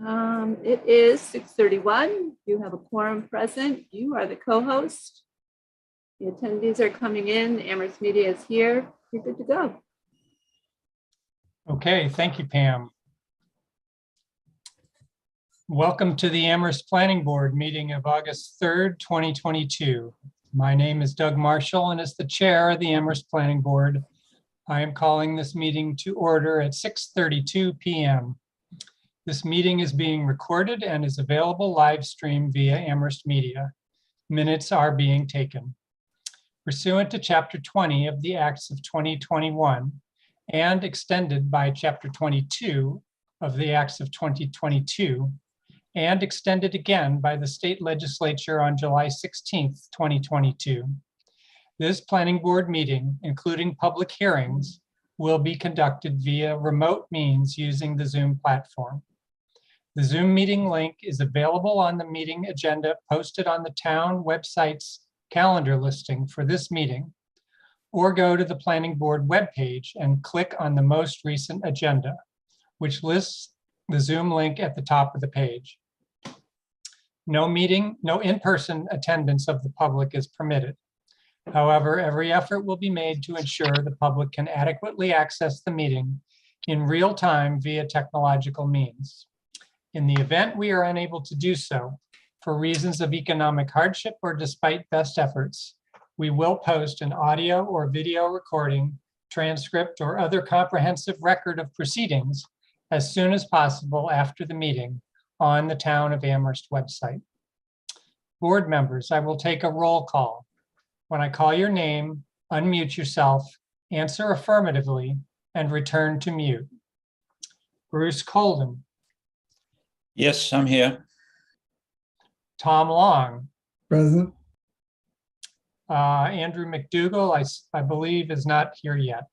It is 6:31. You have a quorum present. You are the co-host. The attendees are coming in. Amherst Media is here. You're good to go. Okay, thank you, Pam. Welcome to the Amherst Planning Board meeting of August 3rd, 2022. My name is Doug Marshall, and as the chair of the Amherst Planning Board, I am calling this meeting to order at 6:32 p.m. This meeting is being recorded and is available live stream via Amherst Media. Minutes are being taken. Pursuant to Chapter 20 of the Acts of 2021 and extended by Chapter 22 of the Acts of 2022 and extended again by the state legislature on July 16th, 2022. This planning board meeting, including public hearings, will be conducted via remote means using the Zoom platform. The Zoom meeting link is available on the meeting agenda posted on the town website's calendar listing for this meeting, or go to the planning board webpage and click on the most recent agenda, which lists the Zoom link at the top of the page. No in-person attendance of the public is permitted. However, every effort will be made to ensure the public can adequately access the meeting in real time via technological means. In the event we are unable to do so, for reasons of economic hardship or despite best efforts, we will post an audio or video recording, transcript, or other comprehensive record of proceedings as soon as possible after the meeting on the Town of Amherst website. Board members, I will take a roll call. When I call your name, unmute yourself, answer affirmatively, and return to mute. Bruce Colden. Yes, I'm here. Tom Long. Present. Andrew McDougall, I believe, is not here yet.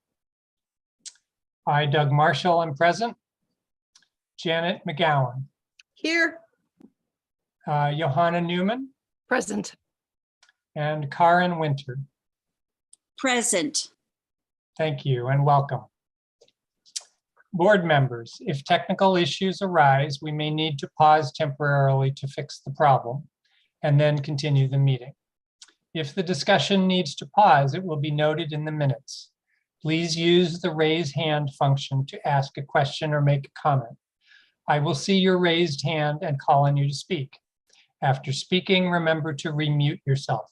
I, Doug Marshall, am present. Janet McGowan. Here. Johanna Newman. Present. And Karen Winter. Present. Thank you and welcome. Board members, if technical issues arise, we may need to pause temporarily to fix the problem and then continue the meeting. If the discussion needs to pause, it will be noted in the minutes. Please use the raise hand function to ask a question or make a comment. I will see your raised hand and call on you to speak. After speaking, remember to remute yourself.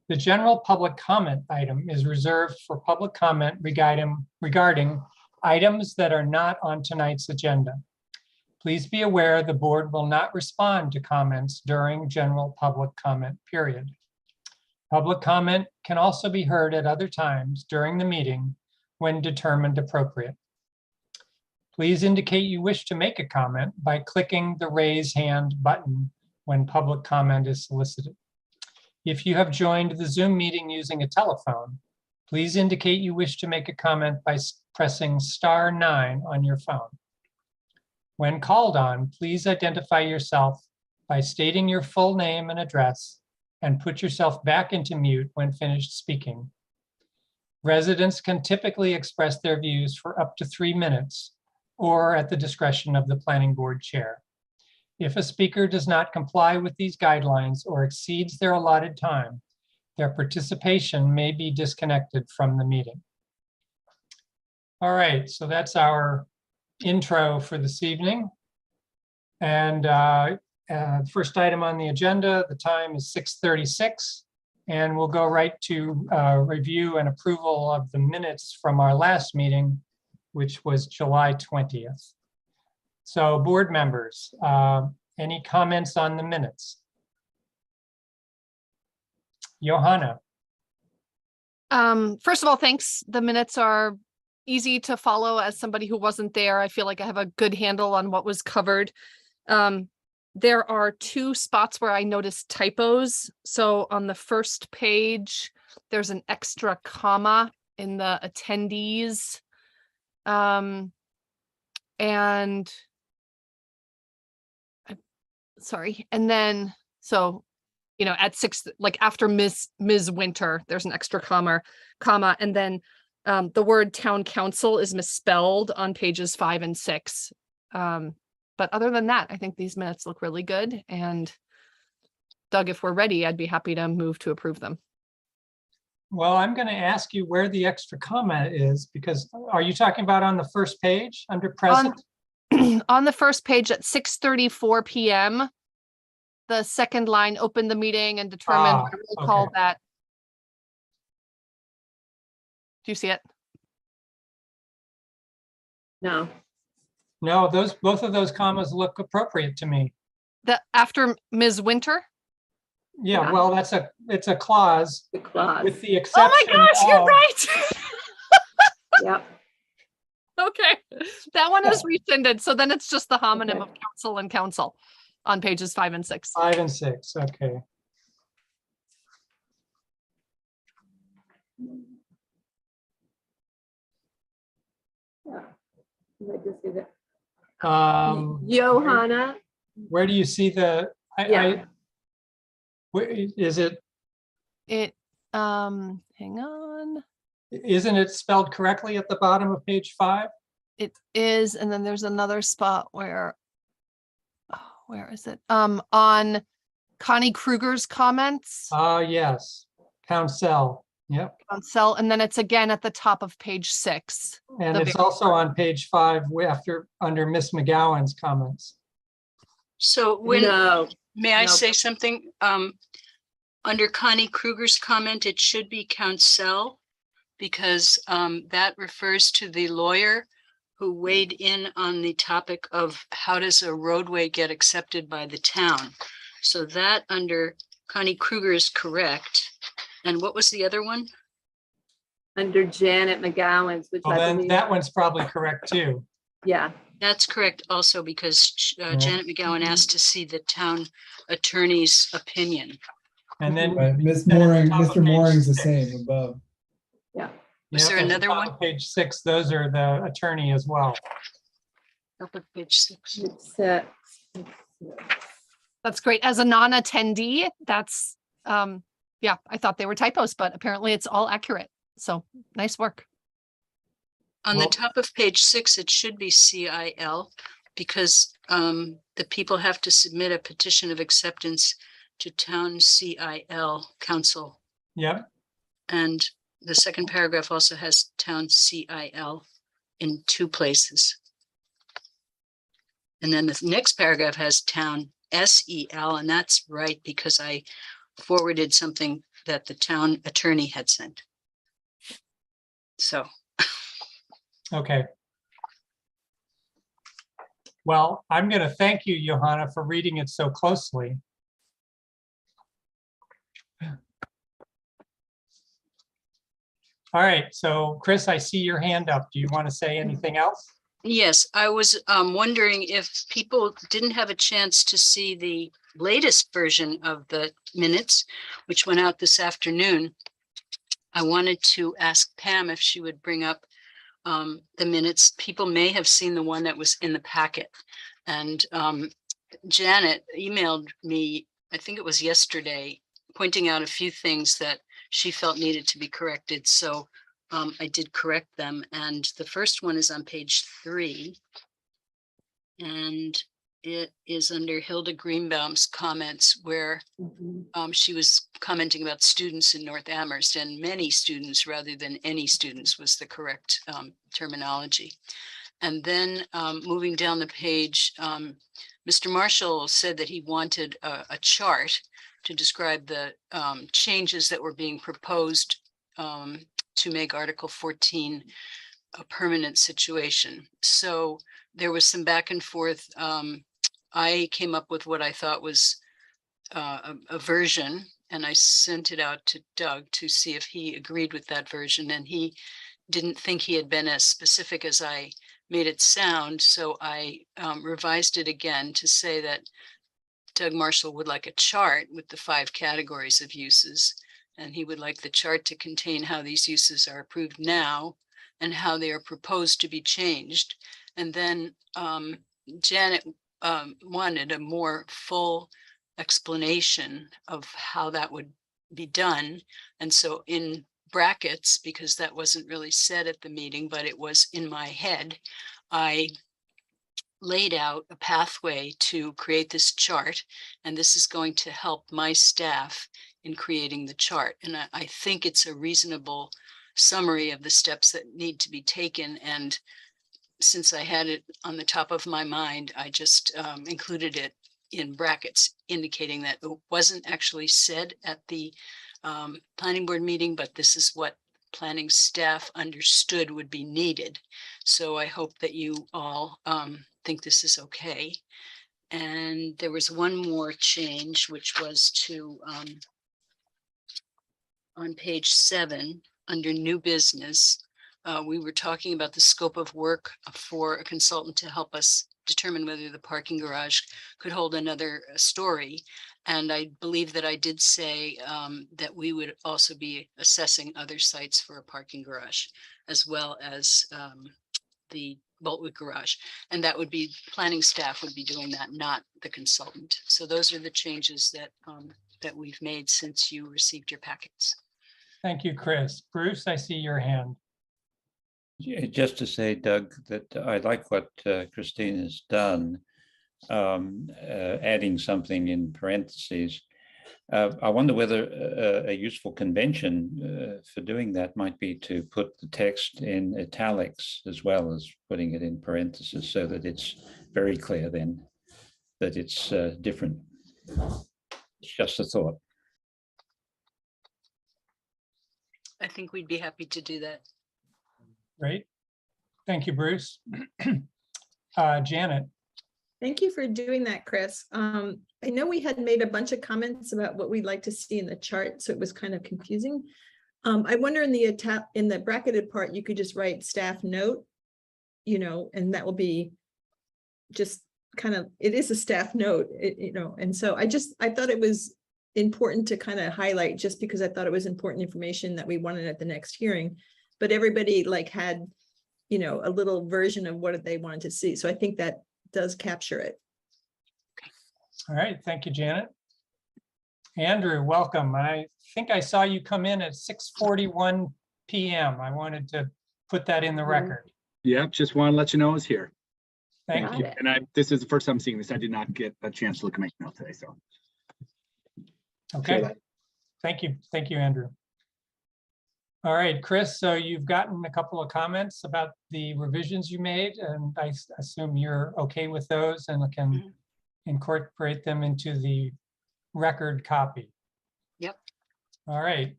The general public comment item is reserved for public comment regarding items that are not on tonight's agenda. Please be aware the board will not respond to comments during general public comment period. Public comment can also be heard at other times during the meeting when determined appropriate. Please indicate you wish to make a comment by clicking the raise hand button when public comment is solicited. If you have joined the Zoom meeting using a telephone, please indicate you wish to make a comment by pressing *9 on your phone. When called on, please identify yourself by stating your full name and address and put yourself back into mute when finished speaking. Residents can typically express their views for up to 3 minutes or at the discretion of the planning board chair. If a speaker does not comply with these guidelines or exceeds their allotted time, their participation may be disconnected from the meeting. All right, so that's our intro for this evening. And first item on the agenda, the time is 6:36, and we'll go right to review and approval of the minutes from our last meeting, which was July 20th. So board members, any comments on the minutes? Johanna. First of all, thanks. The minutes are easy to follow as somebody who wasn't there. I feel like I have a good handle on what was covered. There are 2 spots where I noticed typos. So on the first page, there's an extra comma in the attendees. And then, so, you know, at 6, like after Ms. Winter, there's an extra comma, and then the word town council is misspelled on pages 5 and 6. But other than that, I think these minutes look really good. And Doug, if we're ready, I'd be happy to move to approve them. Well, I'm going to ask you where the extra comment is, because are you talking about on the first page under present? On the first page at 6:34 p.m., the second line, open the meeting and determine what we'll call okay. that. Do you see it? No. No, both of those commas look appropriate to me. The after Ms. Winter? Yeah, Yeah. well, it's a clause The clause. with the Oh exception my gosh, you're of- right. Yep. Okay, that one is rescinded. So then it's just the homonym of council and council on pages 5 and 6. 5 and 6, okay. Yeah. I just see that. Johanna, Where do you see the, Yeah. where is it, It, hang on. isn't it spelled correctly at the bottom of page 5? It is, and then there's another spot where, oh, where is it? On Connie Kruger's comments Yes, council, yep. on cell, and then it's again at the top of page 6. And The it's very also on page 5 under Miss McGowan's comments. So when, no, may I no. say something? Under Connie Kruger's comment, it should be counsel because that refers to the lawyer who weighed in on the topic of how does a roadway get accepted by the town. So that under Connie Kruger is correct. And what was the other one? under Janet McGowan's, which Well, I then believe, that one's probably correct too. yeah, That's correct also because Janet McGowan asked to see the town attorney's opinion. And then. Right, Miss then at the Mooring, top of Mr. page Mooring's the 6. same above. yeah. Was Yep, there at the another top one? of Page 6, those are the attorney as well. Up at page 6. It's That's great. As a non-attendee, that's, yeah, I thought they were typos, but apparently it's all accurate. So nice work. On Well- the top of page 6, it should be CIL because the people have to submit a petition of acceptance to town CIL council. Yep, And the second paragraph also has town CIL in 2 places. And then the next paragraph has town SEL, and that's right because I forwarded something that the town attorney had sent. So okay. Well, I'm going to thank you, Johanna, for reading it so closely. All right, so Chris, I see your hand up. Do you want to say anything else? yes, I was wondering if people didn't have a chance to see the latest version of the minutes, which went out this afternoon. I wanted to ask Pam if she would bring up the minutes. People may have seen the one that was in the packet. And Janet emailed me, I think it was yesterday, pointing out a few things that she felt needed to be corrected. So I did correct them. And the first one is on page 3. And it is under Hilda Greenbaum's comments where she was commenting about students in North Amherst, and many students rather than any students was the correct terminology. And then moving down the page, Mr. Marshall said that he wanted a chart to describe the changes that were being proposed to make Article 14 a permanent situation. So there was some back and forth. I came up with what I thought was a version, and I sent it out to Doug to see if he agreed with that version. And he didn't think he had been as specific as I made it sound. So I revised it again to say that Doug Marshall would like a chart with the 5 categories of uses. And he would like the chart to contain how these uses are approved now and how they are proposed to be changed. And then Janet wanted a more full explanation of how that would be done. And so in brackets, because that wasn't really said at the meeting, but it was in my head, I laid out a pathway to create this chart, and this is going to help my staff in creating the chart. And I think it's a reasonable summary of the steps that need to be taken. And since I had it on the top of my mind, I just included it in brackets, indicating that it wasn't actually said at the planning board meeting, but this is what planning staff understood would be needed. So I hope that you all think this is okay. And there was one more change, which was to on page 7 under new business. We were talking about the scope of work for a consultant to help us determine whether the parking garage could hold another story. And I believe that I did say that we would also be assessing other sites for a parking garage, as well as the Boltwood garage. And that would be, planning staff would be doing that, not the consultant. So those are the changes that that we've made since you received your packets. Thank you, Chris. Bruce, I see your hand. Just to say, Doug, that I like what Christine has done, adding something in parentheses. I wonder whether a useful convention for doing that might be to put the text in italics as well as putting it in parentheses, so that it's very clear then that it's different. It's just a thought. I think we'd be happy to do that. Great. Thank you, Bruce. Janet. Thank you for doing that, Chris. I know we had made a bunch of comments about what we'd like to see in the chart, so it was kind of confusing. I wonder in the bracketed part, you could just write staff note, and that will be just kind of, it is a staff note, and so I thought it was important to kind of highlight, just because I thought it was important information that we wanted at the next hearing, but everybody had, a little version of what they wanted to see. So I think that does capture it. All right, thank you, Janet. Andrew, welcome. I think I saw you come in at 6:41 p.m. I wanted to put that in the record. Yeah, just want to let you know I was here. Thank Got you. it. And this is the first time seeing this. I did not get a chance to look at my email today, so. Okay, thank you, Andrew. All right, Chris, so you've gotten a couple of comments about the revisions you made, and I assume you're okay with those and can incorporate them into the record copy. Yep. All right,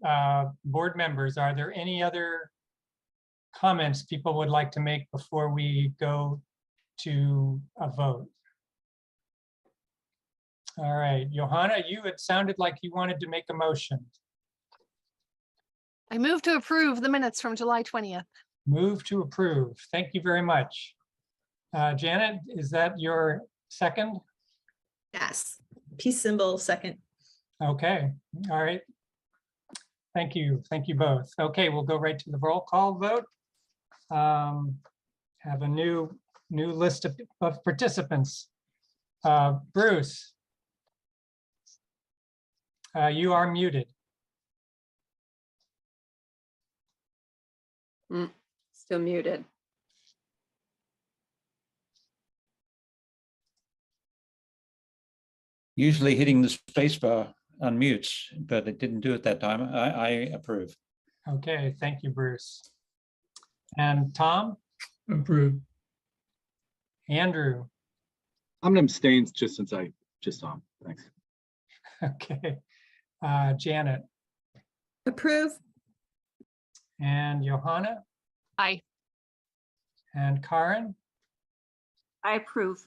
board members, are there any other comments people would like to make before we go to a vote? All right, Johanna, it sounded like you wanted to make a motion. I move to approve the minutes from July 20th. Move to approve. Thank you very much. Janet, is that your second? Yes. Peace symbol second. Okay, all right. Thank you both. Okay, we'll go right to the roll call vote. Have a new list of participants. Bruce, you are muted. Still muted. Usually hitting the spacebar unmutes, but it didn't do it that time. I approve. Okay, thank you, Bruce. And Tom? Approved. Andrew? I'm gonna abstain just since I just saw him. Thanks. Okay. Janet? Approve. And Johanna? Aye. And Karen? I approve.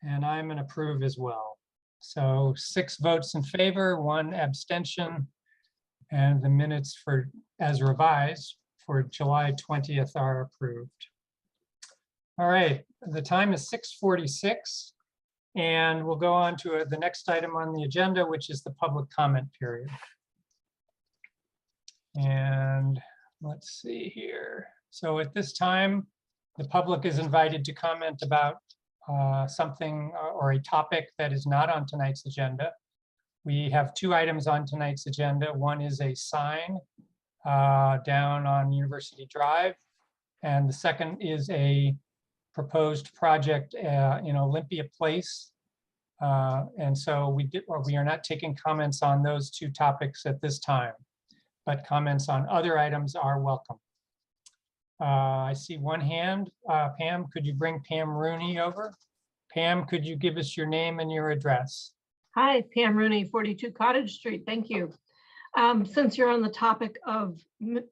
And I'm an approve as well. So 6 votes in favor, 1 abstention, and the minutes as revised for July 20th are approved. All right, the time is 6:46, and we'll go on to the next item on the agenda, which is the public comment period. And let's see here. So at this time, the public is invited to comment about something or a topic that is not on tonight's agenda. We have 2 items on tonight's agenda. One is a sign down on University Drive, and the second is a proposed project in Olympia Place. And so we are not taking comments on those two topics at this time, but comments on other items are welcome. I see one hand. Pam, could you bring Pam Rooney over? Pam, could you give us your name and your address? Hi, Pam Rooney, 42 Cottage Street. Thank you. Since you're on the topic of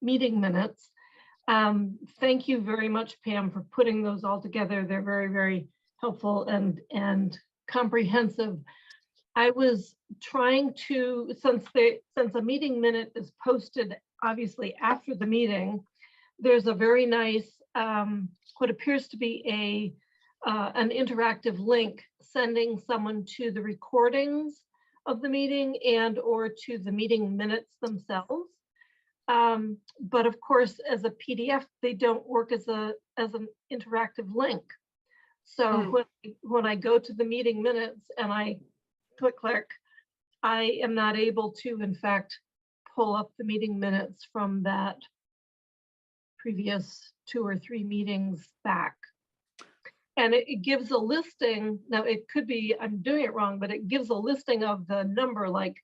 meeting minutes, thank you very much, Pam, for putting those all together. They're very, very helpful and comprehensive. I was trying to, since a meeting minute is posted obviously after the meeting, there's a very nice, what appears to be an interactive link sending someone to the recordings of the meeting and or to the meeting minutes themselves. But of course, as a PDF, they don't work as an interactive link. So when I go to the meeting minutes and I click, I am not able to, in fact, pull up the meeting minutes from that previous 2 or 3 meetings back. And it gives a listing. Now it could be, I'm doing it wrong, but it gives a listing of the number like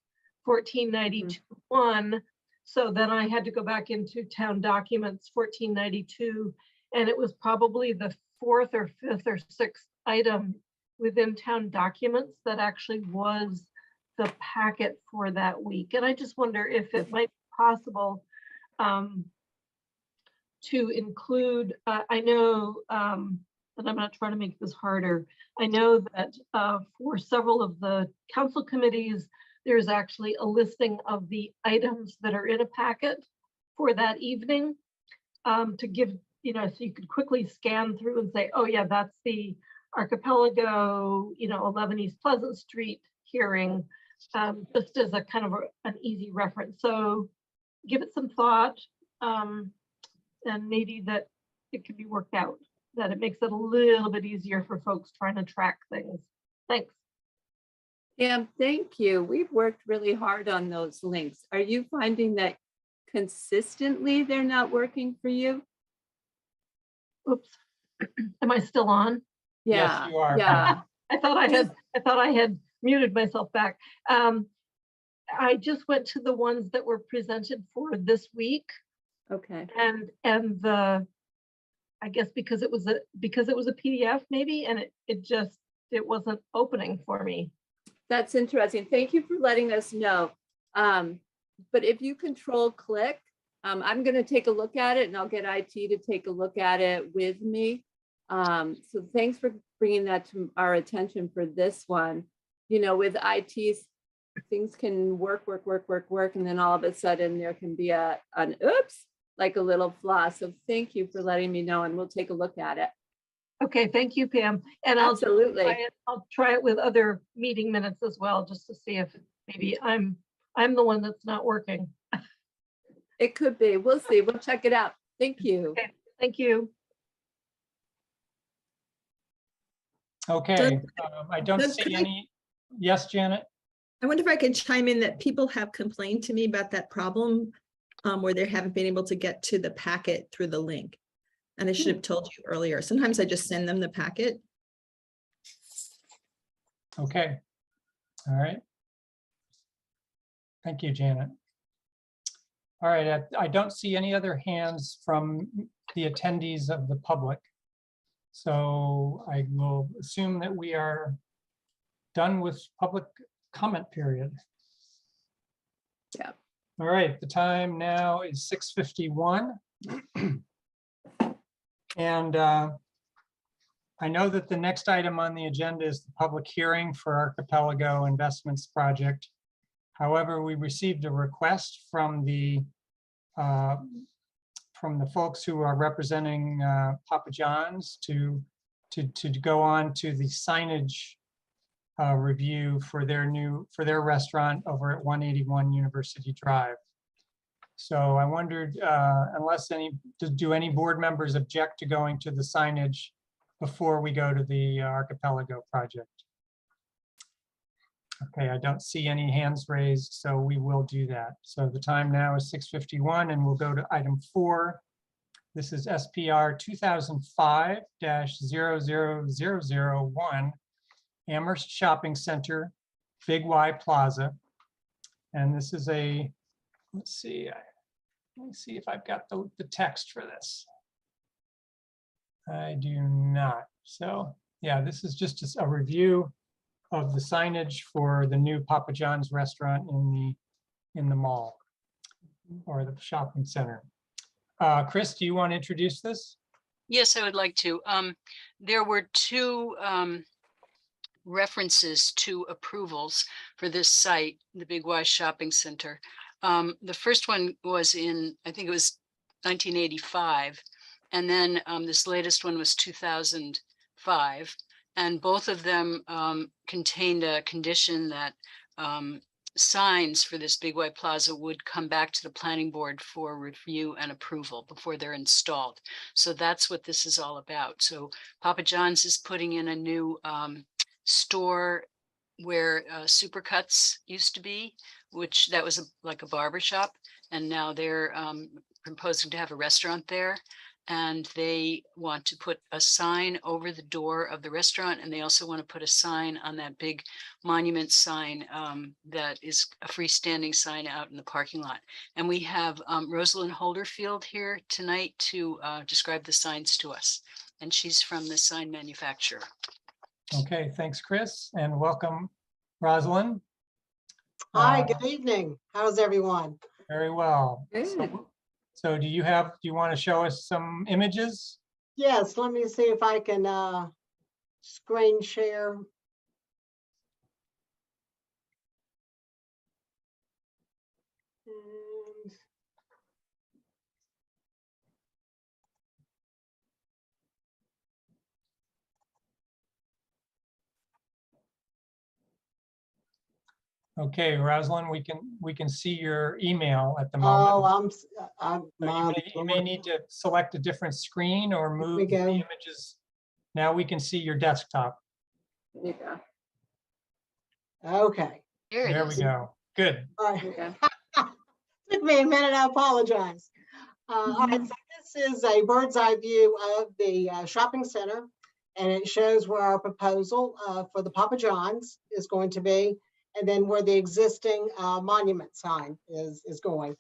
1492-1. So then I had to go back into town documents 1492, and it was probably the 4th or 5th or 6th item within town documents that actually was the packet for that week. And I just wonder if it might be possible to include, I know, but I'm not trying to make this harder. I know that for several of the council committees, there's actually a listing of the items that are in a packet for that evening to give, so you could quickly scan through and say, oh yeah, that's the Archipelago, 11 East Pleasant Street hearing, just as a kind of an easy reference. So give it some thought, and maybe that it could be worked out, that it makes it a little bit easier for folks trying to track things. Thanks. Yeah, thank you. We've worked really hard on those links. Are you finding that consistently they're not working for you? Oops. Am I still on? Yeah, Yes, you are. yeah. I thought I had muted myself back. I just went to the ones that were presented for this week. Okay. And I guess because it was a PDF maybe, and it wasn't opening for me. That's interesting. Thank you for letting us know. But if you control click, I'm going to take a look at it, and I'll get IT to take a look at it with me. So thanks for bringing that to our attention for this one. With IT, things can work, and then all of a sudden there can be an oops, like a little flaw. So thank you for letting me know, and we'll take a look at it. Okay, thank you, Pam. And Absolutely. I'll try it with other meeting minutes as well, just to see if maybe I'm the one that's not working. It could be. We'll see. We'll check it out. Thank you. Okay, thank you. Okay, I don't see any. Yes, Janet? I wonder if I could chime in that people have complained to me about that problem where they haven't been able to get to the packet through the link. And I should have told you earlier. Sometimes I just send them the packet. Okay. All right. Thank you, Janet. All right, I don't see any other hands from the attendees of the public. So I will assume that we are done with public comment period. Yeah. All right, the time now is 6:51. And I know that the next item on the agenda is the public hearing for Archipelago Investments Project. However, we received a request from the folks who are representing Papa John's to go on to the signage review for their restaurant over at 181 University Drive. So I wondered, do any board members object to going to the signage before we go to the Archipelago project? Okay, I don't see any hands raised, so we will do that. So the time now is 6:51, and we'll go to item 4, This is SPR 2005-00001, Amherst Shopping Center, Big Y Plaza. And this is a, let me see if I've got the text for this. I do not. So yeah, this is just a review of the signage for the new Papa John's restaurant in the mall or the shopping center. Chris, do you want to introduce this? Yes, I would like to. There were two references to approvals for this site, the Big Y Shopping Center. The first one was in, I think it was 1985. And then this latest one was 2005. And both of them contained a condition that signs for this Big Y Plaza would come back to the planning board for review and approval before they're installed. So that's what this is all about. So Papa John's is putting in a new store where Supercuts used to be, which that was like a barber shop. And now they're proposing to have a restaurant there. And they want to put a sign over the door of the restaurant. And they also want to put a sign on that big monument sign that is a freestanding sign out in the parking lot. And we have Rosalind Holderfield here tonight to describe the signs to us. And she's from the sign manufacturer. Okay, thanks, Chris, and welcome, Rosalind. Hi, good evening. How's everyone? Very well. Good. So do you want to show us some images? Yes, let me see if I can screen share. And Okay, Rosalind, we can see your email at the oh, moment. I'm So you may need to select a different screen or move we the go. images. Now we can see your desktop. There you go. okay. There we go. Good. All There you right. go. Took me a minute, I apologize. All right, so this is a bird's eye view of the shopping center, and it shows where our proposal for the Papa John's is going to be, and then where the existing monument sign is going.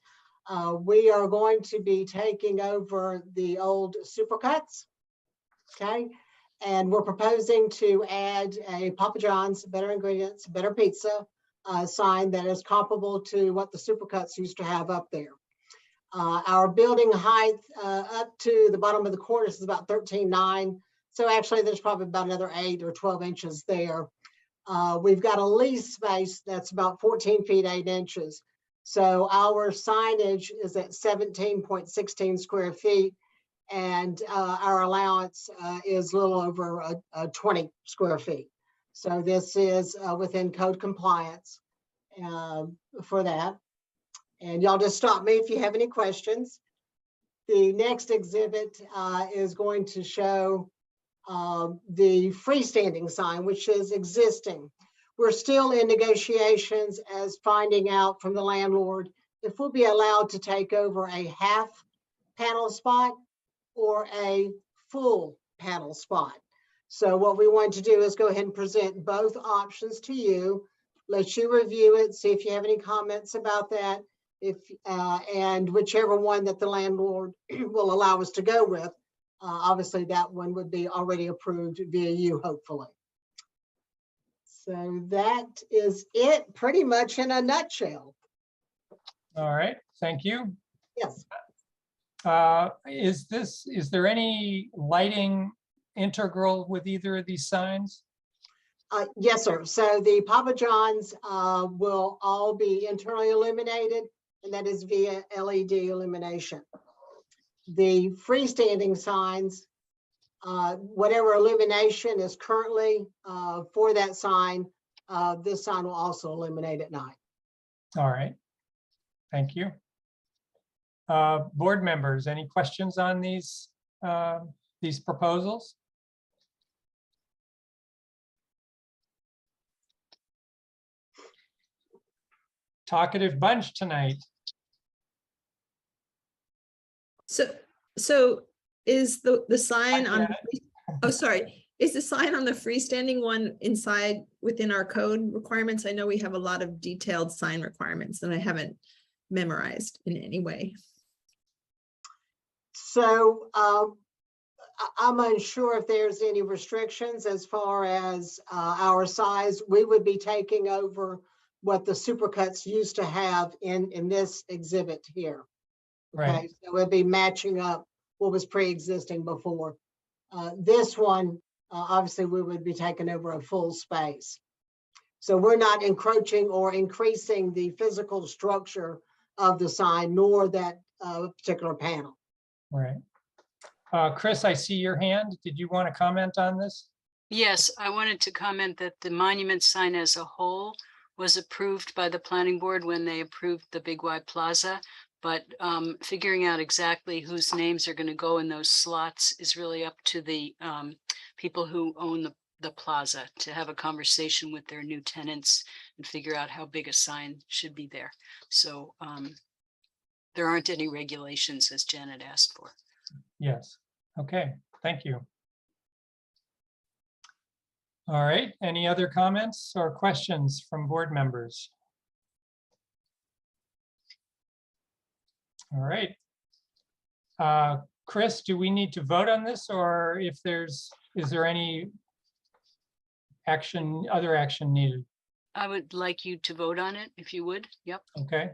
We are going to be taking over the old Supercuts, okay? And we're proposing to add a Papa John's, better ingredients, better pizza sign that is comparable to what the Supercuts used to have up there. Our building height up to the bottom of the cornice is about 13.9. So actually there's probably about another 8 or 12 inches there. We've got a lease space that's about 14 feet 8 inches. So our signage is at 17.16 square feet, and our allowance is a little over 20 square feet. So this is within code compliance for that. And y'all just stop me if you have any questions. The next exhibit is going to show the freestanding sign, which is existing. We're still in negotiations as finding out from the landlord if we'll be allowed to take over a half panel spot or a full panel spot. So what we want to do is go ahead and present both options to you, let you review it, see if you have any comments about that, and whichever one that the landlord will allow us to go with. Obviously, that one would be already approved via you, hopefully. So that is it pretty much in a nutshell. All right, thank you. Yes. Is there any lighting integral with either of these signs? Yes, sir. So the Papa John's will all be internally illuminated, and that is via LED illumination. The freestanding signs, whatever illumination is currently for that sign, this sign will also illuminate at night. All right, thank you. Board members, any questions on these proposals? Talkative bunch tonight. So is the sign on, Janet. oh, sorry, is the sign on the freestanding one inside within our code requirements? I know we have a lot of detailed sign requirements that I haven't memorized in any way. So I'm unsure if there's any restrictions as far as our size. We would be taking over what the Supercuts used to have in this exhibit here. Okay, Right. so it'd be matching up what was pre-existing before. This one, obviously, we would be taking over a full space. So we're not encroaching or increasing the physical structure of the sign, nor that particular panel. Right. Chris, I see your hand. Did you want to comment on this? Yes, I wanted to comment that the monument sign as a whole was approved by the planning board when they approved the Big Y Plaza. But figuring out exactly whose names are going to go in those slots is really up to the people who own the plaza to have a conversation with their new tenants and figure out how big a sign should be there. So there aren't any regulations, as Janet asked for. Yes. Okay, thank you. All right, any other comments or questions from board members? All right. Chris, do we need to vote on this, or is there any action, other action needed? I would like you to vote on it, if you would. Yep. Okay.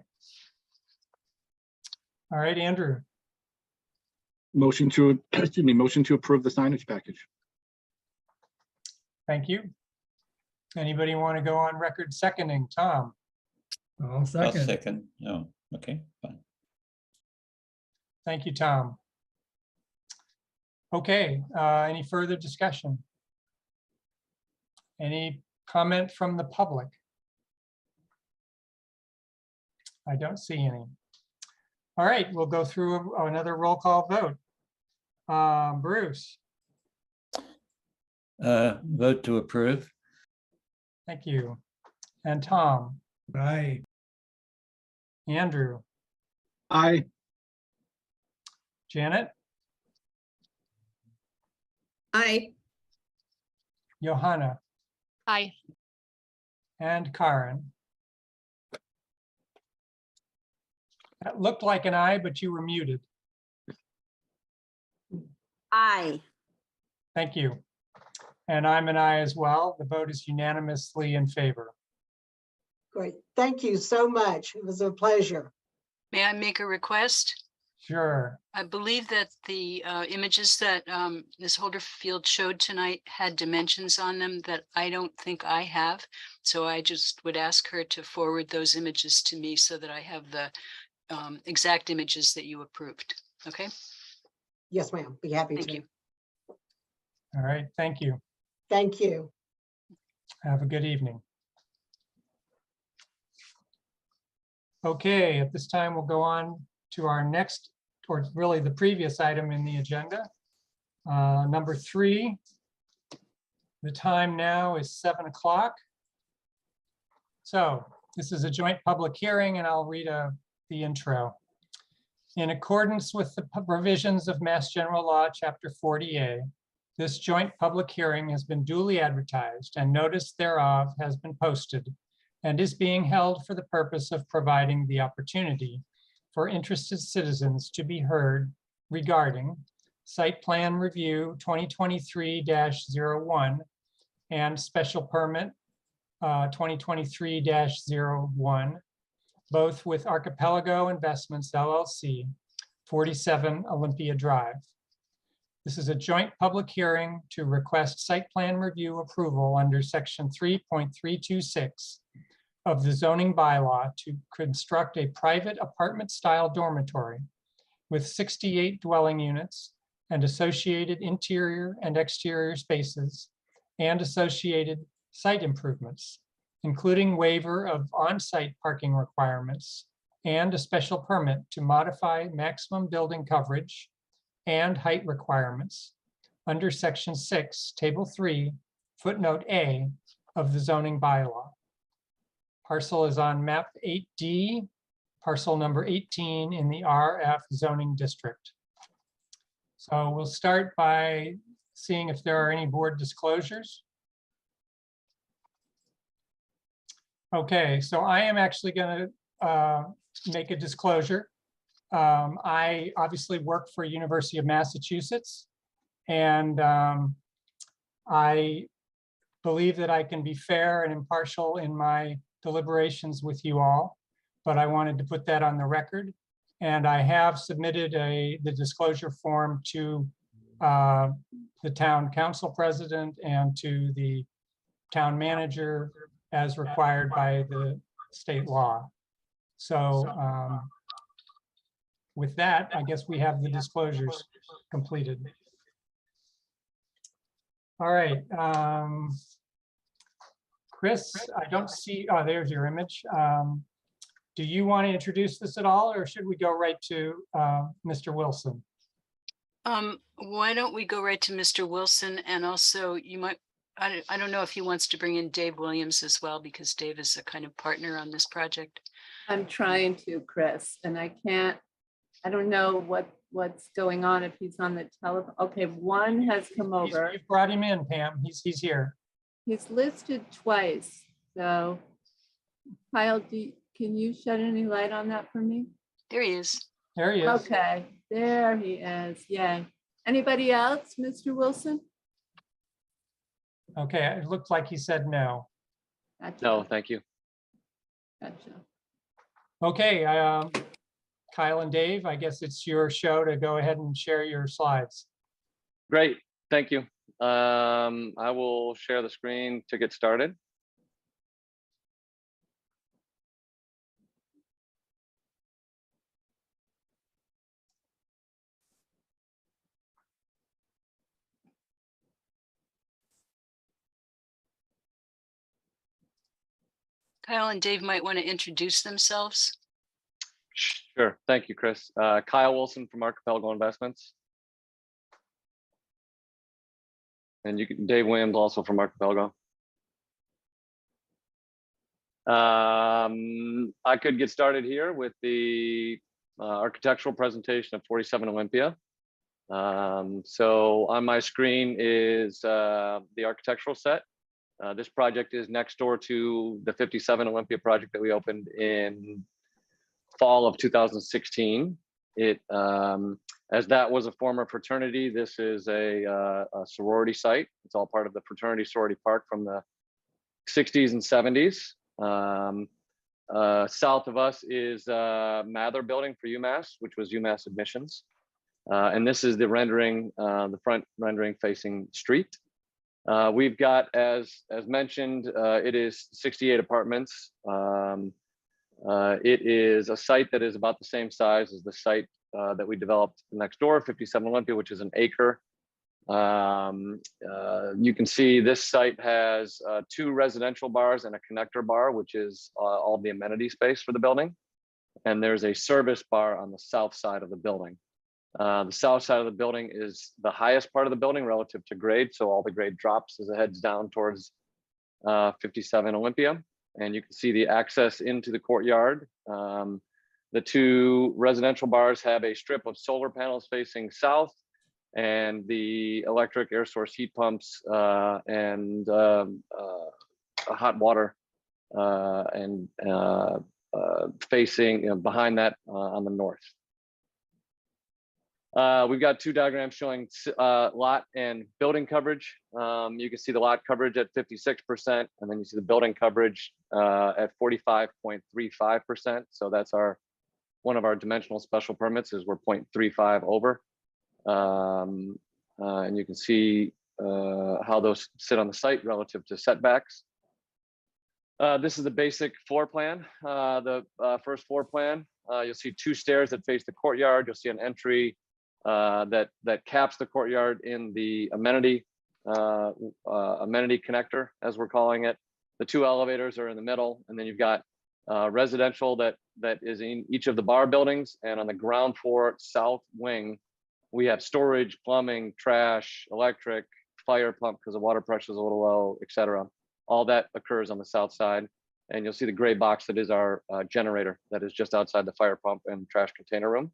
All right, Andrew. Motion to, excuse me, motion to approve the signage package. Thank you. Anybody want to go on record seconding? Tom? I'll I'll second. second. Oh, okay, fine. Thank you, Tom. Okay, any further discussion? Any comment from the public? I don't see any. All right, we'll go through another roll call vote. Bruce, Vote to approve. thank you. And Tom, Aye. Andrew, Aye. Janet, Aye. Johanna, Aye. and Karen. That looked like an aye, but you were muted. Aye. Thank you. And I'm an aye as well. The vote is unanimously in favor. Great. Thank you so much. It was a pleasure. May I make a request? Sure. I believe that the images that Ms. Holderfield showed tonight had dimensions on them that I don't think I have. So I just would ask her to forward those images to me so that I have the exact images that you approved. Okay, Yes, ma'am. Be happy thank to. you. All right. Thank you. Thank you. Have a good evening. Okay, at this time, we'll go on to our next, or really the previous item in the agenda. Number 3. The time now is 7 o'clock. So this is a joint public hearing, and I'll read the intro. In accordance with the provisions of Mass General Law, Chapter 40A, this joint public hearing has been duly advertised and notice thereof has been posted and is being held for the purpose of providing the opportunity for interested citizens to be heard regarding Site Plan Review 2023-01 and Special Permit 2023-01, both with Archipelago Investments LLC, 47 Olympia Drive. This is a joint public hearing to request site plan review approval under section 3.326 of the zoning bylaw to construct a private apartment style dormitory with 68 dwelling units and associated interior and exterior spaces and associated site improvements, including waiver of on-site parking requirements and a special permit to modify maximum building coverage and height requirements under section 6, table 3, footnote A of the zoning bylaw. Parcel is on map 8D, parcel number 18 in the RF zoning district. So we'll start by seeing if there are any board disclosures. Okay, so I am actually going to make a disclosure. I obviously work for University of Massachusetts, and I believe that I can be fair and impartial in my deliberations with you all, but I wanted to put that on the record. And I have submitted the disclosure form to the town council president and to the town manager as required by the state law. So with that, I guess we have the disclosures completed. All right. Chris, I don't see, oh, there's your image. Do you want to introduce this at all, or should we go right to Mr. Wilson? Why don't we go right to Mr. Wilson, and also you might, I don't know if he wants to bring in Dave Williams as well, because Dave is a kind of partner on this project. I'm trying to, Chris, and I can't, I don't know what's going on if he's on the telephone. Okay, one has come over. You brought him in, Pam. He's here. He's listed twice. So Kyle, can you shed any light on that for me? There he is. There he is. Okay, there he is. Yay. Anybody else, Mr. Wilson? Okay, it looked like he said no. Gotcha. No, thank you. Gotcha. Okay, Kyle and Dave, I guess it's your show to go ahead and share your slides. Great, thank you. I will share the screen to get started. Kyle and Dave might want to introduce themselves. Sure, thank you, Chris. Kyle Wilson from Archipelago Investments. And you can, Dave Williams also from Archipelago. I could get started here with the architectural presentation of 47 Olympia. So on my screen is the architectural set. This project is next door to the 57 Olympia project that we opened in fall of 2016. It, as that was a former fraternity, this is a sorority site. It's all part of the fraternity sorority park from the 60s and 70s. South of us is Mather building for UMass, which was UMass admissions. And this is the rendering, the front rendering facing street. We've got, as mentioned, it is 68 apartments. It is a site that is about the same size as the site that we developed next door, 57 Olympia, which is an acre. You can see this site has 2 residential bars and a connector bar, which is all the amenity space for the building. And there's a service bar on the south side of the building. The south side of the building is the highest part of the building relative to grade. So all the grade drops as it heads down towards 57 Olympia. And you can see the access into the courtyard. The 2 residential bars have a strip of solar panels facing south, and the electric air source heat pumps and hot water and facing behind that on the north. We've got 2 diagrams showing lot and building coverage. You can see the lot coverage at 56%, and then you see the building coverage at 45.35%. So that's one of our dimensional special permits is we're 0.35 over. And you can see how those sit on the site relative to setbacks. This is the basic floor plan, the first floor plan. You'll see 2 stairs that face the courtyard. You'll see an entry that caps the courtyard in the amenity connector, as we're calling it. The 2 elevators are in the middle, and then you've got residential that is in each of the bar buildings, and on the ground floor south wing, we have storage, plumbing, trash, electric, fire pump because the water pressure is a little low, etc. All that occurs on the south side, and you'll see the gray box that is our generator that is just outside the fire pump and trash container room.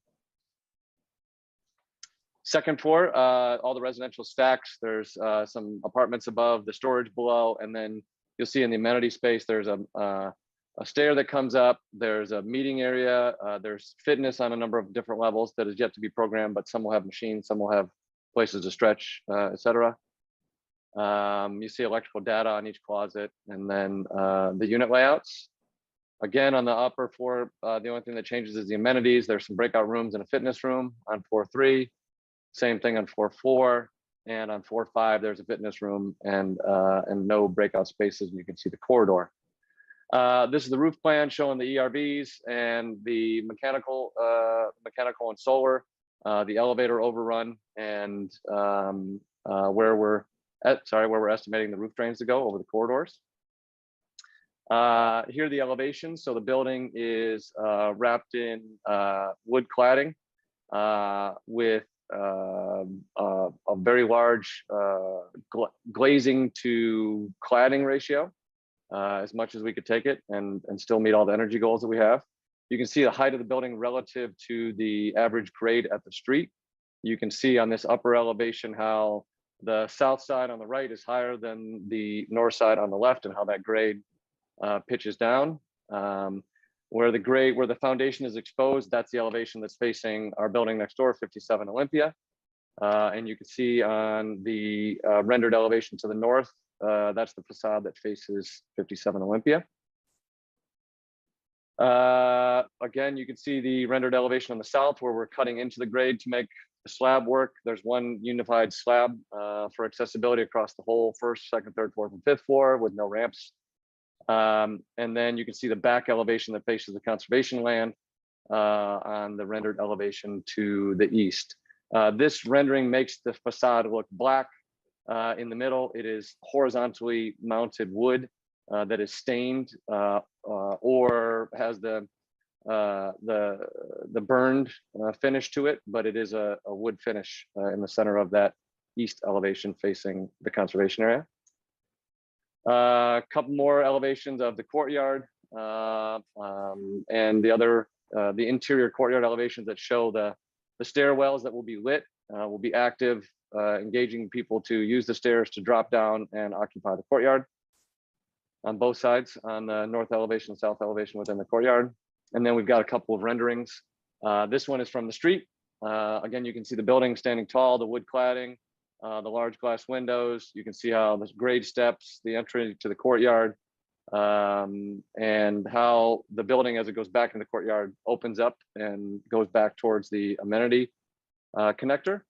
Second floor, all the residential stacks. There's some apartments above, the storage below, and then you'll see in the amenity space, there's a stair that comes up. There's a meeting area. There's fitness on a number of different levels that is yet to be programmed, but some will have machines, some will have places to stretch, etc. You see electrical data on each closet, and then the unit layouts. Again, on the upper floor, the only thing that changes is the amenities. There's some breakout rooms and a fitness room on floor 3. Same thing on floor 4, and on floor 5, there's a fitness room and no breakout spaces. And you can see the corridor. This is the roof plan showing the ERVs and the mechanical and solar, the elevator overrun, and where we're estimating the roof drains to go over the corridors. Here are the elevations. So the building is wrapped in wood cladding with a very large glazing to cladding ratio, as much as we could take it and still meet all the energy goals that we have. You can see the height of the building relative to the average grade at the street. You can see on this upper elevation how the south side on the right is higher than the north side on the left, and how that grade pitches down. Where the foundation is exposed, that's the elevation that's facing our building next door, 57 Olympia. And you can see on the rendered elevation to the north, that's the facade that faces 57 Olympia. Again, you can see the rendered elevation on the south, where we're cutting into the grade to make the slab work. There's one unified slab for accessibility across the whole first, second, third, fourth, and fifth floor with no ramps. And then you can see the back elevation that faces the conservation land on the rendered elevation to the east. This rendering makes the facade look black. In the middle, it is horizontally mounted wood that is stained or has the burned finish to it, but it is a wood finish in the center of that east elevation facing the conservation area. A couple more elevations of the courtyard and the interior courtyard elevations that show the stairwells that will be lit, will be active, engaging people to use the stairs to drop down and occupy the courtyard on both sides, on the north elevation, south elevation within the courtyard. And then we've got a couple of renderings. This one is from the street. Again, you can see the building standing tall, the wood cladding, the large glass windows. You can see how the grade steps, the entry to the courtyard, and how the building, as it goes back in the courtyard, opens up and goes back towards the amenity connector.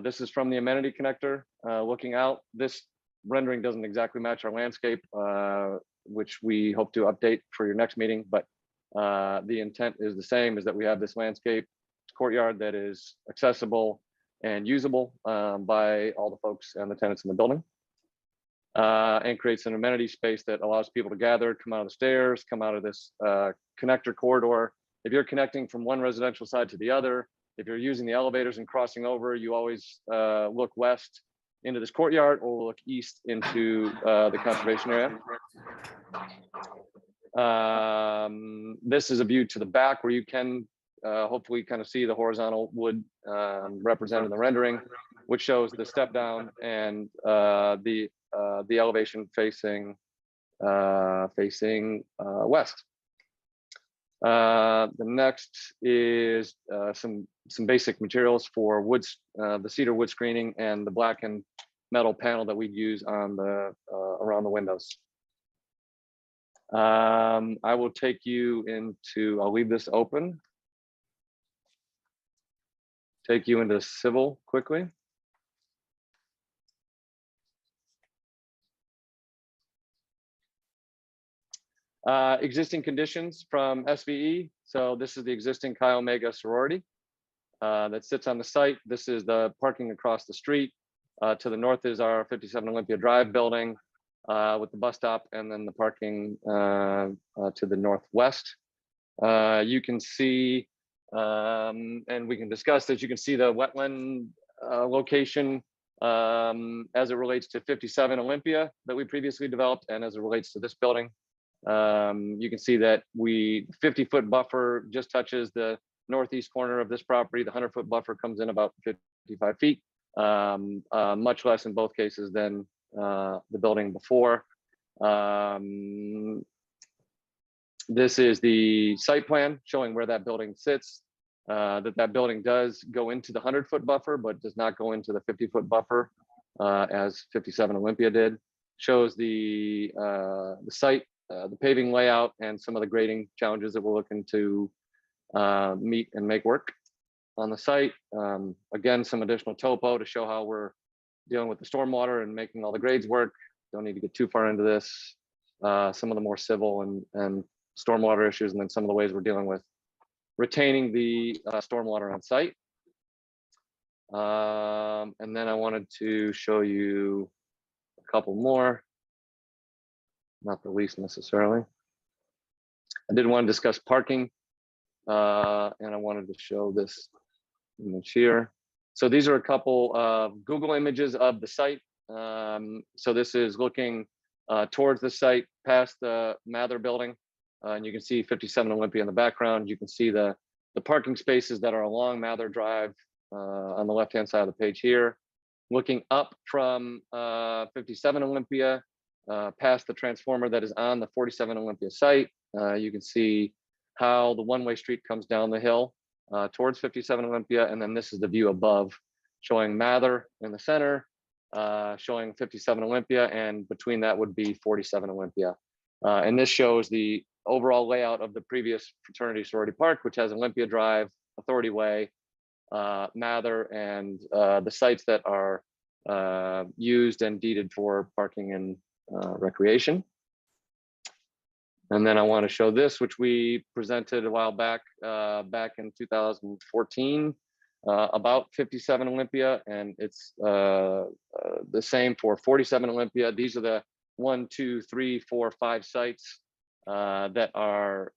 This is from the amenity connector looking out. This rendering doesn't exactly match our landscape, which we hope to update for your next meeting, but the intent is the same, is that we have this landscape courtyard that is accessible and usable by all the folks and the tenants in the building, and creates an amenity space that allows people to gather, come out of the stairs, come out of this connector corridor. If you're connecting from one residential side to the other, if you're using the elevators and crossing over, you always look west into this courtyard or look east into the conservation area. This is a view to the back where you can hopefully kind of see the horizontal wood represented in the rendering, which shows the step down and the elevation facing west. The next is some basic materials for woods, the cedar wood screening and the blackened metal panel that we'd use on the around the windows. I will take you into, I'll leave this open. Take you into civil quickly. Existing conditions from SVE. So this is the existing Chi Omega sorority that sits on the site. This is the parking across the street. To the north is our 57 Olympia Drive building with the bus stop, and then the parking to the northwest. You can see, and we can discuss this, you can see the wetland location as it relates to 57 Olympia that we previously developed, and as it relates to this building. You can see that 50-foot buffer just touches the northeast corner of this property. The 100-foot buffer comes in about 55 feet, much less in both cases than the building before. This is the site plan showing where that building sits. That building does go into the 100-foot buffer, but does not go into the 50-foot buffer as 57 Olympia did. Shows the site, the paving layout, and some of the grading challenges that we're looking to meet and make work on the site. Again, some additional topo to show how we're dealing with the stormwater and making all the grades work. Don't need to get too far into this. Some of the more civil and stormwater issues, and then some of the ways we're dealing with retaining the stormwater on site. And then I wanted to show you a couple more, not the least necessarily. I did want to discuss parking, and I wanted to show this image here. So these are a couple of Google images of the site. So this is looking towards the site past the Mather building. And you can see 57 Olympia in the background. You can see the parking spaces that are along Mather Drive on the left-hand side of the page here. Looking up from 57 Olympia, past the transformer that is on the 47 Olympia site, you can see how the one-way street comes down the hill towards 57 Olympia. And then this is the view above, showing Mather in the center, showing 57 Olympia, and between that would be 47 Olympia. And this shows the overall layout of the previous fraternity sorority park, which has Olympia Drive, Authority Way, Mather, and the sites that are used and deeded for parking and recreation. And then I want to show this, which we presented a while back, back in 2014, about 57 Olympia, and it's the same for 47 Olympia. These are the 1, 2, 3, 4, 5 sites that are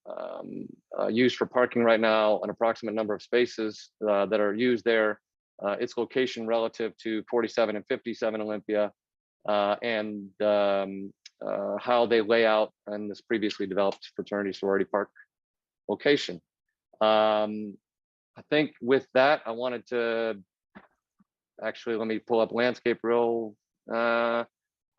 used for parking right now, an approximate number of spaces that are used there, its location relative to 47 and 57 Olympia, and how they lay out in this previously developed fraternity sorority park location. I think with that, I wanted to actually, let me pull up landscape real.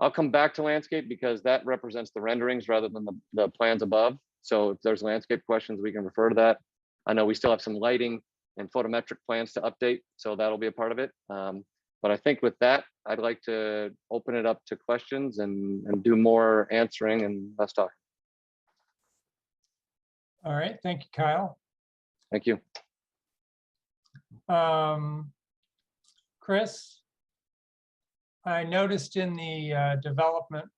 I'll come back to landscape because that represents the renderings rather than the plans above. So if there's landscape questions, we can refer to that. I know we still have some lighting and photometric plans to update, so that'll be a part of it. But I think with that, I'd like to open it up to questions and do more answering and less talking. All right, thank you, Kyle. Thank you. Chris, I noticed in the development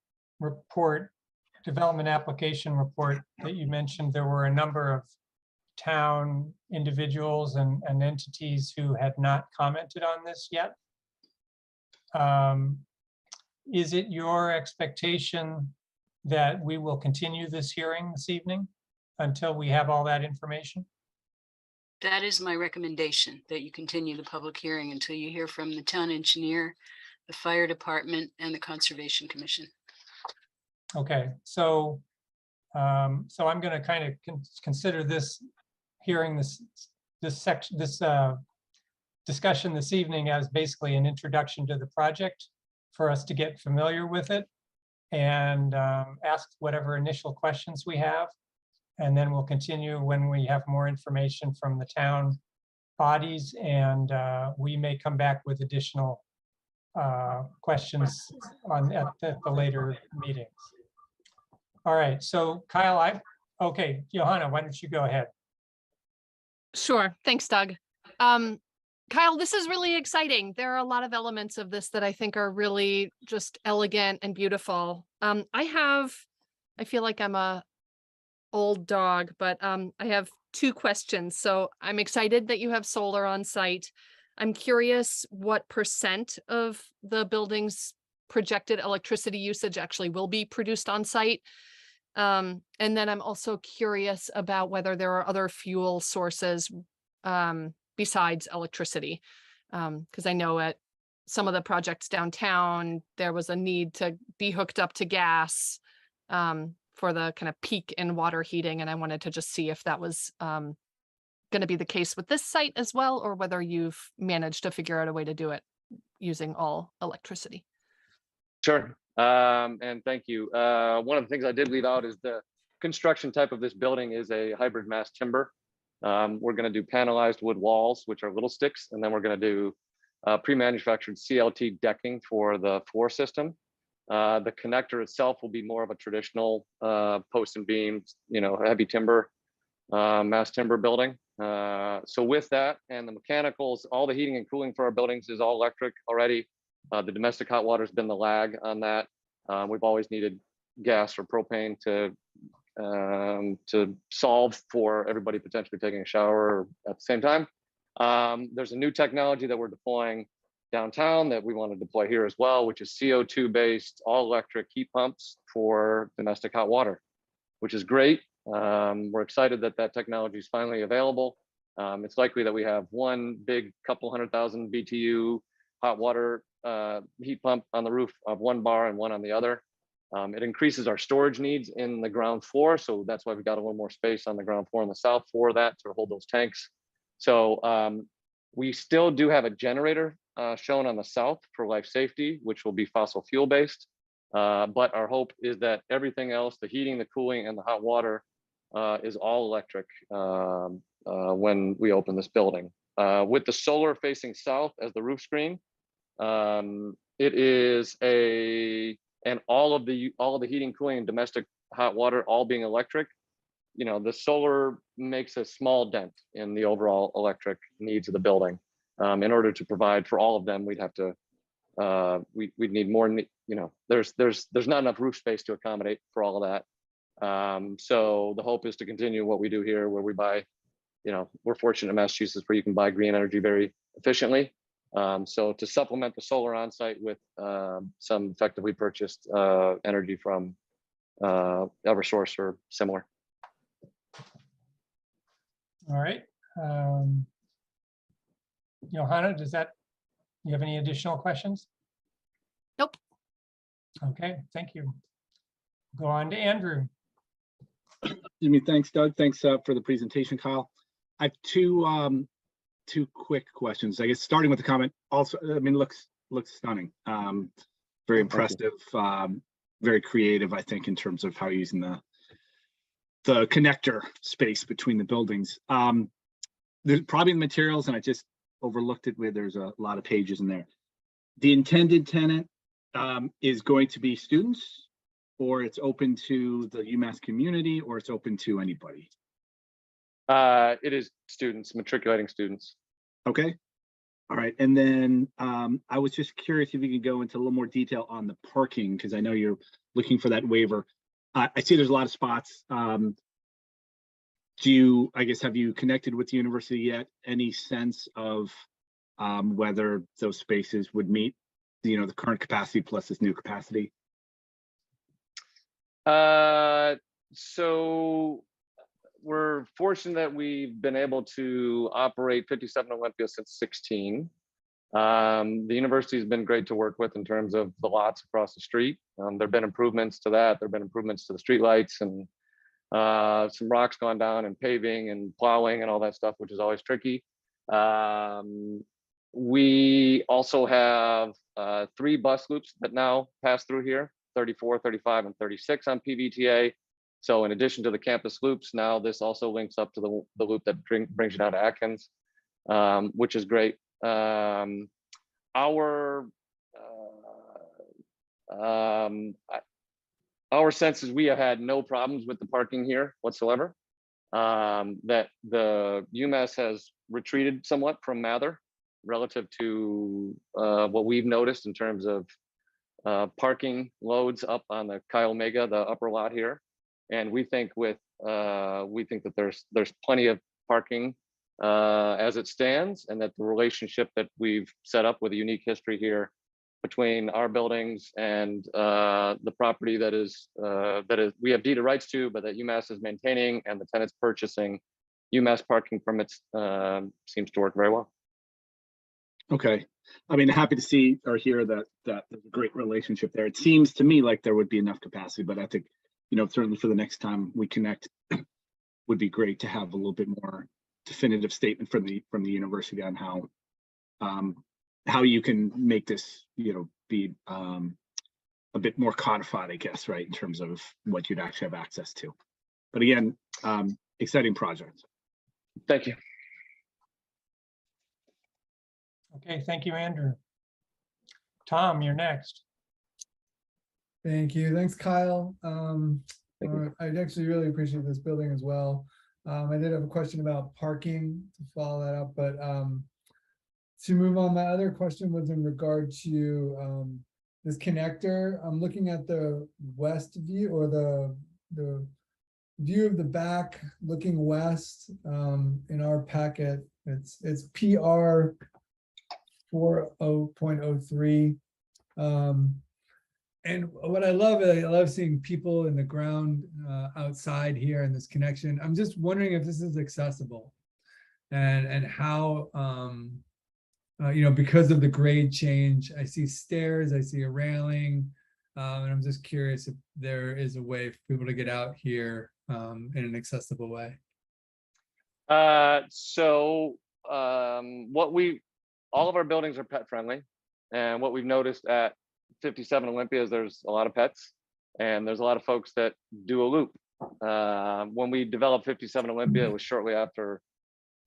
application report that you mentioned there were a number of town individuals and entities who had not commented on this yet. Is it your expectation that we will continue this hearing this evening until we have all that information? That is my recommendation, that you continue the public hearing until you hear from the town engineer, the fire department, and the Conservation Commission. Okay, so so I'm going to kind of consider this hearing, this discussion this evening as basically an introduction to the project for us to get familiar with it and ask whatever initial questions we have. And then we'll continue when we have more information from the town bodies, and we may come back with additional questions at the later meetings. All right, so Kyle, okay, Johanna, why don't you go ahead? Sure. Thanks, Doug. Kyle, this is really exciting. There are a lot of elements of this that I think are really just elegant and beautiful. I feel like I'm a old dog, but I have 2 questions. So I'm excited that you have solar on site. I'm curious what % of the building's projected electricity usage actually will be produced on site. And then I'm also curious about whether there are other fuel sources besides electricity. Because I know at some of the projects downtown, there was a need to be hooked up to gas for the kind of peak in water heating. And I wanted to just see if that was going to be the case with this site as well, or whether you've managed to figure out a way to do it using all electricity. Sure. And thank you. One of the things I did leave out is the construction type of this building is a hybrid mass timber. We're going to do panelized wood walls, which are little sticks, and then we're going to do pre-manufactured CLT decking for the floor system. The connector itself will be more of a traditional post and beams, heavy timber, mass timber building. So with that and the mechanicals, all the heating and cooling for our buildings is all electric already. The domestic hot water has been the lag on that. We've always needed gas or propane to solve for everybody potentially taking a shower at the same time. There's a new technology that we're deploying downtown that we want to deploy here as well, which is CO2 based all electric heat pumps for domestic hot water, which is great. We're excited that that technology is finally available. It's likely that we have one big couple 100,000 BTU hot water heat pump on the roof of one bar and one on the other. It increases our storage needs in the ground floor. So that's why we got a little more space on the ground floor and the south for that to hold those tanks. So we still do have a generator shown on the south for life safety, which will be fossil fuel based. But our hope is that everything else, the heating, the cooling, and the hot water is all electric when we open this building. With the solar facing south as the roof screen, it is and all of the heating, cooling, and domestic hot water all being electric. The solar makes a small dent in the overall electric needs of the building. In order to provide for all of them, we'd have to we'd need more. There's not enough roof space to accommodate for all of that. So the hope is to continue what we do here, where we buy. We're fortunate in Massachusetts where you can buy green energy very efficiently. So to supplement the solar on site with some effectively purchased energy from Eversource or similar. All right. Johanna, you have any additional questions? Nope. Okay, thank you. Go on to Andrew. Thanks, Doug. Thanks for the presentation, Kyle. I have two quick questions. I guess starting with the comment. Also, looks stunning. Very impressive. Very creative, I think, in terms of how you're using the connector space between the buildings. There's probably the materials, and I just overlooked it where there's a lot of pages in there. The intended tenant is going to be students, or it's open to the UMass community, or it's open to anybody? It is students, matriculating students. Okay. All right. And then I was just curious if you could go into a little more detail on the parking, because I know you're looking for that waiver. I see there's a lot of spots. Have you connected with the university yet? Any sense of whether those spaces would meet, the current capacity plus this new capacity? So we're fortunate that we've been able to operate 57 Olympia since 16. The university has been great to work with in terms of the lots across the street. There have been improvements to that. There have been improvements to the street lights, and some rocks gone down and paving and plowing and all that stuff, which is always tricky. We also have 3 bus loops that now pass through here, 34, 35, and 36 on PVTA. So in addition to the campus loops, now this also links up to the loop that brings you down to Atkins, which is great. Our sense is we have had no problems with the parking here whatsoever. That the UMass has retreated somewhat from Mather relative to what we've noticed in terms of parking loads up on the Chi Omega, the upper lot here. And we think that there's plenty of parking as it stands, and that the relationship that we've set up with a unique history here between our buildings and the property that is we have deeded rights to, but that UMass is maintaining, and the tenants purchasing UMass parking permits seems to work very well. Okay. Happy to see or hear that there's a great relationship there. It seems to me like there would be enough capacity, but I think, certainly for the next time we connect, would be great to have a little bit more definitive statement from the university on how you can make this, be a bit more codified, I guess, right, in terms of what you'd actually have access to. But again, exciting project. Thank you. Okay, thank you, Andrew. Tom, you're next. Thank you. Thanks, Kyle. Thank you. I actually really appreciate this building as well. I did have a question about parking to follow that up, but to move on, my other question was in regard to this connector. I'm looking at the west view, or the view of the back looking west in our packet. It's PR 40.03. And what I love seeing people in the ground outside here in this connection. I'm just wondering if this is accessible and how, because of the grade change, I see stairs, I see a railing, and I'm just curious if there is a way for people to get out here in an accessible way. All of our buildings are pet friendly, and what we've noticed at 57 Olympia is there's a lot of pets, and there's a lot of folks that do a loop. When we developed 57 Olympia, it was shortly after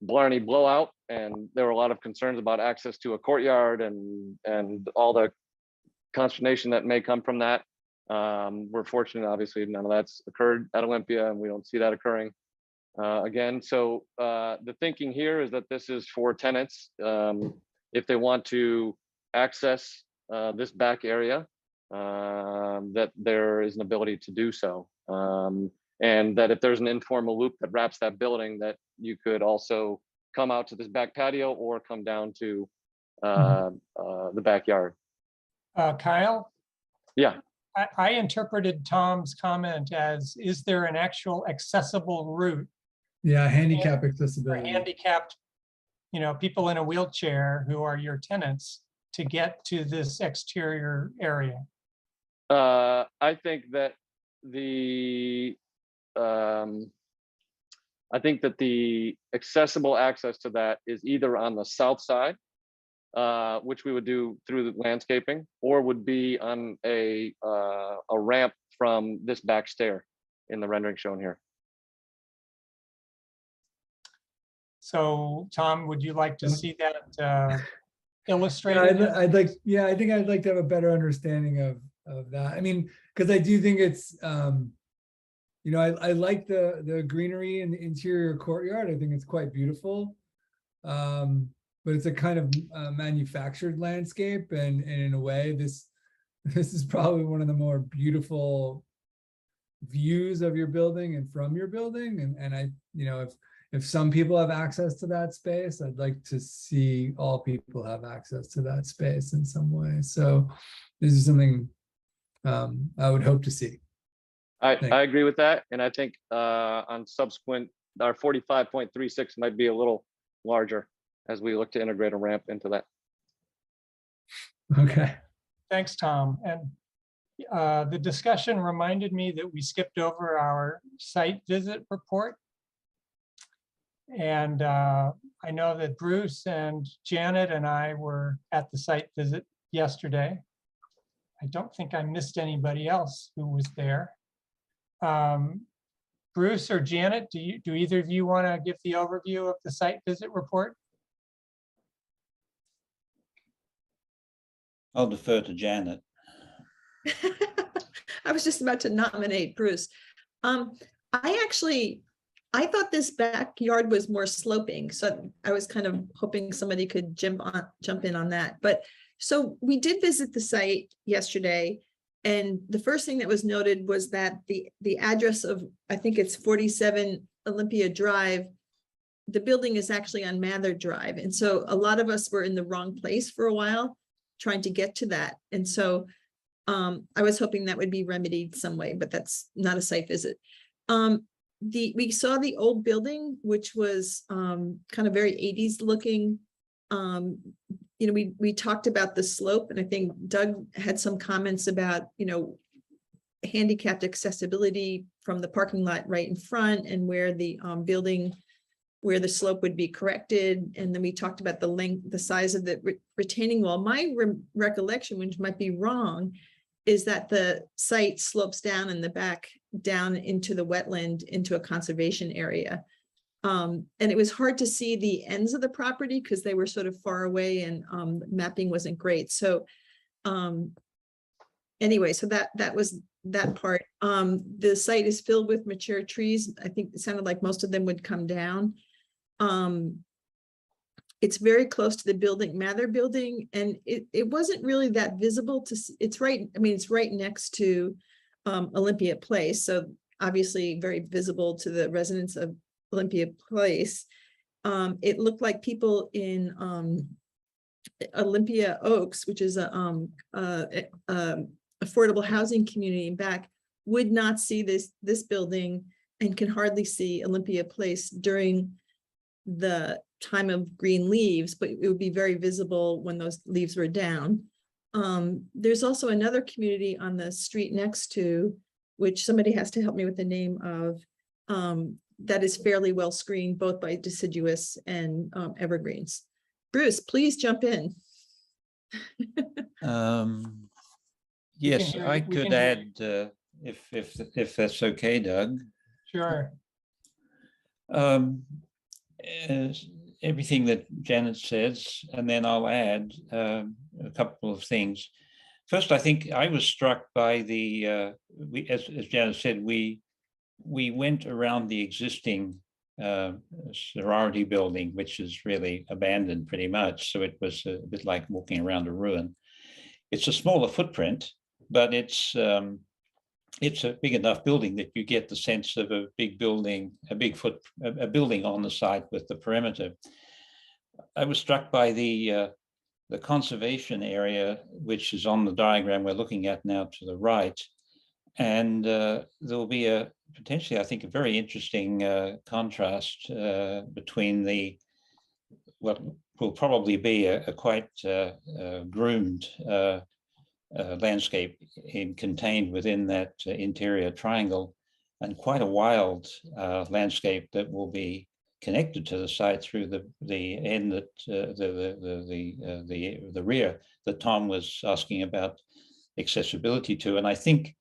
Blarney blowout, and there were a lot of concerns about access to a courtyard and all the consternation that may come from that. We're fortunate, obviously, none of that's occurred at Olympia, and we don't see that occurring again. So the thinking here is that this is for tenants if they want to access this back area, that there is an ability to do so. And that if there's an informal loop that wraps that building, that you could also come out to this back patio or come down to the backyard. Kyle? Yeah. I interpreted Tom's comment as, is there an actual accessible route? Yeah, handicap For accessibility. handicapped, people in a wheelchair who are your tenants to get to this exterior area? I think that the accessible access to that is either on the south side, which we would do through the landscaping, or would be on a ramp from this back stair in the rendering shown here. So, Tom, would you like to see that illustrated? Yeah, I think I'd like to have a better understanding of that. I mean, because I do think it's, I like the greenery in the interior courtyard. I think it's quite beautiful. But it's a kind of manufactured landscape, and in a way, this is probably one of the more beautiful views of your building and from your building. And I, if some people have access to that space, I'd like to see all people have access to that space in some way. So this is something I would hope to see. I agree with that. And I think on subsequent, our 45.36 might be a little larger as we look to integrate a ramp into that. Okay. Thanks, Tom. And the discussion reminded me that we skipped over our site visit report. And I know that Bruce and Janet and I were at the site visit yesterday. I don't think I missed anybody else who was there. Bruce or Janet, do either of you want to give the overview of the site visit report? I'll defer to Janet. I was just about to nominate Bruce. I thought this backyard was more sloping, so I was kind of hoping somebody could jump in on that. But so we did visit the site yesterday, and the first thing that was noted was that the address of, I think it's 47 Olympia Drive, the building is actually on Mather Drive, and so a lot of us were in the wrong place for a while trying to get to that, and so I was hoping that would be remedied some way, but that's not a site visit. We saw the old building, which was kind of very 80s looking. We talked about the slope, and I think Doug had some comments about, handicapped accessibility from the parking lot right in front, and where the building where the slope would be corrected. And then we talked about the length, the size of the retaining wall. My recollection, which might be wrong, is that the site slopes down in the back, down into the wetland, into a conservation area. And it was hard to see the ends of the property because they were sort of far away and mapping wasn't great. So anyway, so that was that part. The site is filled with mature trees. I think it sounded like most of them would come down. It's very close to the building, Mather building, and it wasn't really that visible to see. It's right, I mean, it's right next to Olympia Place. So obviously very visible to the residents of Olympia Place. It looked like people in Olympia Oaks, which is a affordable housing community in back, would not see this building and can hardly see Olympia Place during the time of green leaves, but it would be very visible when those leaves were down. There's also another community on the street next to, which somebody has to help me with the name of, that is fairly well screened both by deciduous and evergreens. Bruce, please jump in. Yes, hear I you. We could can add, if that's okay, Doug. Sure. Everything that Janet says, and then I'll add a couple of things. First, I think I was struck by the, as Janet said, we went around the existing sorority building, which is really abandoned pretty much. So it was a bit like walking around a ruin. It's a smaller footprint, but it's a big enough building that you get the sense of a big building, a building on the site with the perimeter. I was struck by the conservation area, which is on the diagram we're looking at now to the right. And there will be potentially, I think, a very interesting contrast between what will probably be a quite groomed landscape contained within that interior triangle, and quite a wild landscape that will be connected to the site through the end that the rear that Tom was asking about accessibility to. And I think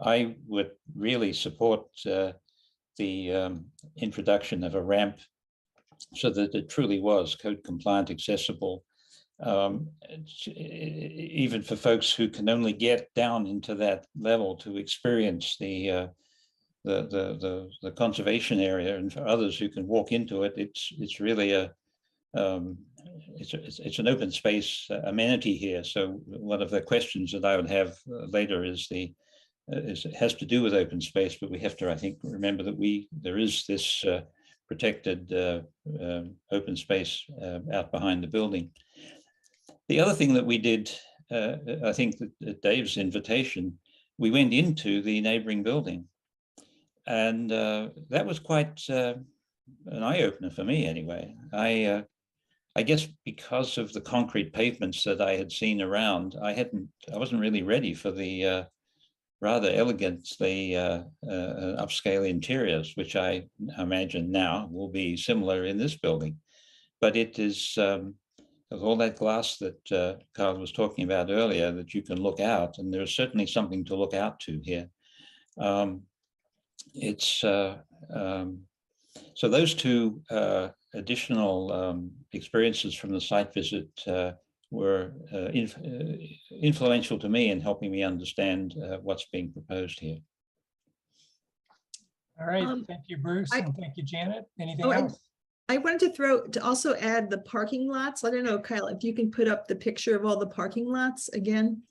I would really support the introduction of a ramp so that it truly was code compliant, accessible, even for folks who can only get down into that level to experience the conservation area, and for others who can walk into it, it's really it's an open space amenity here. So one of the questions that I would have later is it has to do with open space, but we have to, I think, remember that there is this protected open space out behind the building. The other thing that we did, I think that at Dave's invitation, we went into the neighboring building. And that was quite an eye-opener for me anyway. I guess because of the concrete pavements that I had seen around, I wasn't really ready for the rather elegantly upscale interiors, which I imagine now will be similar in this building. But it is with all that glass that Carl was talking about earlier, that you can look out, and there's certainly something to look out to here. So those two additional experiences from the site visit were influential to me in helping me understand what's being proposed here. All right, thank you, Bruce, and thank you, Janet. Anything else? I wanted to also add the parking lots. I don't know, Kyle, if you can put up the picture of all the parking lots again.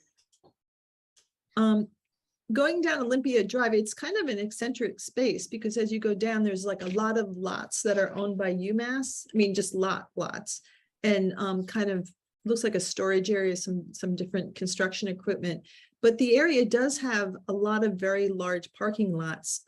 Going down Olympia Drive, it's kind of an eccentric space because as you go down, there's like a lot of lots that are owned by UMass. I mean, just lots, and kind of looks like a storage area, some different construction equipment. But the area does have a lot of very large parking lots.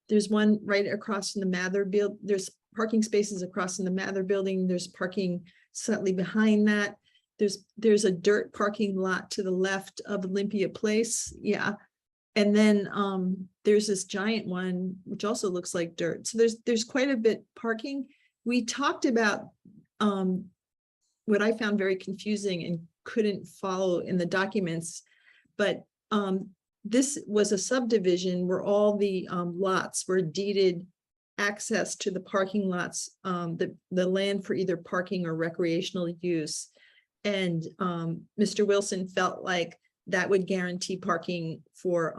There's one right across from the Mather building. There's parking spaces across from the Mather building. There's parking slightly behind that. There's a dirt parking lot to the left of Olympia Place. Yeah. And then there's this giant one, which also looks like dirt. So there's quite a bit parking. we talked about what I found very confusing and couldn't follow in the documents, but this was a subdivision where all the lots were deeded access to the parking lots, the land for either parking or recreational use. And Mr. Wilson felt like that would guarantee parking for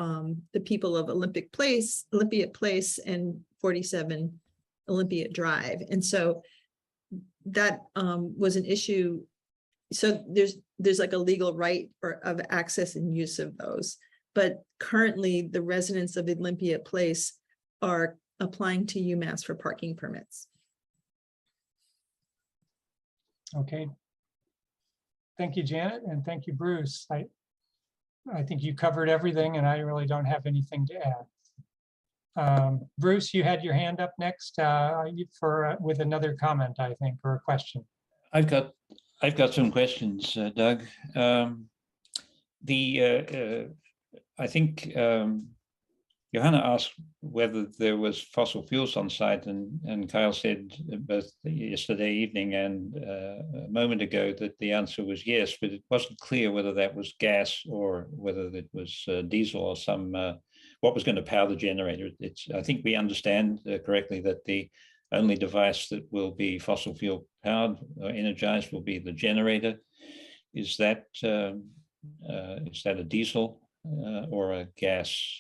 the people of Olympia Place and 47 Olympia Drive. And so that was an issue. So there's like a legal right of access and use of those. But currently the residents of Olympia Place are applying to UMass for parking permits. Okay. Thank you, Janet, and thank you, Bruce. I think you covered everything, and I really don't have anything to add. Bruce, you had your hand up next with another comment, I think, or a question. I've got some questions, Doug. I think Johanna asked whether there was fossil fuels on site, and Kyle said both yesterday evening and a moment ago that the answer was yes, but it wasn't clear whether that was gas or whether it was diesel or some what was going to power the generator. I think we understand correctly that the only device that will be fossil fuel powered or energized will be the generator. Is that a diesel or a gas?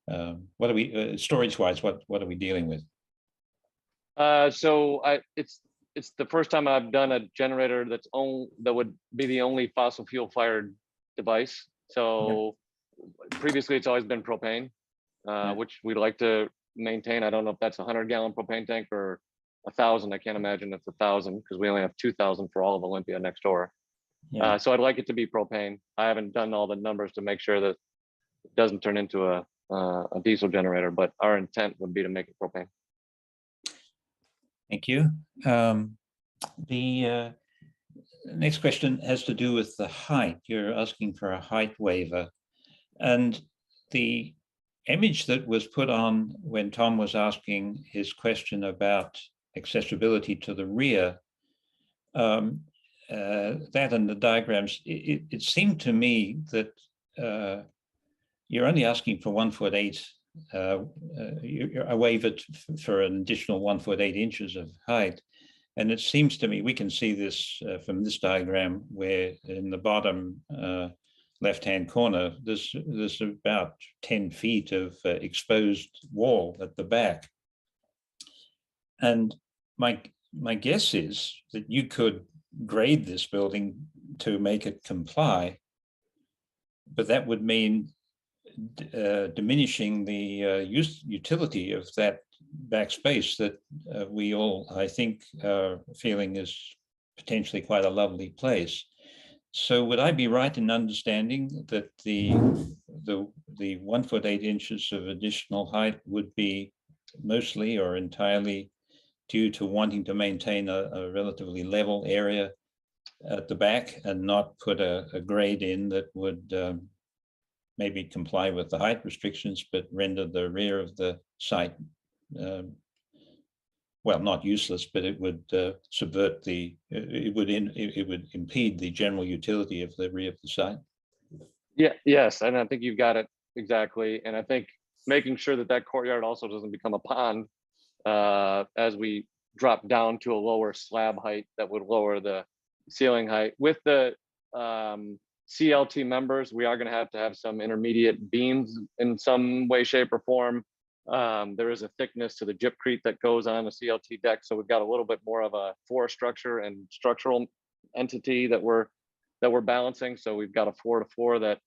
What are we storage-wise? What are we dealing with? So it's the first time I've done a generator that would be the only fossil fuel fired device. So previously it's always been propane, which we'd like to maintain. I don't know if that's a 100-gallon propane tank or 1,000. I can't imagine it's 1,000 because we only have 2,000 for all of Olympia next door. Yeah. So I'd like it to be propane. I haven't done all the numbers to make sure that it doesn't turn into a diesel generator, but our intent would be to make it propane. Thank you. The next question has to do with the height. You're asking for a height waiver, and the image that was put on when Tom was asking his question about accessibility to the rear, that and the diagrams, it seemed to me that you're only asking for 1'8", a waiver for an additional 1'8" of height. And it seems to me, we can see this from this diagram where in the bottom left-hand corner, there's about 10 feet of exposed wall at the back. And my guess is that you could grade this building to make it comply, but that would mean diminishing the utility of that back space that we all, I think, are feeling is potentially quite a lovely place. So would I be right in understanding that the 1'8" of additional height would be mostly or entirely due to wanting to maintain a relatively level area at the back and not put a grade in that would maybe comply with the height restrictions, but render the rear of the site, well, not useless, but it would subvert it would impede the general utility of the rear of the site? Yes, and I think you've got it exactly. And I think making sure that that courtyard also doesn't become a pond as we drop down to a lower slab height that would lower the ceiling height. With the CLT members, we are going to have some intermediate beams in some way, shape, or form. There is a thickness to the gypcrete that goes on the CLT deck, so we've got a little bit more of a force structure and structural entity that we're balancing. So we've got a 4-to-4 that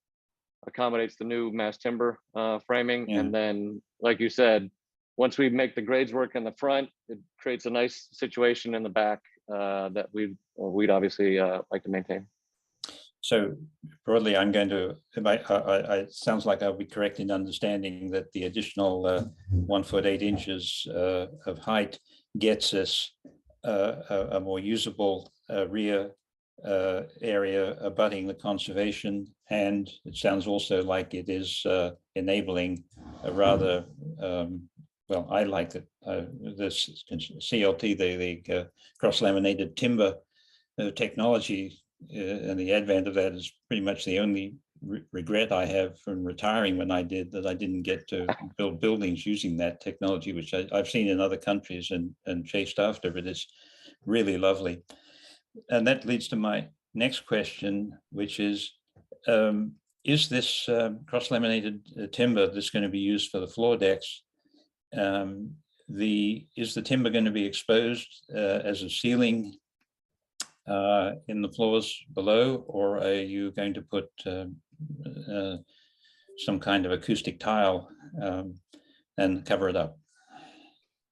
accommodates the new mass timber framing, and then, like you said, once we make the grades work in the front, it creates a nice situation in the back that we'd obviously like to maintain. So broadly, I'm going to, it sounds like I'll be correct in understanding that the additional 1'8" of height gets us a more usable rear area abutting the conservation. And it sounds also like it is enabling a rather well, I like it. This CLT, the cross-laminated timber technology, and the advent of that is pretty much the only regret I have from retiring when I did, that I didn't get to build buildings using that technology, which I've seen in other countries and chased after, but it's really lovely. And that leads to my next question, which is this cross-laminated timber that's going to be used for the floor decks, is the timber going to be exposed as a ceiling in the floors below, or are you going to put some kind of acoustic tile and cover it up?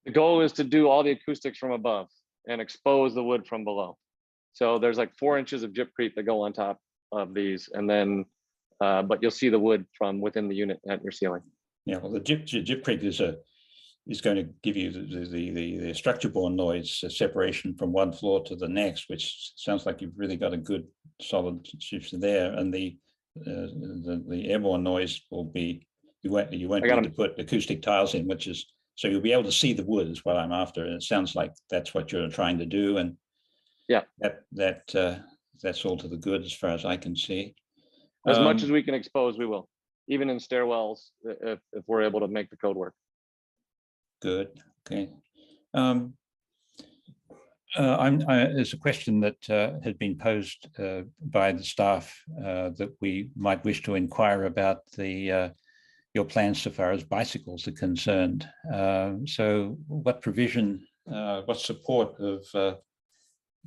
The goal is to do all the acoustics from above and expose the wood from below. So there's like 4 inches of gypcrete that go on top of these, and then but you'll see the wood from within the unit at your ceiling. Yeah, well, the gypcrete is going to give you the structure borne noise separation from one floor to the next, which sounds like you've really got a good solid system there. And the airborne noise will be, you won't need to put acoustic tiles in, which is, so you'll be able to see the wood is what I'm after. And it sounds like that's what you're trying to do. And yeah, that's all to the good as far as I can see. As much as we can expose, we will, even in stairwells, if we're able to make the code work. Good. Okay. There's a question that has been posed by the staff that we might wish to inquire about your plans so far as bicycles are concerned. So what provision, what support of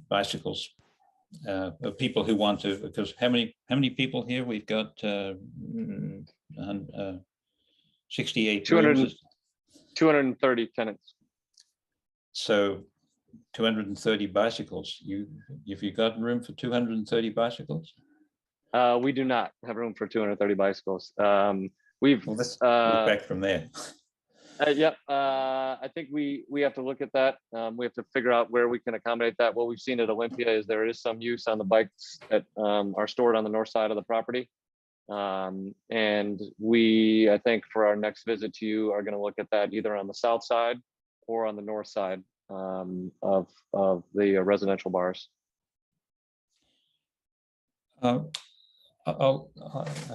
bicycles of people who want to, because how many people here? We've got 68 rooms. 230 tenants. So 230 bicycles. If you got room for 230 bicycles? We do not have room for 230 bicycles. Well, let's look back from there. Yep. I think we have to look at that. We have to figure out where we can accommodate that. What we've seen at Olympia is there is some use on the bikes that are stored on the north side of the property. And we, I think for our next visit to you, are going to look at that either on the south side or on the north side of the residential bars. I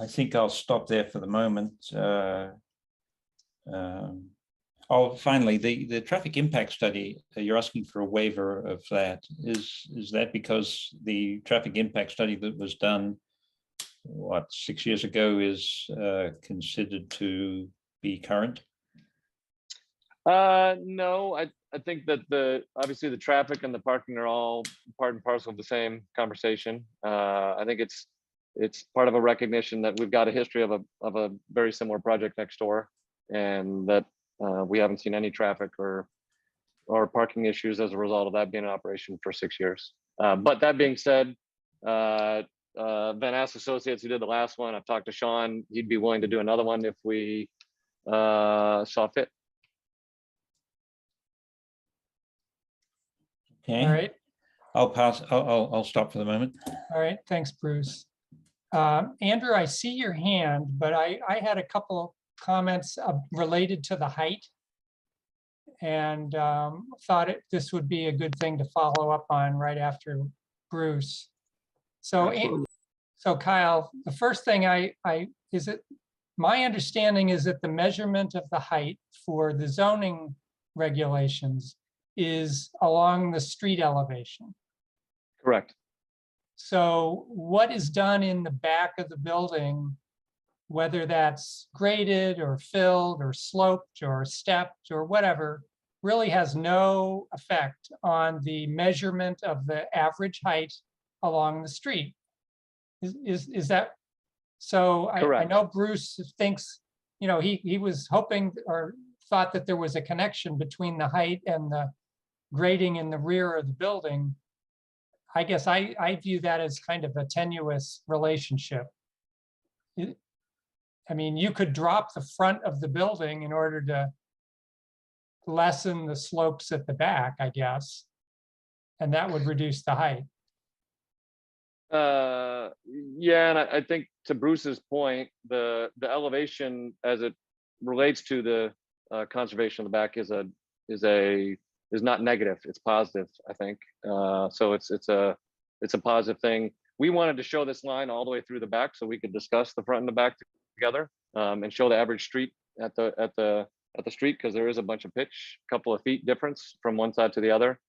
think I'll stop there for the moment. Finally, the traffic impact study, you're asking for a waiver of that. Is that because the traffic impact study that was done, what, 6 years ago is considered to be current? No, I think that obviously the traffic and the parking are all part and parcel of the same conversation. I think it's part of a recognition that we've got a history of a very similar project next door, and that we haven't seen any traffic or parking issues as a result of that being in operation for 6 years. But that being said, Van Ass Associates, who did the last one, I've talked to Sean. He'd be willing to do another one if we saw fit. Okay. All right. I'll pass. I'll stop for the moment. All right. Thanks, Bruce. Andrew, I see your hand, but I had a couple comments related to the height, and thought this would be a good thing to follow up on right after Bruce. So, so Kyle, the first thing my understanding is that the measurement of the height for the zoning regulations is along the street elevation. Correct. So what is done in the back of the building, whether that's graded or filled or sloped or stepped or whatever, really has no effect on the measurement of the average height along the street. Is that so? I know Bruce thinks, he was hoping or thought that there was a connection between the height and the grading in the rear of the building. I guess I view that as kind of a tenuous relationship. I mean, you could drop the front of the building in order to lessen the slopes at the back, I guess, and that would reduce the height. Yeah, and I think to Bruce's point, the elevation as it relates to the conservation in the back is not negative, it's positive, I think. So it's a positive thing. We wanted to show this line all the way through the back so we could discuss the front and the back together, and show the average street at the street, because there is a bunch of pitch, a couple of feet difference from one side to the other.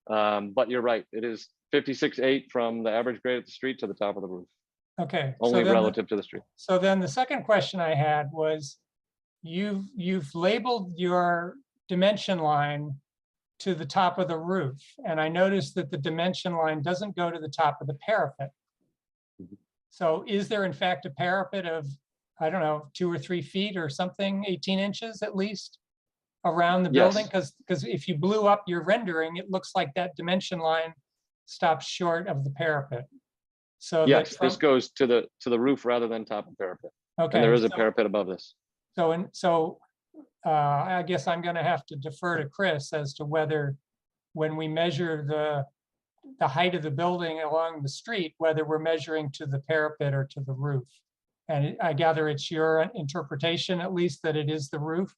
But you're right, it is 56.8 from the average grade at the street to the top of the roof, Okay. only then relative to the street. So then the second question I had was, you've labeled your dimension line to the top of the roof. And I noticed that the dimension line doesn't go to the top of the parapet. So is there in fact a parapet of, I don't know, 2 or 3 feet or something, 18 inches at least around the building? Because if you blew up your rendering, it looks like that dimension line stops short of the parapet. So Yes, this goes to the roof rather than top of parapet. Okay. And there is a parapet above this. So I guess I'm going to have to defer to Chris as to whether, when we measure the height of the building along the street, whether we're measuring to the parapet or to the roof. And I gather it's your interpretation, at least, that it is the roof?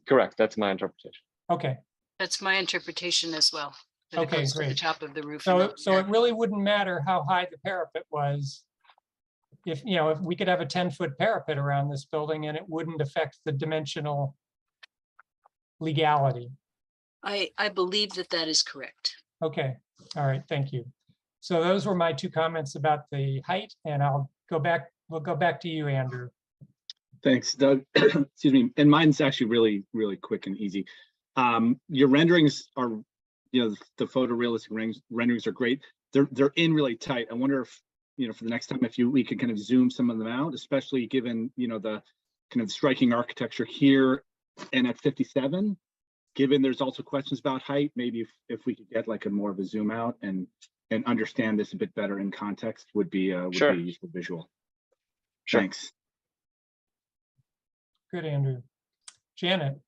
Correct, that's my interpretation. Okay. That's my interpretation as well. That it Okay, goes to the great. top of the roof. and not the So it parapet. really wouldn't matter how high the parapet was. If we could have a 10-foot parapet around this building and it wouldn't affect the dimensional legality. I believe that is correct. Okay, all right, thank you. So those were my 2 comments about the height, and we'll go back to you, Andrew. Thanks, Doug. Excuse me. And mine's actually really, really quick and easy. Your renderings are, the photorealistic renderings are great. They're in really tight. I wonder if, for the next time, we could kind of zoom some of them out, especially given, the kind of striking architecture here and at 57, given there's also questions about height, maybe if we could get like a more of a zoom out and understand this a bit better in context would be a useful visual. Sure. Thanks. Good, Andrew. Janet.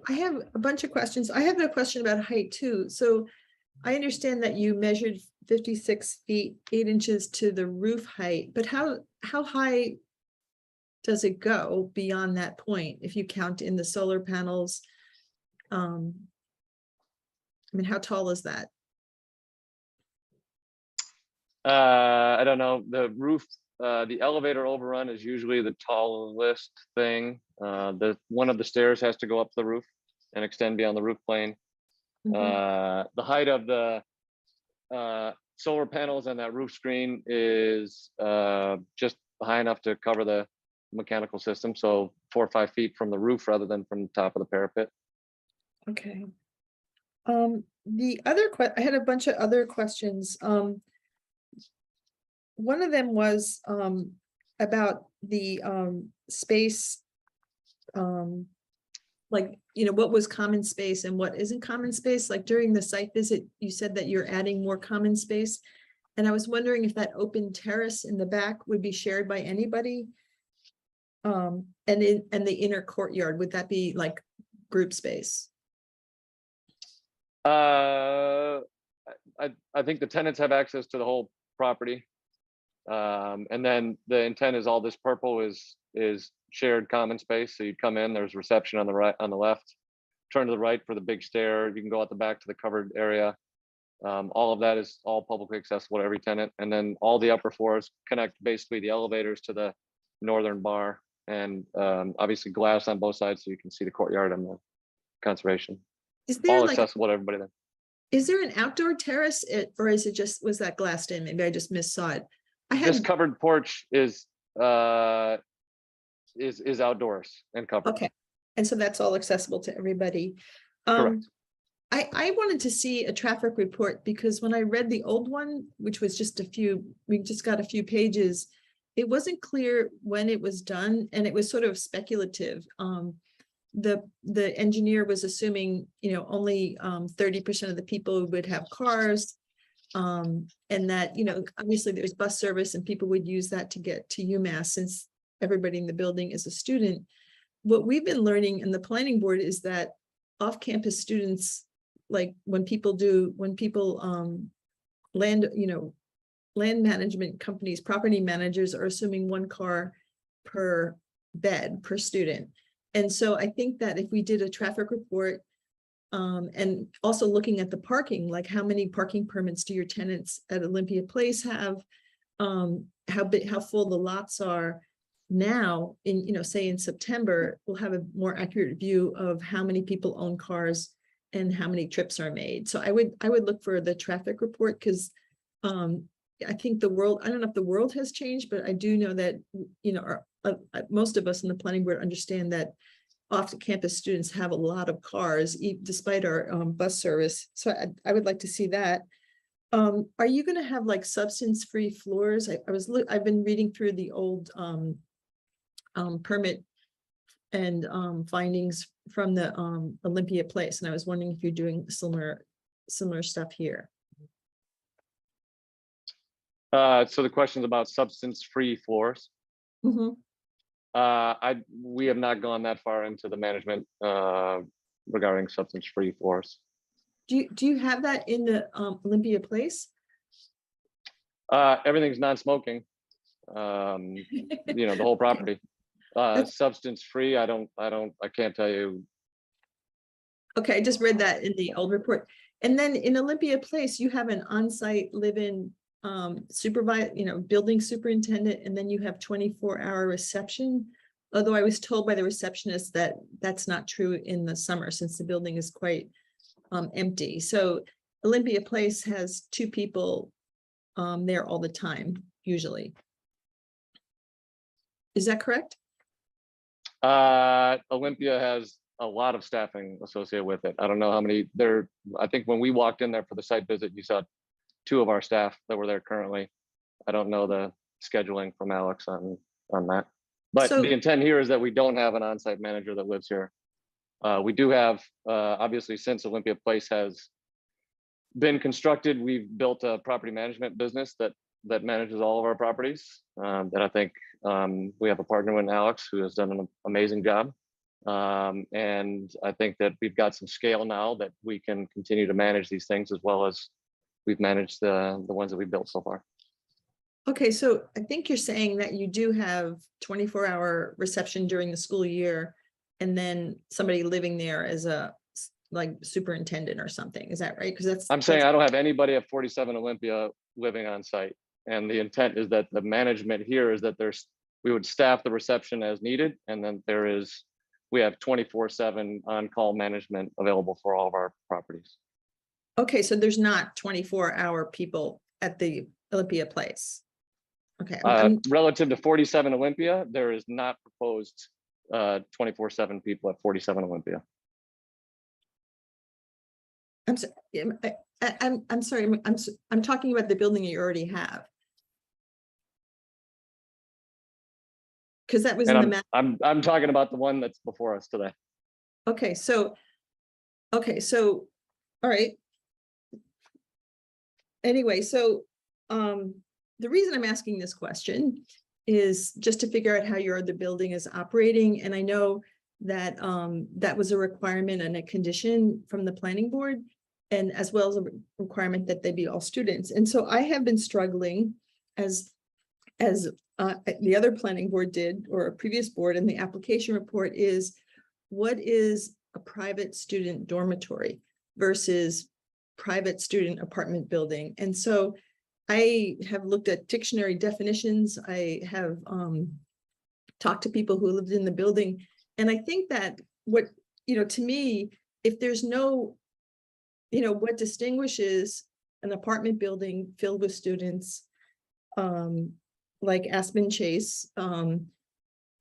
I have a bunch of questions. I have a question about height too. So I understand that you measured 56 feet, 8 inches to the roof height, but how high does it go beyond that point if you count in the solar panels? I mean, how tall is that? I don't know. The roof, the elevator overrun is usually the tallest thing. One of the stairs has to go up the roof and extend beyond the roof plane. The height of the solar panels and that roof screen is just high enough to cover the mechanical system. So 4 or 5 feet from the roof rather than from the top of the parapet. Okay. The other I had a bunch of other questions. One of them was about the space, like, what was common space and what isn't common space. Like during the site visit, you said that you're adding more common space. And I was wondering if that open terrace in the back would be shared by anybody. And the inner courtyard, would that be like group space? I think the tenants have access to the whole property. And then the intent is all this purple is shared common space. So you come in, there's reception on the right, on the left, turn to the right for the big stair. You can go out the back to the covered area. All of that is all publicly accessible to every tenant. And then all the upper floors connect basically the elevators to the northern bar, and obviously glass on both sides so you can see the courtyard and the conservation. Is there All accessible to everybody then. Is there an outdoor terrace or is it just, was that glassed in? Maybe I just missaw it. This covered porch is outdoors and covered. Okay, and so that's all accessible to everybody. Correct. I wanted to see a traffic report because when I read the old one, which was we just got a few pages, it wasn't clear when it was done and it was sort of speculative. The engineer was assuming, only 30% of the people would have cars. And that, obviously there's bus service and people would use that to get to UMass since everybody in the building is a student. What we've been learning in the planning board is that off-campus students, like when land management companies, property managers are assuming 1 car per bed, per student. And so I think that if we did a traffic report, and also looking at the parking, like how many parking permits do your tenants at Olympia Place have? How full the lots are now in, you know, say in September, we'll have a more accurate view of how many people own cars and how many trips are made. So I would look for the traffic report, because I think the world, I don't know if the world has changed, but I do know that, you know, most of us in the planning board understand that off-campus students have a lot of cars, despite our bus service. So I would like to see that. Are you going to have like substance-free floors? I've been reading through the old permit and findings from the Olympia Place, and I was wondering if you're doing similar stuff here. So the question's about substance-free floors. Mm-hmm. We have not gone that far into the management regarding substance-free floors. Do you have that in the Olympia Place? Everything's non-smoking. You know, the whole property. Substance-free, I can't tell you. Okay, I just read that in the old report. And then in Olympia Place, you have an on-site live-in supervisor, you know, building superintendent, and then you have 24-hour reception. Although I was told by the receptionist that that's not true in the summer, since the building is quite empty. So Olympia Place has 2 people there all the time, usually. Is that correct? Olympia has a lot of staffing associated with it. I don't know how many there. I think when we walked in there for the site visit, you saw 2 of our staff that were there currently. I don't know the scheduling from Alex on that. But So, the intent here is that we don't have an on-site manager that lives here. We do have, obviously, since Olympia Place has been constructed, we've built a property management business that manages all of our properties. That I think we have a partner in Alex who has done an amazing job. And I think that we've got some scale now that we can continue to manage these things, as well as we've managed the ones that we built so far. okay, so I think you're saying that you do have 24-hour reception during the school year, and then somebody living there as a like superintendent or something. Is that right? Because I'm saying I don't have anybody at 47 Olympia living on site. And the intent is that the management here is that we would staff the reception as needed. And then we have 24/7 on-call management available for all of our properties. Okay, so there's not 24-hour people at the Olympia Place. Okay. Relative to 47 Olympia, there is not proposed 24/7 people at 47 Olympia. I'm sorry. I'm talking about the building you already have. Because that was in the map. I'm talking about the one that's before us today. Okay, so, all right. Anyway, so the reason I'm asking this question is just to figure out how your other building is operating. And I know that that was a requirement and a condition from the planning board, and as well as a requirement that they be all students. And so I have been struggling as the other planning board did, or a previous board, in the application report, is what is a private student dormitory versus private student apartment building. And so I have looked at dictionary definitions. I have talked to people who lived in the building. And I think that to me, if there's no, what distinguishes an apartment building filled with students like Aspen Chase and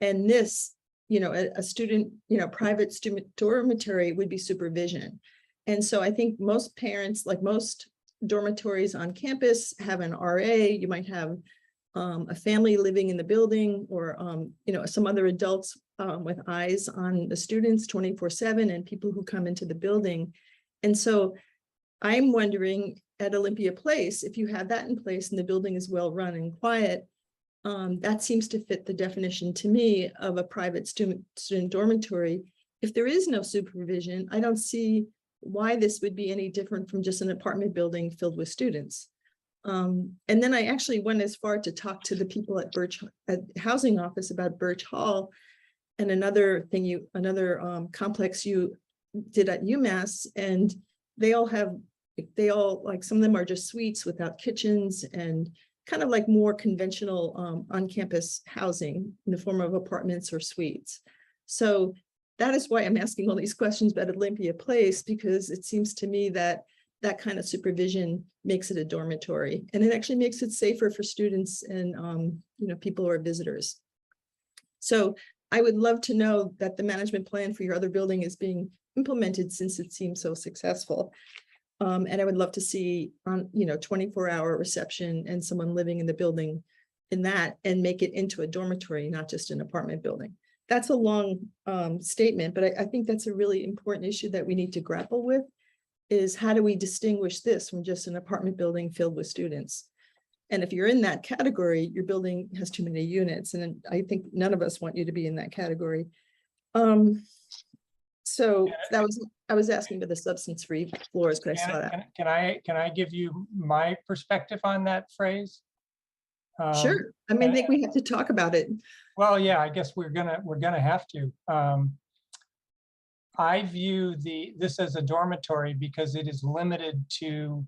this, a student, private student dormitory would be supervision. And so I think most parents, like most dormitories on campus, have an RA. You might have a family living in the building, or some other adults with eyes on the students 24/7, and people who come into the building. And so I'm wondering, at Olympia Place, if you have that in place and the building is well run and quiet, that seems to fit the definition to me of a private student dormitory. If there is no supervision, I don't see why this would be any different from just an apartment building filled with students. And then I actually went as far to talk to the people at housing office about Birch Hall. And another thing complex you did at UMass, and they all like, some of them are just suites without kitchens and kind of like more conventional on-campus housing in the form of apartments or suites. So that is why I'm asking all these questions about Olympia Place, because it seems to me that that kind of supervision makes it a dormitory, and it actually makes it safer for students and people who are visitors. So I would love to know that the management plan for your other building is being implemented, since it seems so successful. And I would love to see 24-hour reception and someone living in the building in that, and make it into a dormitory, not just an apartment building. That's a long statement, but I think that's a really important issue that we need to grapple with, is how do we distinguish this from just an apartment building filled with students? And if you're in that category, your building has too many units. And I think none of us want you to be in that category. So I was asking for the substance-free floors, because I saw that. Can I give you my perspective on that phrase? Sure. I mean, I think we have to talk about it. Well, yeah, I guess we're gonna have to. I view this as a dormitory because it is limited to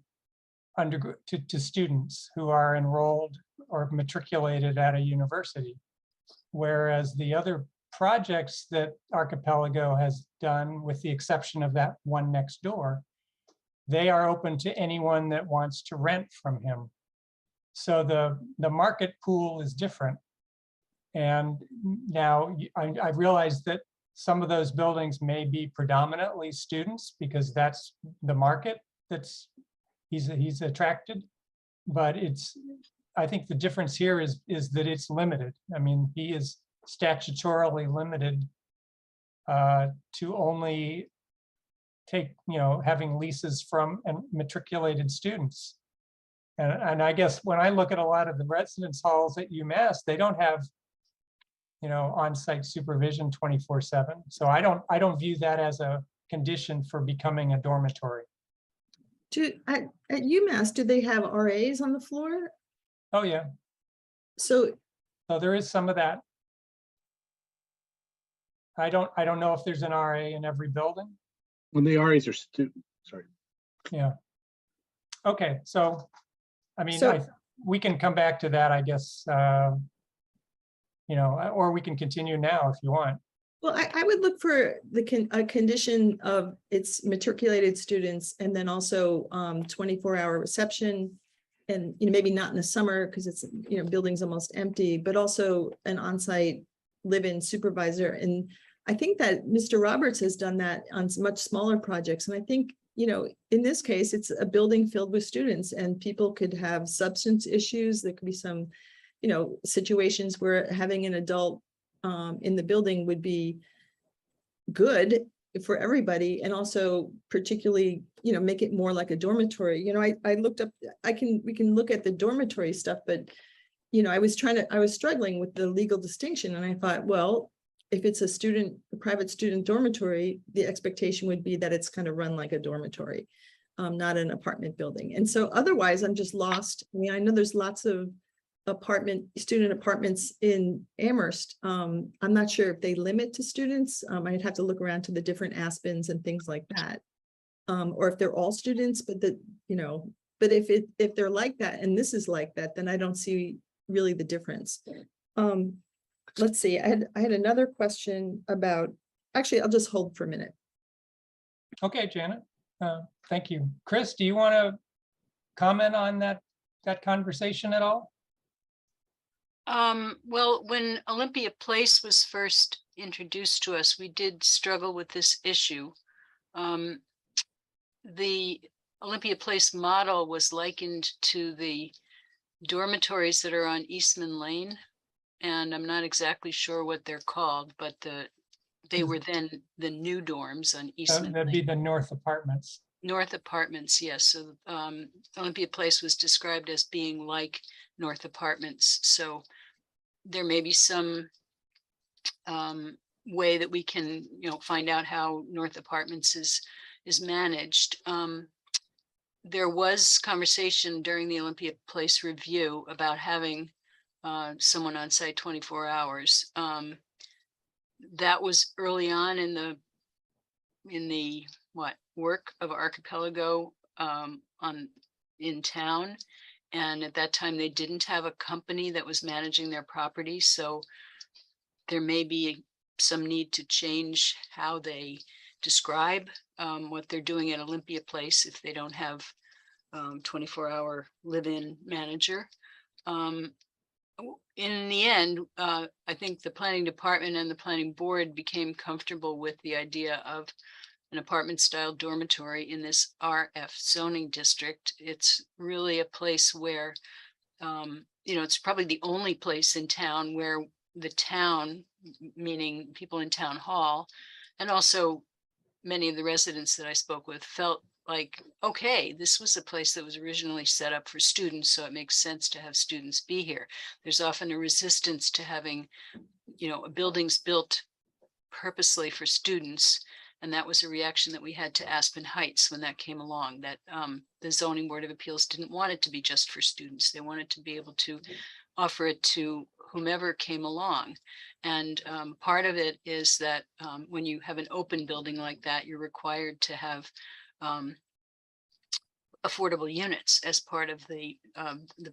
students who are enrolled or matriculated at a university, whereas the other projects that Archipelago has done, with the exception of that one next door, they are open to anyone that wants to rent from him. So the market pool is different. And now I realize that some of those buildings may be predominantly students, because that's the market he's attracted. But I think the difference here is that it's limited. I mean, he is statutorily limited to only having leases from matriculated students. And I guess when I look at a lot of the residence halls at UMass, they don't have on-site supervision 24/7. So I don't view that as a condition for becoming a dormitory. At UMass, do they have RAs on the floor? Oh yeah. So there is some of that. I don't know if there's an RA in every building. When the RAs are sorry. Yeah. Okay, so I mean, we can come back to that, I guess. Or we can continue now if you want. Well, I would look for a condition of its matriculated students, and then also 24-hour reception, and maybe not in the summer because it's building's almost empty, but also an on-site live-in supervisor. And I think that Mr. Roberts has done that on much smaller projects. And I think in this case, it's a building filled with students, and people could have substance issues. There could be some situations where having an adult in the building would be good for everybody, and also particularly make it more like a dormitory. I looked up, we can look at the dormitory stuff, but I was struggling with the legal distinction, and I thought, well, if it's a private student dormitory, the expectation would be that it's kind of run like a dormitory, not an apartment building. And so otherwise I'm just lost. I mean, I know there's lots of student apartments in Amherst. I'm not sure if they limit to students. I'd have to look around to the different Aspens and things like that. Or if they're all students, but but if they're like that, and this is like that, then I don't see really the difference. Let's see, I had another question about, actually, I'll just hold for a minute. Okay, Janet, thank you. Chris, do you want to comment on that conversation at all? Well, when Olympia Place was first introduced to us, we did struggle with this issue. The Olympia Place model was likened to the dormitories that are on Eastman Lane, and I'm not exactly sure what they're called, but they were then the new dorms on Eastman. That'd be the North Apartments. North Apartments, yes. So Olympia Place was described as being like North Apartments. So there may be some way that we can, find out how North Apartments is managed. there was conversation during the Olympia Place review about having someone on site 24 hours. That was early on in the work of Archipelago in town. And at that time, they didn't have a company that was managing their property. So there may be some need to change how they describe what they're doing at Olympia Place if they don't have 24-hour live-in manager. In the end, I think the planning department and the planning board became comfortable with the idea of an apartment style dormitory in this RF zoning district. It's really a place where, it's probably the only place in town where the town, meaning people in town hall, and also many of the residents that I spoke with felt like, okay, this was a place that was originally set up for students, so it makes sense to have students be here. There's often a resistance to having, buildings built purposely for students. And that was a reaction that we had to Aspen Heights when that came along, that the Zoning Board of Appeals didn't want it to be just for students. They wanted to be able to offer it to whomever came along. And part of it is that when you have an open building like that, you're required to have affordable units as part of the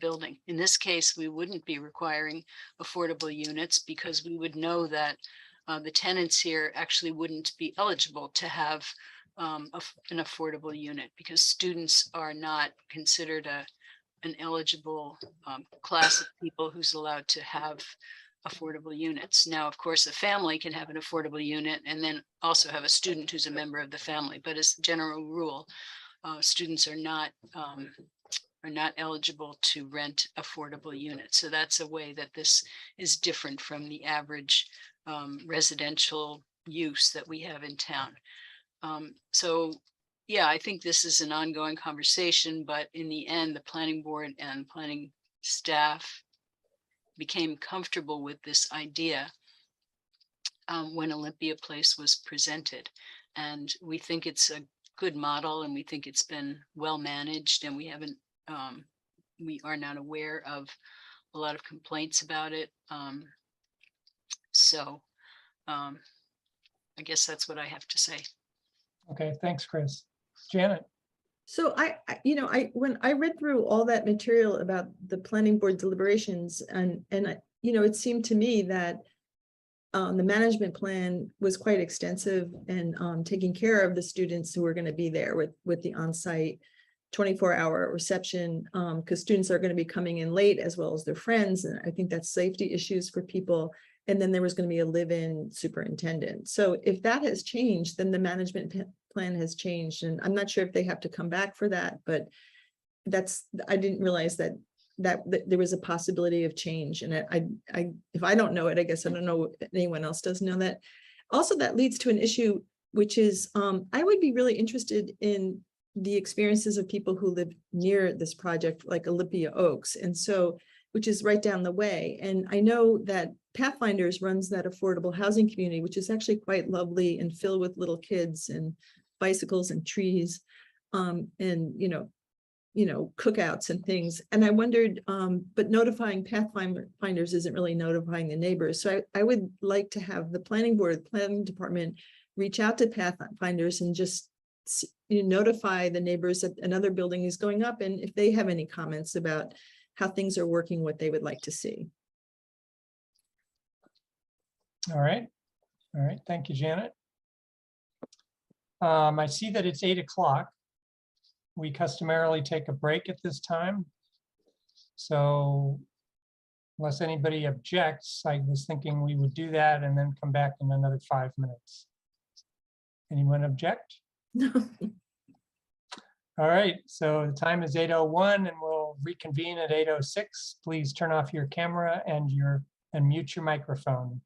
building. In this case, we wouldn't be requiring affordable units because we would know that the tenants here actually wouldn't be eligible to have an affordable unit because students are not considered an eligible class of people who's allowed to have affordable units. Now, of course, a family can have an affordable unit and then also have a student who's a member of the family. But as a general rule, students are not eligible to rent affordable units. So that's a way that this is different from the average residential use that we have in town. So yeah, I think this is an ongoing conversation, but in the end, the planning board and planning staff became comfortable with this idea when Olympia Place was presented. And we think it's a good model and we think it's been well managed, and we are not aware of a lot of complaints about it. So I guess that's what I have to say. Okay, thanks, Chris. Janet? So when I read through all that material about the planning board deliberations and it seemed to me that the management plan was quite extensive and taking care of the students who were going to be there with the on-site 24-hour reception, because students are going to be coming in late as well as their friends. And I think that's safety issues for people. And then there was going to be a live-in superintendent. So if that has changed, then the management plan has changed. And I'm not sure if they have to come back for that, but I didn't realize that there was a possibility of change. And if I don't know it, I guess I don't know if anyone else does know that. Also, that leads to an issue, which is I would be really interested in the experiences of people who live near this project, like Olympia Oaks. And so, which is right down the way. And I know that Pathfinders runs that affordable housing community, which is actually quite lovely and filled with little kids and bicycles and trees, and cookouts and things. And I wondered, but notifying Pathfinders isn't really notifying the neighbors. So I would like to have the planning board, planning department, reach out to Pathfinders and just notify the neighbors that another building is going up, and if they have any comments about how things are working, what they would like to see. All right. Thank you, Janet. I see that it's 8 o'clock. We customarily take a break at this time. So unless anybody objects, I was thinking we would do that and then come back in another 5 minutes. Anyone object? No. All right, so the time is 8:01 and we'll reconvene at 8:06. Please turn off your camera and mute your microphone.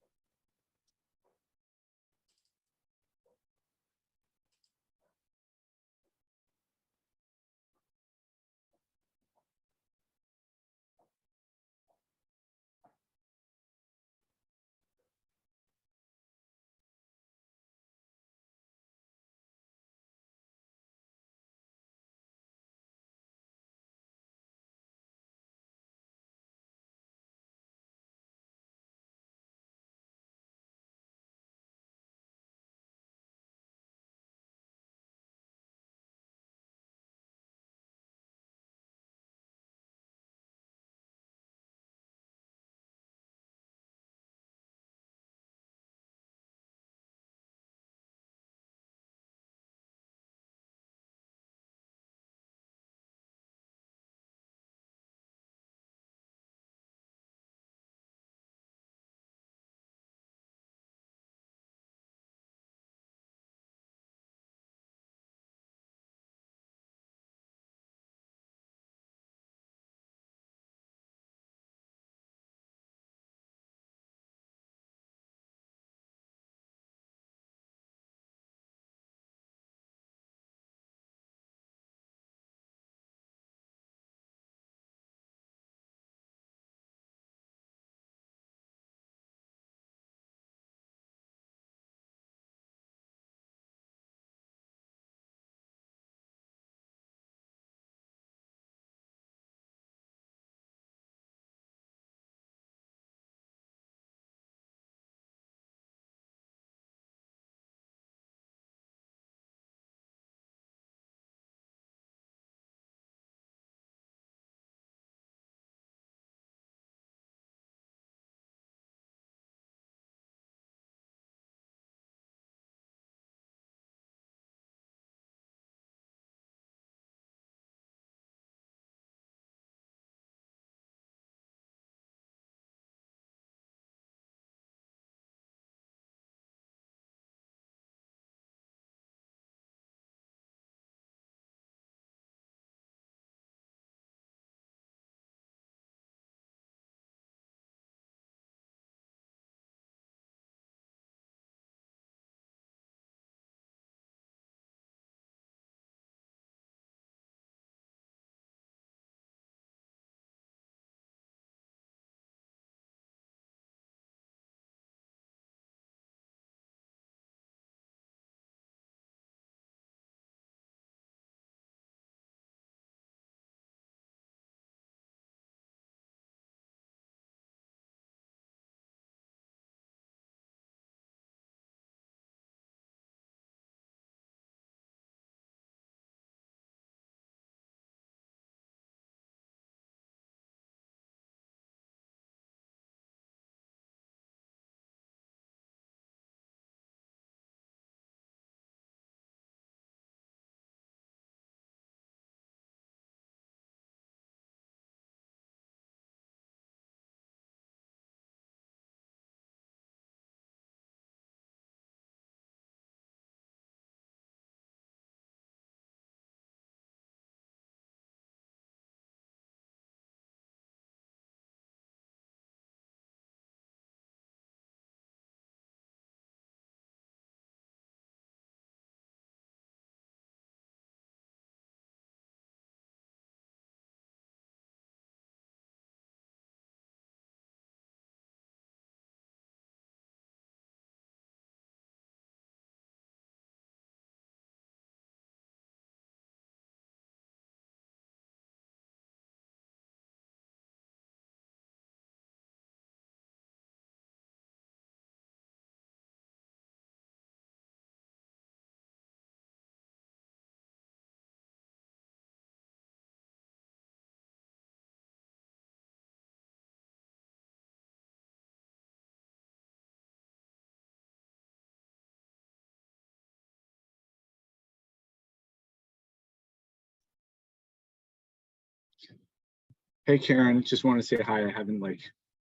Hey, Karen, just wanted to say hi. I haven't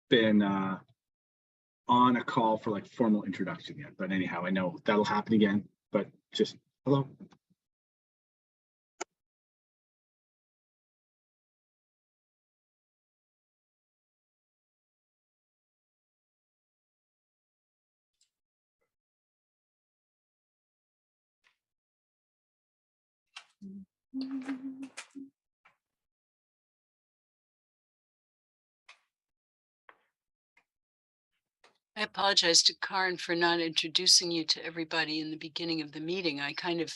been on a call for formal introduction yet, but anyhow, I know that'll happen again, but just hello. I apologize to Karen for not introducing you to everybody in the beginning of the meeting. I kind of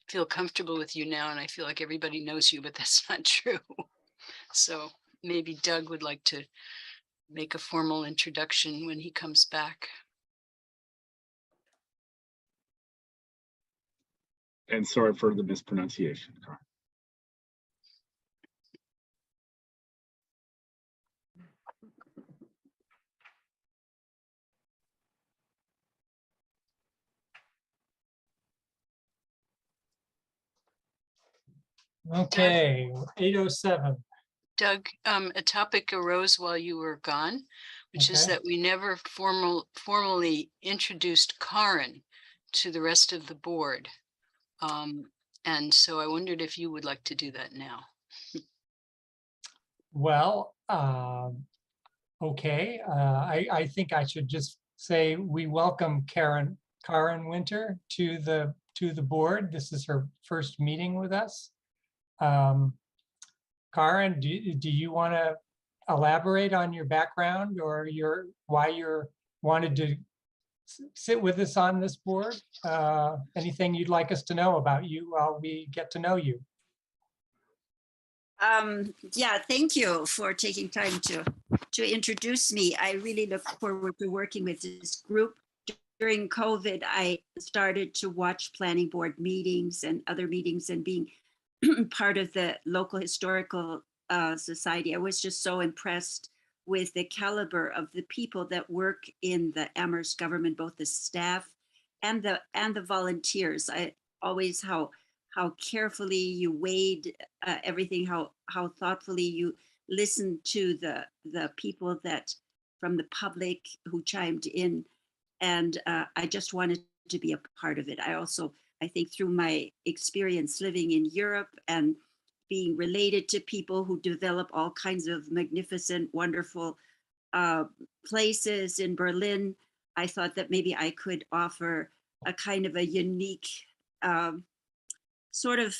feel comfortable with you now and I feel like everybody knows you, but that's not true. So maybe Doug would like to make a formal introduction when he comes back. And sorry for the mispronunciation, Karen. Okay, 8:07. Doug, a topic arose while you were gone, which is Okay. that we never formally introduced Karen to the rest of the board. And so I wondered if you would like to do that now. Well, okay, I think I should just say we welcome Karen Winter to the board. This is her first meeting with us. Karen, do you want to elaborate on your background or why you're wanted to sit with us on this board? Anything you'd like us to know about you while we get to know you? Yeah, thank you for taking time to introduce me. I really look forward to working with this group. During COVID, I started to watch planning board meetings and other meetings and being part of the local historical society. I was just so impressed with the caliber of the people that work in the Amherst government, both the staff and the volunteers. I always how carefully you weighed everything, how thoughtfully you listened to the people that from the public who chimed in, and I just wanted to be a part of it. I think through my experience living in Europe and being related to people who develop all kinds of magnificent, wonderful places in Berlin, I thought that maybe I could offer a kind of a unique sort of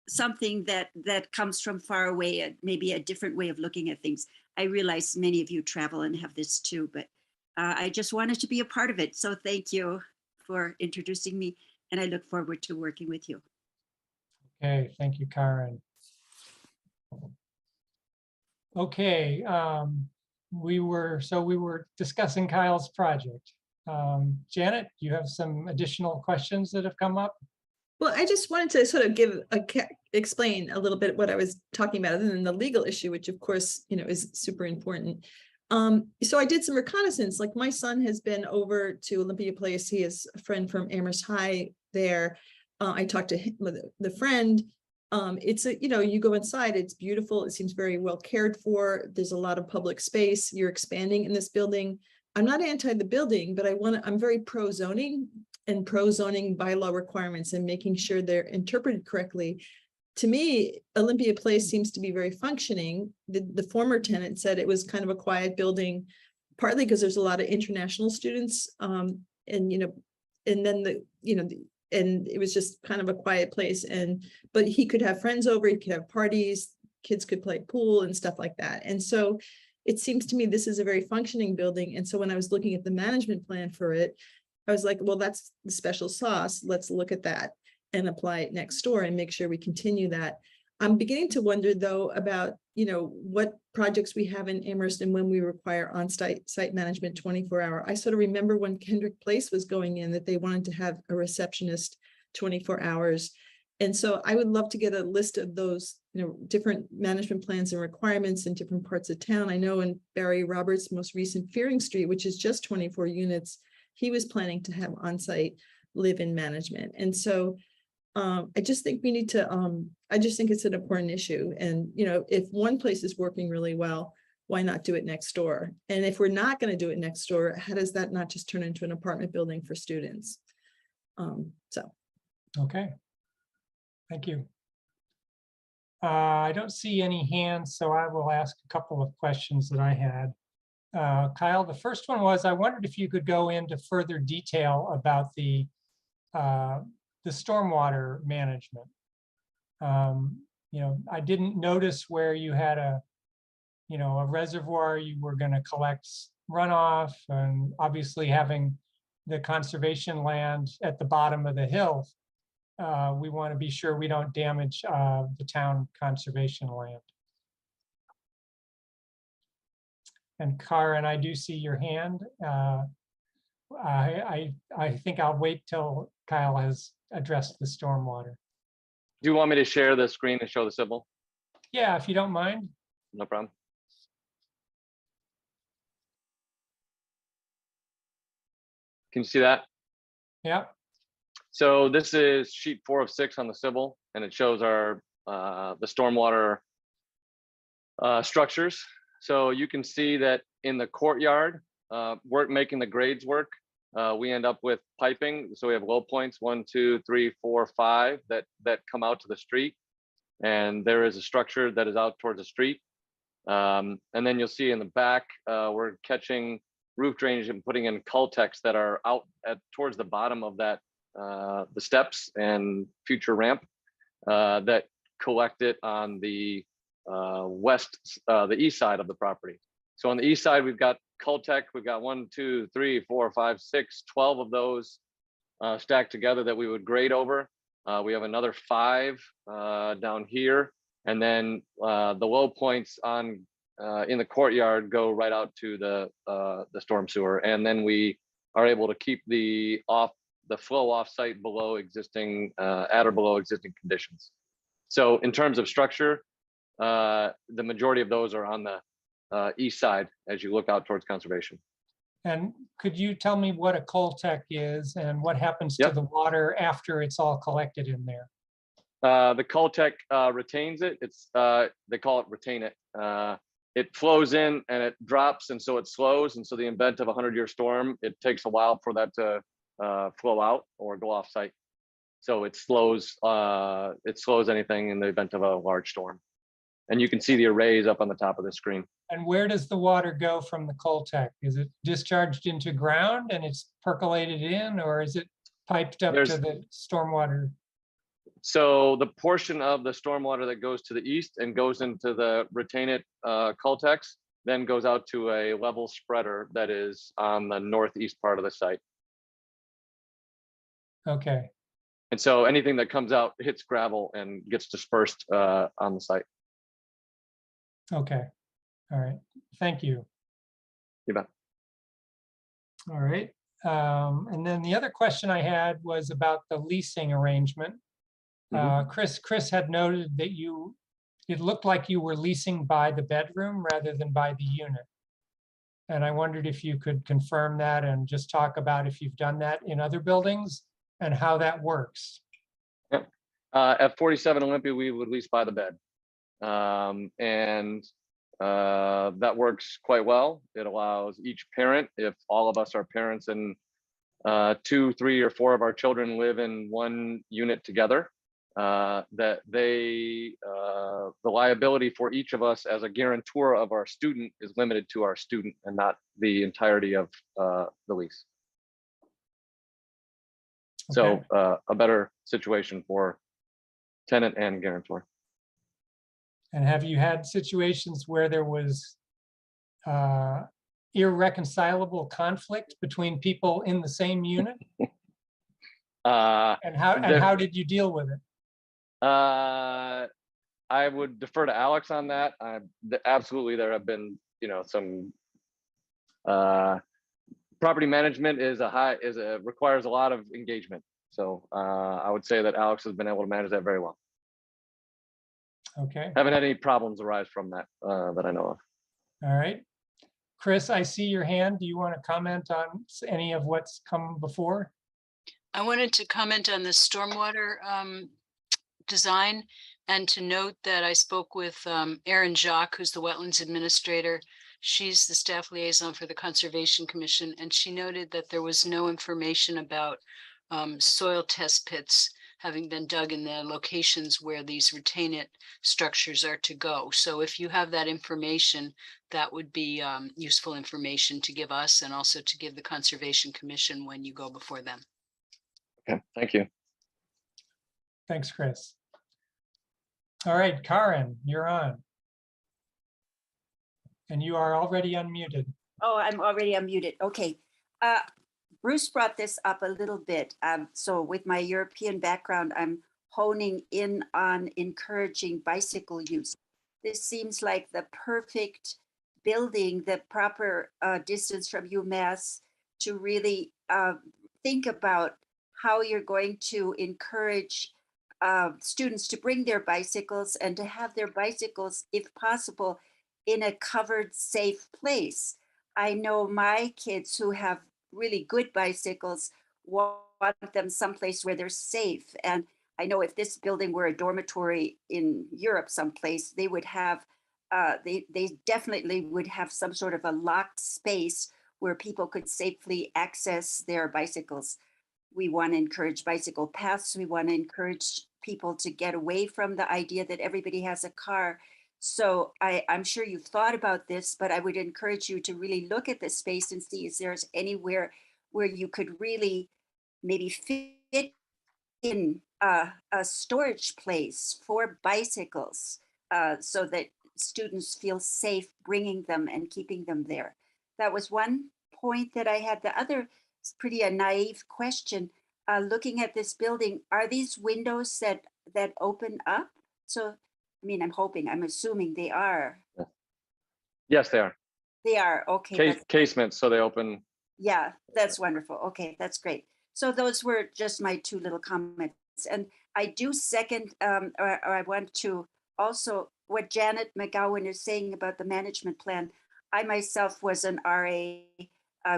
something that comes from far away, maybe a different way of looking at things. I realize many of you travel and have this too, but I just wanted to be a part of it. So thank you for introducing me, and I look forward to working with you. Okay, thank you, Karen. Okay, we were discussing Kyle's project. Janet, do you have some additional questions that have come up? Well, I just wanted to sort of explain a little bit what I was talking about, other than the legal issue, which of course, is super important. So I did some reconnaissance. Like, my son has been over to Olympia Place. He has a friend from Amherst High there. I talked to him, the friend. It's you go inside, it's beautiful. It seems very well cared for. There's a lot of public space. You're expanding in this building. I'm not anti the building, but I'm very pro zoning and pro zoning bylaw requirements and making sure they're interpreted correctly. To me, Olympia Place seems to be very functioning. The former tenant said it was kind of a quiet building, partly because there's a lot of international students, and then and it was just kind of a quiet place. But he could have friends over, he could have parties, kids could play pool and stuff like that. And so it seems to me this is a very functioning building. And so when I was looking at the management plan for it, I was like, well, that's the special sauce. Let's look at that and apply it next door and make sure we continue that. I'm beginning to wonder, though, about what projects we have in Amherst and when we require on-site site management 24-hour. I sort of remember when Kendrick Place was going in that they wanted to have a receptionist 24 hours. And so I would love to get a list of those different management plans and requirements in different parts of town. I know in Barry Roberts' most recent Fearing Street, which is just 24 units, he was planning to have on-site live-in management. And so I just think we need to, I just think it's an important issue. And, you know, if one place is working really well, why not do it next door? And if we're not going to do it next door, how does that not just turn into an apartment building for students? Okay. Thank you. I don't see any hands, so I will ask a couple of questions that I had. Kyle, the first one was, I wondered if you could go into further detail about the stormwater management. You know, I didn't notice where you had a reservoir you were going to collect runoff, and obviously having the conservation land at the bottom of the hill. We want to be sure we don't damage the town conservation land. And Karen, I do see your hand. I think I'll wait till Kyle has addressed the stormwater. Do you want me to share the screen and show the symbol? Yeah, if you don't mind. No problem. Can you see that? Yeah. So this is sheet 4 of 6 on the civil, and it shows our the stormwater structures. So you can see that in the courtyard, making the grades work, we end up with piping. So we have low points 1, 2, 3, 4, 5 that come out to the street, and there is a structure that is out towards the street. And then you'll see in the back, we're catching roof drainage and putting in Cultex that are out towards the bottom of that, the steps and future ramp that collect it on the the east side of the property. So on the east side, we've got Cultex. We've got 1, 2, 3, 4, 5, 6, 12 of those stacked together that we would grade over. We have another 5 down here, and then the low points on in the courtyard go right out to the storm sewer, and then we are able to keep the flow off-site below existing at or below existing conditions. So in terms of structure, the majority of those are on the east side as you look out towards conservation. And could you tell me what a Cultex is and what happens to the water after it's all collected in there? The Cultex retains it. It's they call it retain it. It flows in and it drops, and so it slows. And so the event of a 100-year storm, it takes a while for that to flow out or go off site. So it slows anything in the event of a large storm. And you can see the arrays up on the top of the screen. And where does the water go from the Cultex? Is it discharged into ground and it's percolated in, or is it piped up to the stormwater? So the portion of the stormwater that goes to the east and goes into the retain it Cultex then goes out to a level spreader that is on the northeast part of the site. Okay. And so anything that comes out hits gravel and gets dispersed on the site. Okay. All right. Thank you. You bet. All right. And then the other question I had was about the leasing arrangement. Chris had noted that it looked like you were leasing by the bedroom rather than by the unit. And I wondered if you could confirm that and just talk about if you've done that in other buildings and how that works. Yep. At 47 Olympia, we would lease by the bed. That works quite well. It allows each parent, if all of us are parents and 2, 3, or 4 of our children live in one unit together, that the liability for each of us as a guarantor of our student is limited to our student and not the entirety of the lease. Okay. So a better situation for tenant and guarantor. And have you had situations where there was irreconcilable conflict between people in the same unit? And how did you deal with it? I would defer to Alex on that. Absolutely, there have been, some property management requires a lot of engagement. So I would say that Alex has been able to manage that very well. Okay. Haven't had any problems arise from that that I know of. All right. Chris, I see your hand. Do you want to comment on any of what's come before? I wanted to comment on the stormwater design and to note that I spoke with Erin Jacques, who's the wetlands administrator. She's the staff liaison for the Conservation Commission, and she noted that there was no information about soil test pits having been dug in the locations where these retained structures are to go. So if you have that information, that would be useful information to give us and also to give the Conservation Commission when you go before them. Okay, thank you. Thanks, Chris. All right, Karen, you're on. And you are already unmuted. Oh, I'm already unmuted. Okay. Bruce brought this up a little bit. So with my European background, I'm honing in on encouraging bicycle use. This seems like the perfect building, the proper distance from UMass to really think about how you're going to encourage students to bring their bicycles and to have their bicycles, if possible, in a covered, safe place. I know my kids who have really good bicycles want them someplace where they're safe. And I know if this building were a dormitory in Europe someplace, they would have, they definitely would have some sort of a locked space where people could safely access their bicycles. We want to encourage bicycle paths. We want to encourage people to get away from the idea that everybody has a car. So I'm sure you've thought about this, but I would encourage you to really look at this space and see if there's anywhere where you could really maybe fit in a storage place for bicycles so that students feel safe bringing them and keeping them there. That was one point that I had. The other is pretty a naive question. Looking at this building, are these windows that open up? So I mean, I'm assuming they are. Yes, they are. They are, okay. Casements, so they open. Yeah, that's wonderful. Okay, that's great. So those were just my two little comments. And I do second, or I want to also what Janet McGowan is saying about the management plan. I myself was an RA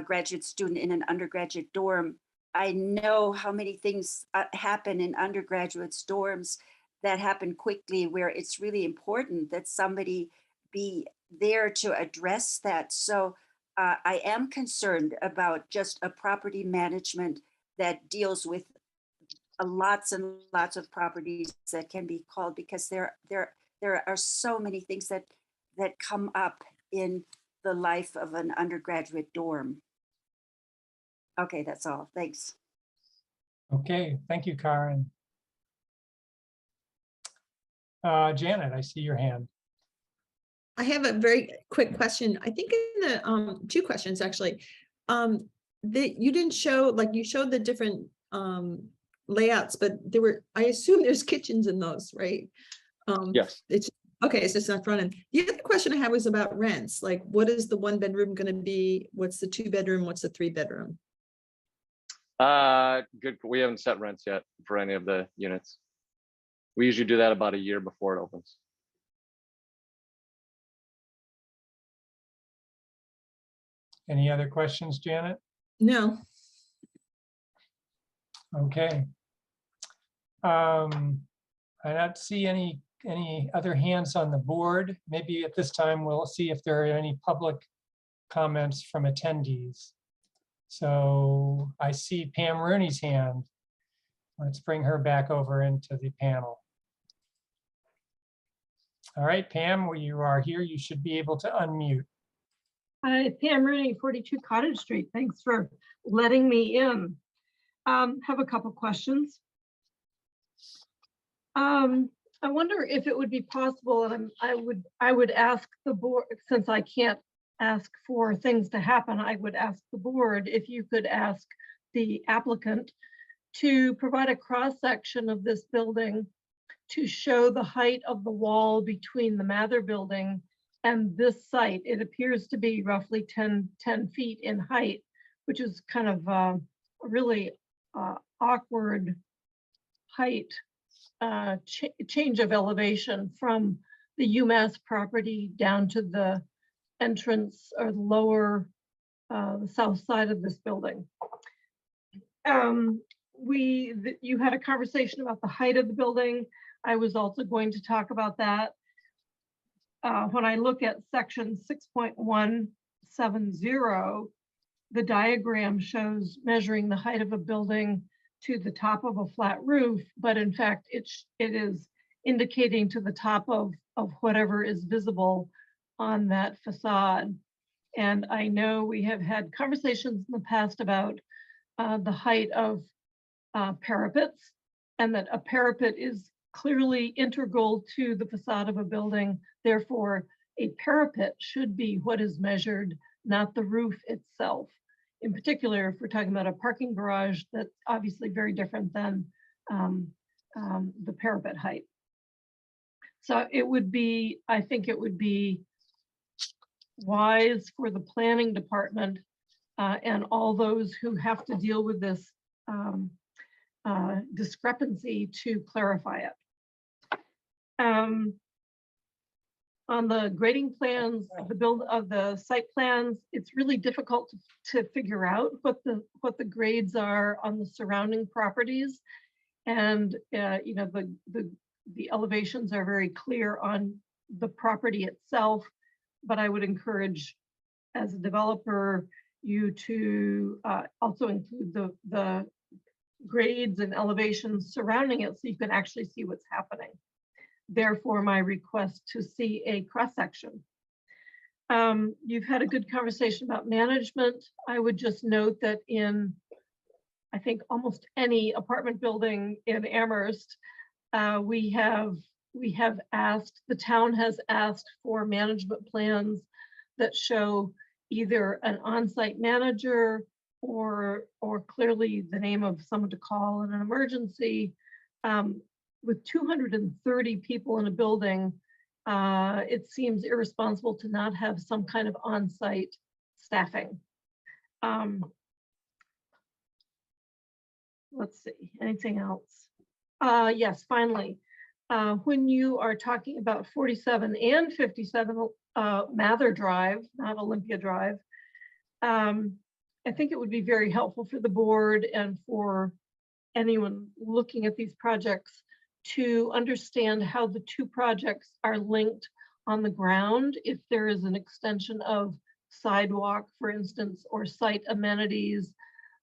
graduate student in an undergraduate dorm. I know how many things happen in undergraduate dorms that happen quickly, where it's really important that somebody be there to address that. So I am concerned about just a property management that deals with lots and lots of properties that can be called, because there are so many things that come up in the life of an undergraduate dorm. Okay, that's all. Thanks. Okay, thank you, Karen. Janet, I see your hand. I have a very quick question. I think in the two questions actually. That you didn't show, like you showed the different layouts, but there were, I assume there's kitchens in those, right? Yes. It's okay, it's just not front end. The other question I had was about rents. Like, what is the 1-bedroom going to be? What's the 2-bedroom? What's the 3-bedroom? Good. We haven't set rents yet for any of the units. We usually do that about a year before it opens. Any other questions, Janet? No. Okay. I don't see any other hands on the board. Maybe at this time we'll see if there are any public comments from attendees. So I see Pam Rooney's hand. Let's bring her back over into the panel. All right, Pam, well, you are here. You should be able to unmute. Hi, Pam Rooney, 42 Cottage Street. Thanks for letting me in. Have a couple questions. I wonder if it would be possible, and I would ask the board, since I can't ask for things to happen, I would ask the board if you could ask the applicant to provide a cross-section of this building to show the height of the wall between the Mather building and this site. It appears to be roughly 10 feet in height, which is kind of a really awkward height change of elevation from the UMass property down to the entrance or lower the south side of this building. you had a conversation about the height of the building. I was also going to talk about that. When I look at section 6.170, the diagram shows measuring the height of a building to the top of a flat roof, but in fact, it is indicating to the top of whatever is visible on that facade. And I know we have had conversations in the past about the height of parapets, and that a parapet is clearly integral to the facade of a building. Therefore, a parapet should be what is measured, not the roof itself. In particular, if we're talking about a parking garage, that's obviously very different than the parapet height. So it would be, I think it would be wise for the planning department and all those who have to deal with this discrepancy to clarify it. On the grading plans of the site plans, it's really difficult to figure out what the grades are on the surrounding properties, and you know, the elevations are very clear on the property itself. But I would encourage, as a developer, you to also include the grades and elevations surrounding it, so you can actually see what's happening. Therefore, my request to see a cross-section. You've had a good conversation about management. I would just note that in, I think, almost any apartment building in Amherst, we have asked, the town has asked for management plans that show either an on-site manager or clearly the name of someone to call in an emergency. With 230 people in a building, it seems irresponsible to not have some kind of on-site staffing. Let's see, anything else? Yes, finally, when you are talking about 47 and 57 Mather Drive, not Olympia Drive, I think it would be very helpful for the board and for anyone looking at these projects to understand how the two projects are linked on the ground. If there is an extension of sidewalk, for instance, or site amenities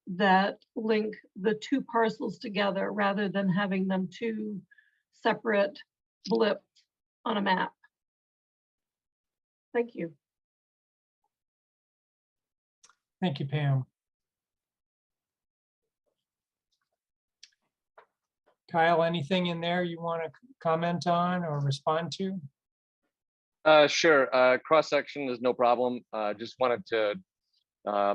that link the two parcels together rather than having them two separate blips on a map. Thank you. Thank you, Pam. Kyle, anything in there you want to comment on or respond to? Sure. Cross-section is no problem. Just wanted to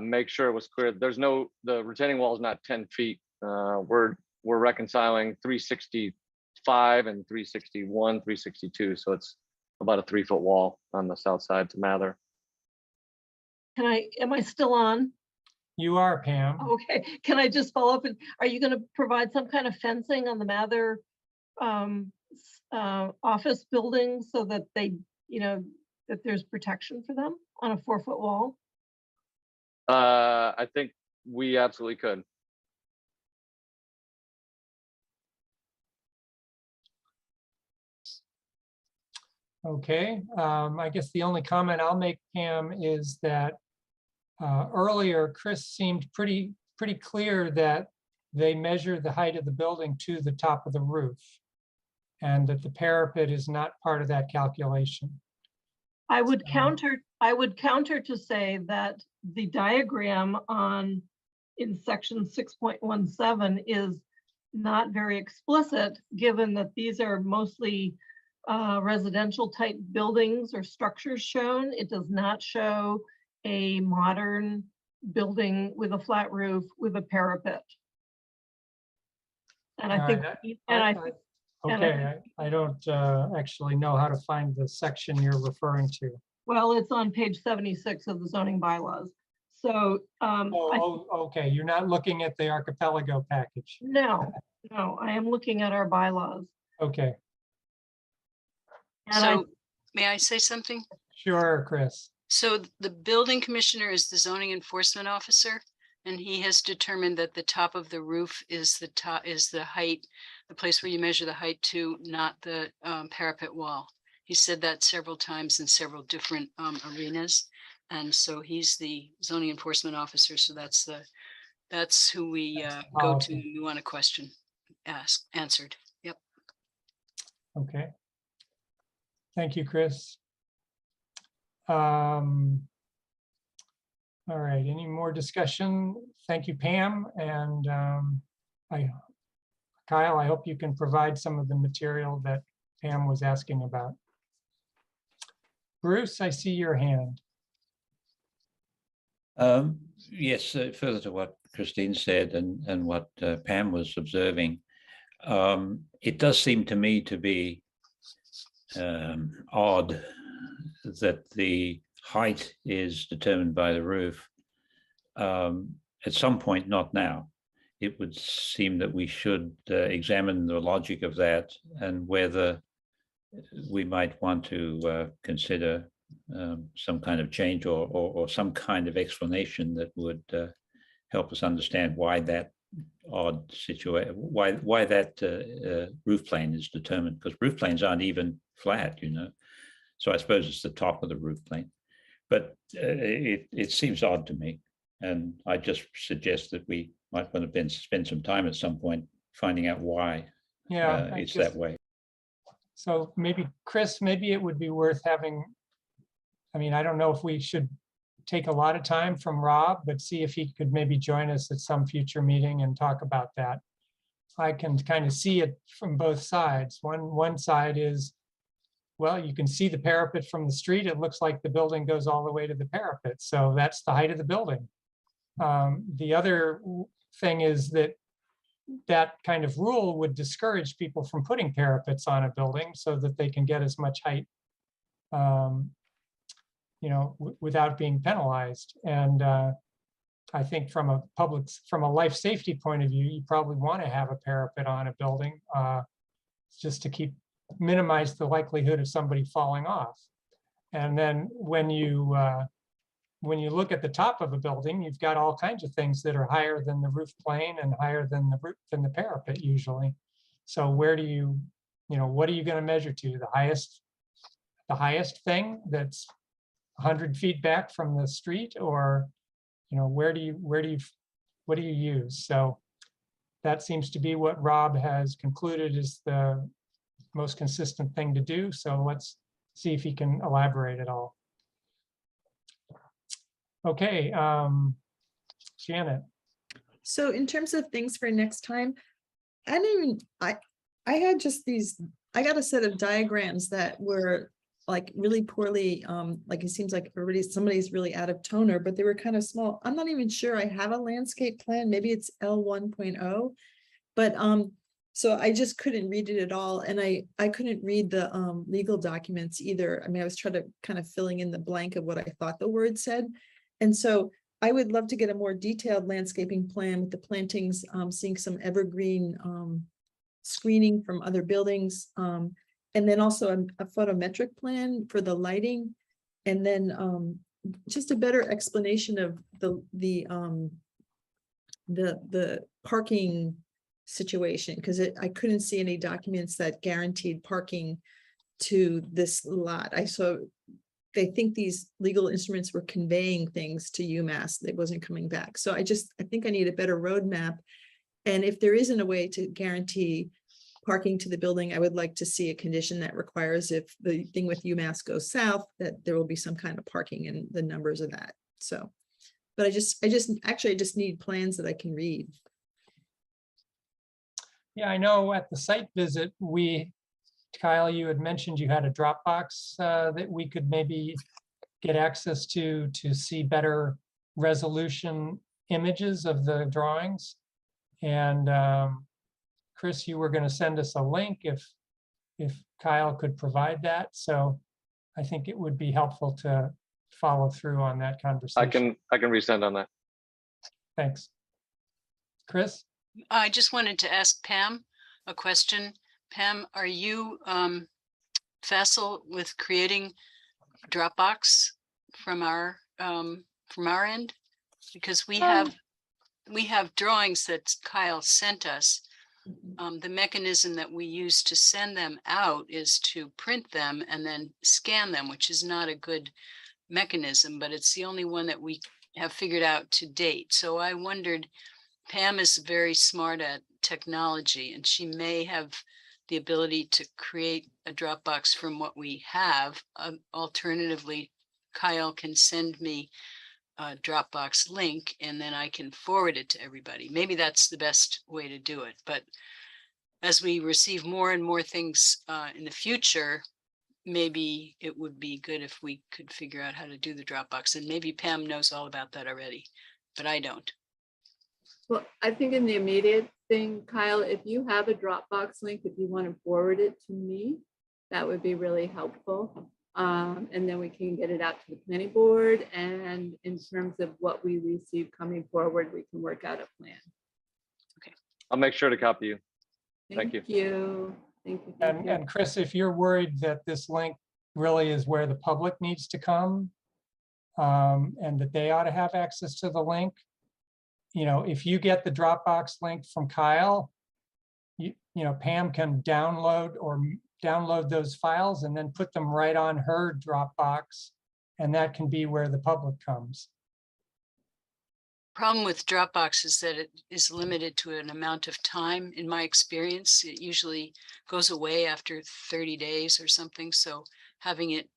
make sure it was clear. The retaining wall is not 10 feet. We're reconciling 365 and 361, 362. So it's about a 3-foot wall on the south side to Mather. Am I still on? You are, Pam. Okay, can I just follow up? And are you going to provide some kind of fencing on the Mather office building so that they, you know, that there's protection for them on a 4-foot wall? I think we absolutely could. Okay, I guess the only comment I'll make, Pam, is that earlier Chris seemed pretty clear that they measure the height of the building to the top of the roof, and that the parapet is not part of that calculation. I would counter to say that the diagram in section 6.17 is not very explicit, given that these are mostly residential type buildings or structures shown. It does not show a modern building with a flat roof with a parapet. And I think, I don't actually know how to find the section you're referring to. well, it's on page 76 of the zoning bylaws. So okay, you're not looking at the archipelago package. No, I am looking at our bylaws. Okay. And So may I say something? Sure, Chris. So the building commissioner is the zoning enforcement officer, And he has determined that the top of the roof is the height, the place where you measure the height to, not the parapet wall. He said that several times in several different arenas. And so he's the zoning enforcement officer. So that's who we go to. policy. We want a question answered. Yep. Okay. Thank you, Chris. All right, any more discussion? Thank you, Pam. And Kyle, I hope you can provide some of the material that Pam was asking about. Bruce, I see your hand. Yes, further to what Christine said and what Pam was observing, it does seem to me to be odd that the height is determined by the roof. At some point, not now. It would seem that we should examine the logic of that and whether we might want to consider some kind of change or some kind of explanation that would help us understand why that odd situation, why that roof plane is determined, because roof planes aren't even flat, you know. So I suppose it's the top of the roof plane, but it seems odd to me. And I just suggest that we might want to spend some time at some point finding out why it's that way. So maybe, Chris, maybe it would be worth having, I mean, I don't know if we should take a lot of time from Rob, but see if he could maybe join us at some future meeting and talk about that. I can kind of see it from both sides. One side is, well, you can see the parapet from the street. It looks like the building goes all the way to the parapet. So that's the height of the building. The other thing is that kind of rule would discourage people from putting parapets on a building so that they can get as much height, you know, without being penalized. And I think from a life safety point of view, you probably want to have a parapet on a building just to minimize the likelihood of somebody falling off. And then when you look at the top of a building, you've got all kinds of things that are higher than the roof plane and higher than the parapet usually. So where do you know, what are you going to measure to? The highest thing that's 100 feet back from the street, or, you know, what do you use? So that seems to be what Rob has concluded is the most consistent thing to do. So let's see if he can elaborate at all. Okay, Janet. So in terms of things for next time, I had just I got a set of diagrams that were like really poorly, like it seems like somebody's really out of toner, but they were kind of small. I'm not even sure I have a landscape plan. Maybe it's L 1.0, but so I just couldn't read it at all. And I couldn't read the legal documents either. I mean, I was trying to kind of filling in the blank of what I thought the word said. And so I would love to get a more detailed landscaping plan with the plantings, seeing some evergreen screening from other buildings. And then also a photometric plan for the lighting. And then just a better explanation of the parking situation, because I couldn't see any documents that guaranteed parking to this lot. They think these legal instruments were conveying things to UMass that wasn't coming back. So I think I need a better roadmap. And if there isn't a way to guarantee parking to the building, I would like to see a condition that requires, if the thing with UMass goes south, that there will be some kind of parking and the numbers of that. So, but I just need plans that I can read. Yeah, I know at the site visit, Kyle, you had mentioned you had a Dropbox that we could maybe get access to see better resolution images of the drawings. And Chris, you were going to send us a link if Kyle could provide that. So I think it would be helpful to follow through on that conversation. I can resend on that. Thanks. Chris? I just wanted to ask Pam a question. Pam, are you facile with creating Dropbox from our end? Because we have we have drawings that Kyle sent us. The mechanism that we use to send them out is to print them and then scan them, which is not a good mechanism, but it's the only one that we have figured out to date. So I wondered, Pam is very smart at technology and she may have the ability to create a Dropbox from what we have. Alternatively, Kyle can send me a Dropbox link and then I can forward it to everybody. Maybe that's the best way to do it. But as we receive more and more things in the future, maybe it would be good if we could figure out how to do the Dropbox. And maybe Pam knows all about that already, but I don't. Well, I think in the immediate thing, Kyle, if you have a Dropbox link, if you want to forward it to me, that would be really helpful. And then we can get it out to the planning board. And in terms of what we receive coming forward, we can work out a plan. I'll make sure to copy you. Thank you. Thank you. Thank you. Thank you. And Chris, if you're worried that this link really is where the public needs to come, and that they ought to have access to the link, you know, if you get the Dropbox link from Kyle, you know, Pam can download those files and then put them right on her Dropbox, and that can be where the public comes. Problem with Dropbox is that it is limited to an amount of time. In my experience, it usually goes away after 30 days or something. So having it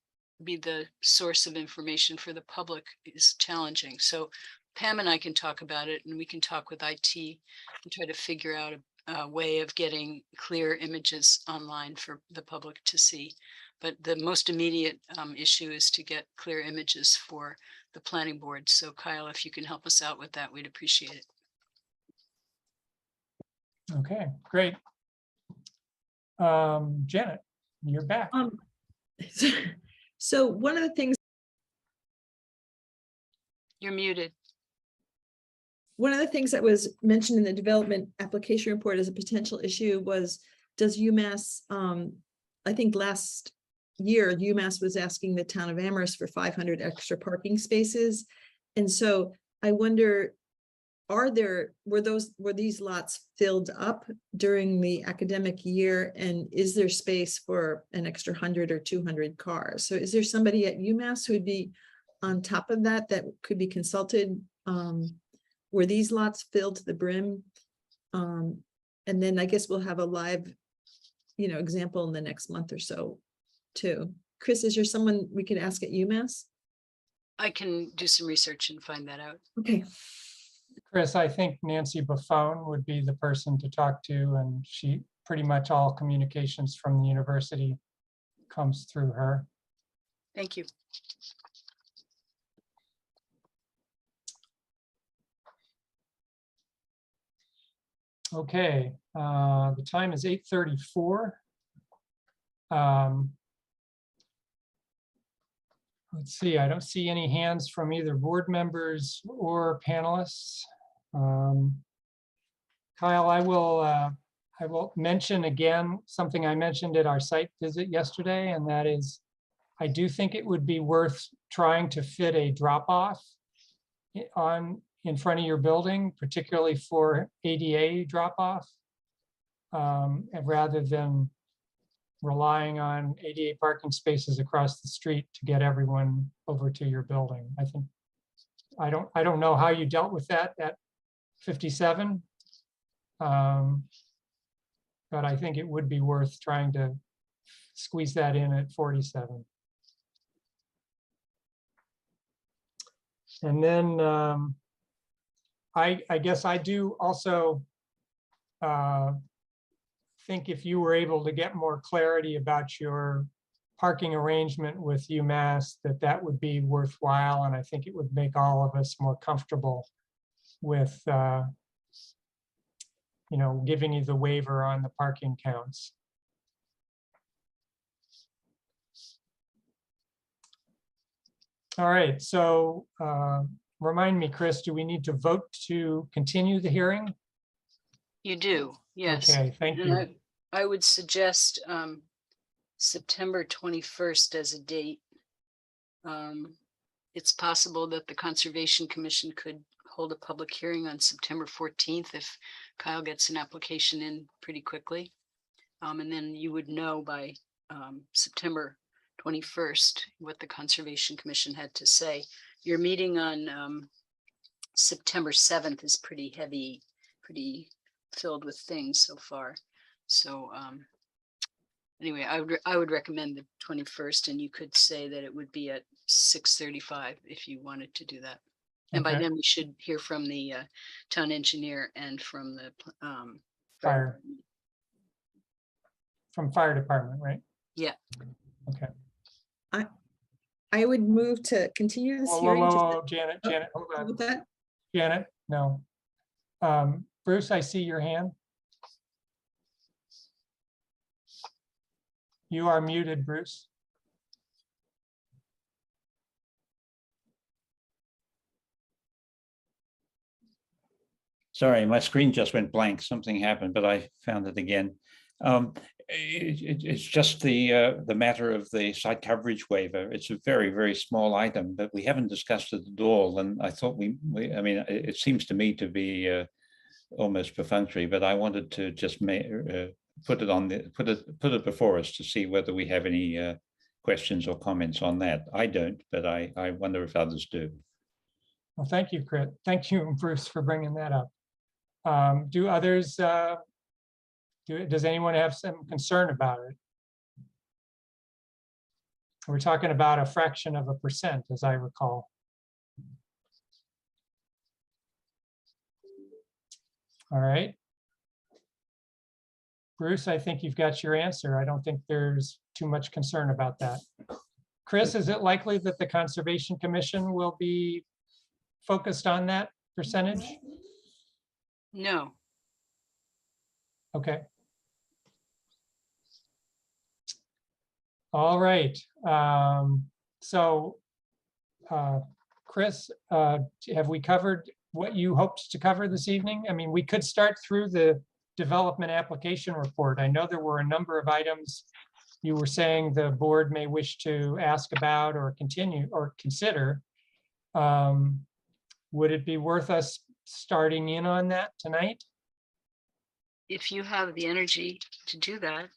be the source of information for the public is challenging. So Pam and I can talk about it and we can talk with IT and try to figure out a way of getting clear images online for the public to see. But the most immediate issue is to get clear images for the planning board. So Kyle, if you can help us out with that, we'd appreciate it. Okay, great. Janet, you're back. So one of the things, You're muted. one of the things that was mentioned in the development application report as a potential issue was, does UMass, I think last year, UMass was asking the town of Amherst for 500 extra parking spaces. And so I wonder, were these lots filled up during the academic year? And is there space for an extra 100 or 200 cars? So is there somebody at UMass who would be on top of that could be consulted? Were these lots filled to the brim? And then I guess we'll have a live, example in the next month or so too. Chris, is there someone we could ask at UMass? I can do some research and find that out. Okay. Chris, I think Nancy Buffone would be the person to talk to, and she pretty much all communications from the university comes through her. Thank you. Okay, the time is 8:34. Let's see, I don't see any hands from either board members or panelists. Kyle, I will mention again something I mentioned at our site visit yesterday, and that is, I do think it would be worth trying to fit a drop-off in front of your building, particularly for ADA drop-off, rather than relying on ADA parking spaces across the street to get everyone over to your building. I think, I don't know how you dealt with that at 57. But I think it would be worth trying to squeeze that in at 47. And then I guess I do also think if you were able to get more clarity about your parking arrangement with UMass, that would be worthwhile. And I think it would make all of us more comfortable with giving you the waiver on the parking counts. All right, so remind me, Chris, do we need to vote to continue the hearing? You do, yes. Okay, thank And you. I would suggest September 21st as a date. It's possible that the Conservation Commission could hold a public hearing on September 14th if Kyle gets an application in pretty quickly. And then you would know by September 21st what the Conservation Commission had to say. Your meeting on September 7th is pretty heavy, pretty filled with things so far. So anyway, I would recommend the 21st, and you could say that it would be at 6:35 if you wanted to do that. And by Okay. then we should hear from the town engineer and from the Fire. From fire department, right? Yeah. Okay. I would move to continue this Whoa, whoa, hearing. whoa, to- whoa, Janet, Oh, Janet, hold on. With that, Janet, no. Bruce, I see your hand. You are muted, Bruce. Sorry, my screen just went blank. Something happened, but I found it again. It's just the matter of the site coverage waiver. It's a very, very small item, but we haven't discussed it at all. And I thought I mean, it seems to me to be almost perfunctory, but I wanted to just put it before us to see whether we have any questions or comments on that. I don't, but I wonder if others do. Well, thank you, Chris. Thank you, Bruce, for bringing that up. Do others, does anyone have some concern about it? We're talking about a fraction of a percent, as I recall. All right. Bruce, I think you've got your answer. I don't think there's too much concern about that. Chris, is it likely that the Conservation Commission will be focused on that percentage? No. Okay. All right. Chris, have we covered what you hoped to cover this evening? I mean, we could start through the development application report. I know there were a number of items you were saying the board may wish to ask about or continue or consider. Would it be worth us starting in on that tonight? If you have the energy to do that,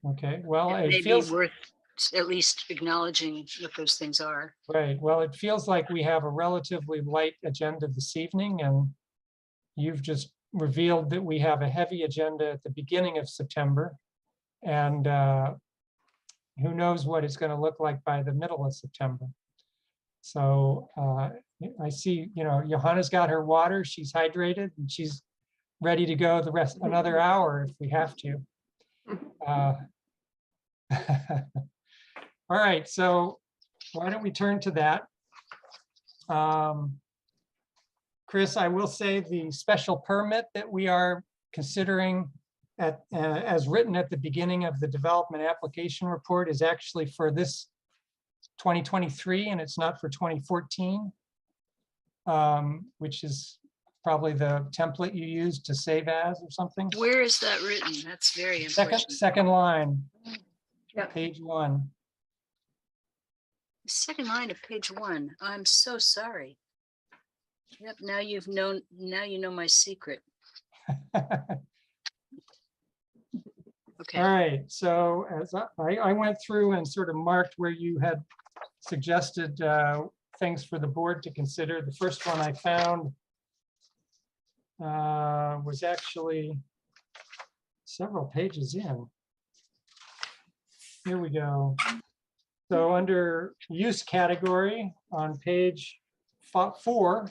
Okay, well, it may it feels be worth at least acknowledging what those things are. right. Well, it feels like we have a relatively light agenda this evening, and you've just revealed that we have a heavy agenda at the beginning of September. And who knows what it's going to look like by the middle of September. So I see, Johanna's got her water, she's hydrated, and she's ready to go the rest, another hour if we have to. All right, so why don't we turn to that? Chris, I will say the special permit that we are considering as written at the beginning of the development application report is actually for this 2023, and it's not for 2014, which is probably the template you used to save as or something. Where is that written? That's very important. Second line, Yep. page 1. Second line of page 1. I'm so sorry. Yep, now you know my secret. Okay. All right, so as I went through and sort of marked where you had suggested things for the board to consider. The first one I found was actually several pages in. Here we go. So under use category on page 4,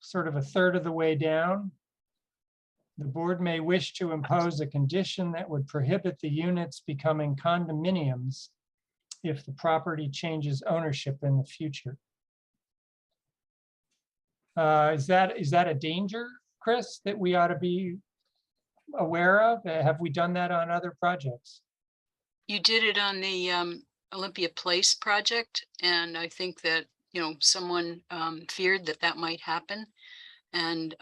sort of a third of the way down, the board may wish to impose a condition that would prohibit the units becoming condominiums if the property changes ownership in the future. Is that a danger, Chris, that we ought to be aware of? Have we done that on other projects? You did it on the Olympia Place project, and I think that, someone feared that might happen. And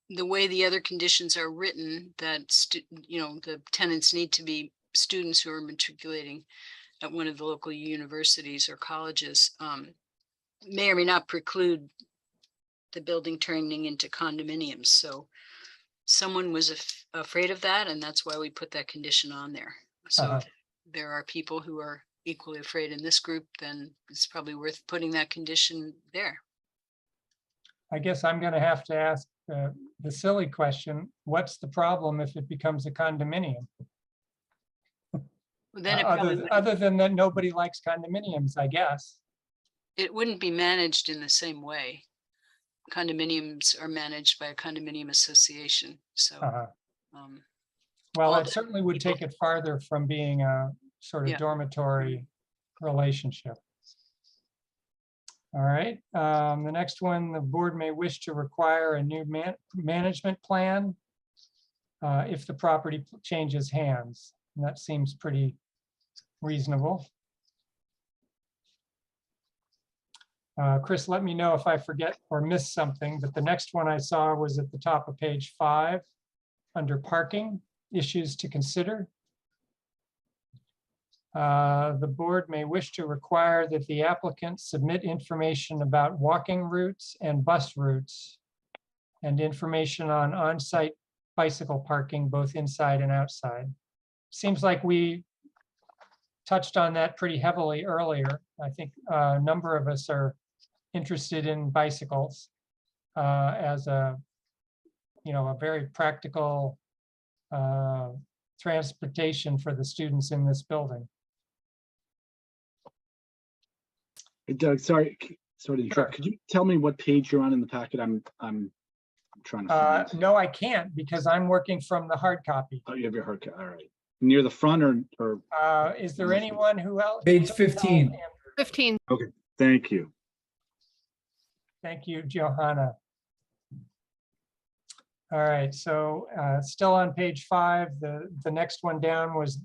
the way the other conditions are written, that the tenants need to be students who are matriculating at one of the local universities or colleges, may or may not preclude the building turning into condominiums. So someone was afraid of that, and that's why we put that condition on there. So if there are people who are equally afraid in this group, then it's probably worth putting that condition there. I guess I'm going to have to ask the silly question, what's the problem if it becomes a condominium? Then it probably Other than that, nobody likes condominiums, I guess. it wouldn't be managed in the same way. Condominiums are managed by a condominium association. So, Well, all it the certainly would people- take it farther from being a sort of Yeah. dormitory relationship. All right, the next one, the board may wish to require a new management plan if the property changes hands. And that seems pretty reasonable. Chris, let me know if I forget or miss something, but the next one I saw was at the top of page 5 under parking issues to consider. The board may wish to require that the applicant submit information about walking routes and bus routes and information on on-site bicycle parking, both inside and outside. Seems like we touched on that pretty heavily earlier. I think a number of us are interested in bicycles as a very practical transportation for the students in this building. Hey, Doug, sorry to interrupt. Could you tell me what page you're on in the packet? I'm trying to find. No, I can't because I'm working from the hard copy. Oh, you have your hard copy. All right. Near the front or? Is there anyone who else? Page 15. 15. Okay, thank you. Thank you, Johanna. All right, so still on page 5, the next one down was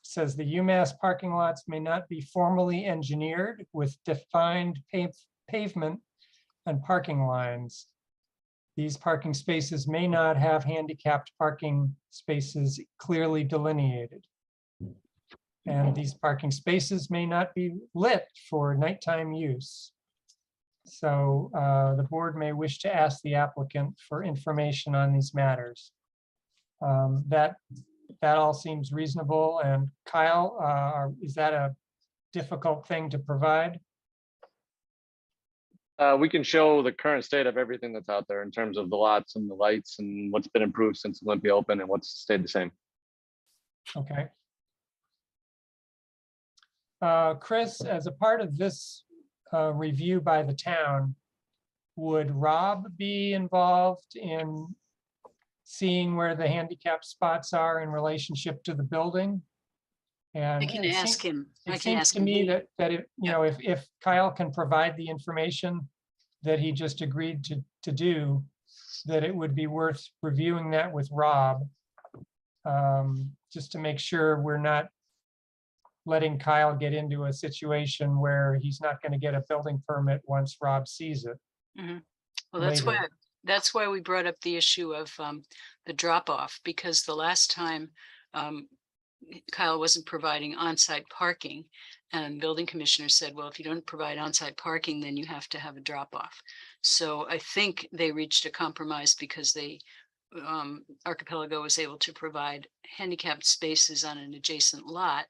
says the UMass parking lots may not be formally engineered with defined pavement and parking lines. These parking spaces may not have handicapped parking spaces clearly delineated. And these parking spaces may not be lit for nighttime use. So the board may wish to ask the applicant for information on these matters. That all seems reasonable. And Kyle, is that a difficult thing to provide? We can show the current state of everything that's out there in terms of the lots and the lights and what's been improved since Olympia opened and what's stayed the same. Okay. Chris, as a part of this review by the town, would Rob be involved in seeing where the handicap spots are in relationship to the building? And I can ask him. It seems to me that if Kyle can provide the information that he just agreed to do, that it would be worth reviewing that with Rob, just to make sure we're not letting Kyle get into a situation where he's not going to get a building permit once Rob sees it. Well, that's why we brought up the issue of the drop off, because the last time Kyle wasn't providing on-site parking, and the building commissioner said, well, if you don't provide on-site parking, then you have to have a drop off. So I think they reached a compromise because Archipelago was able to provide handicapped spaces on an adjacent lot.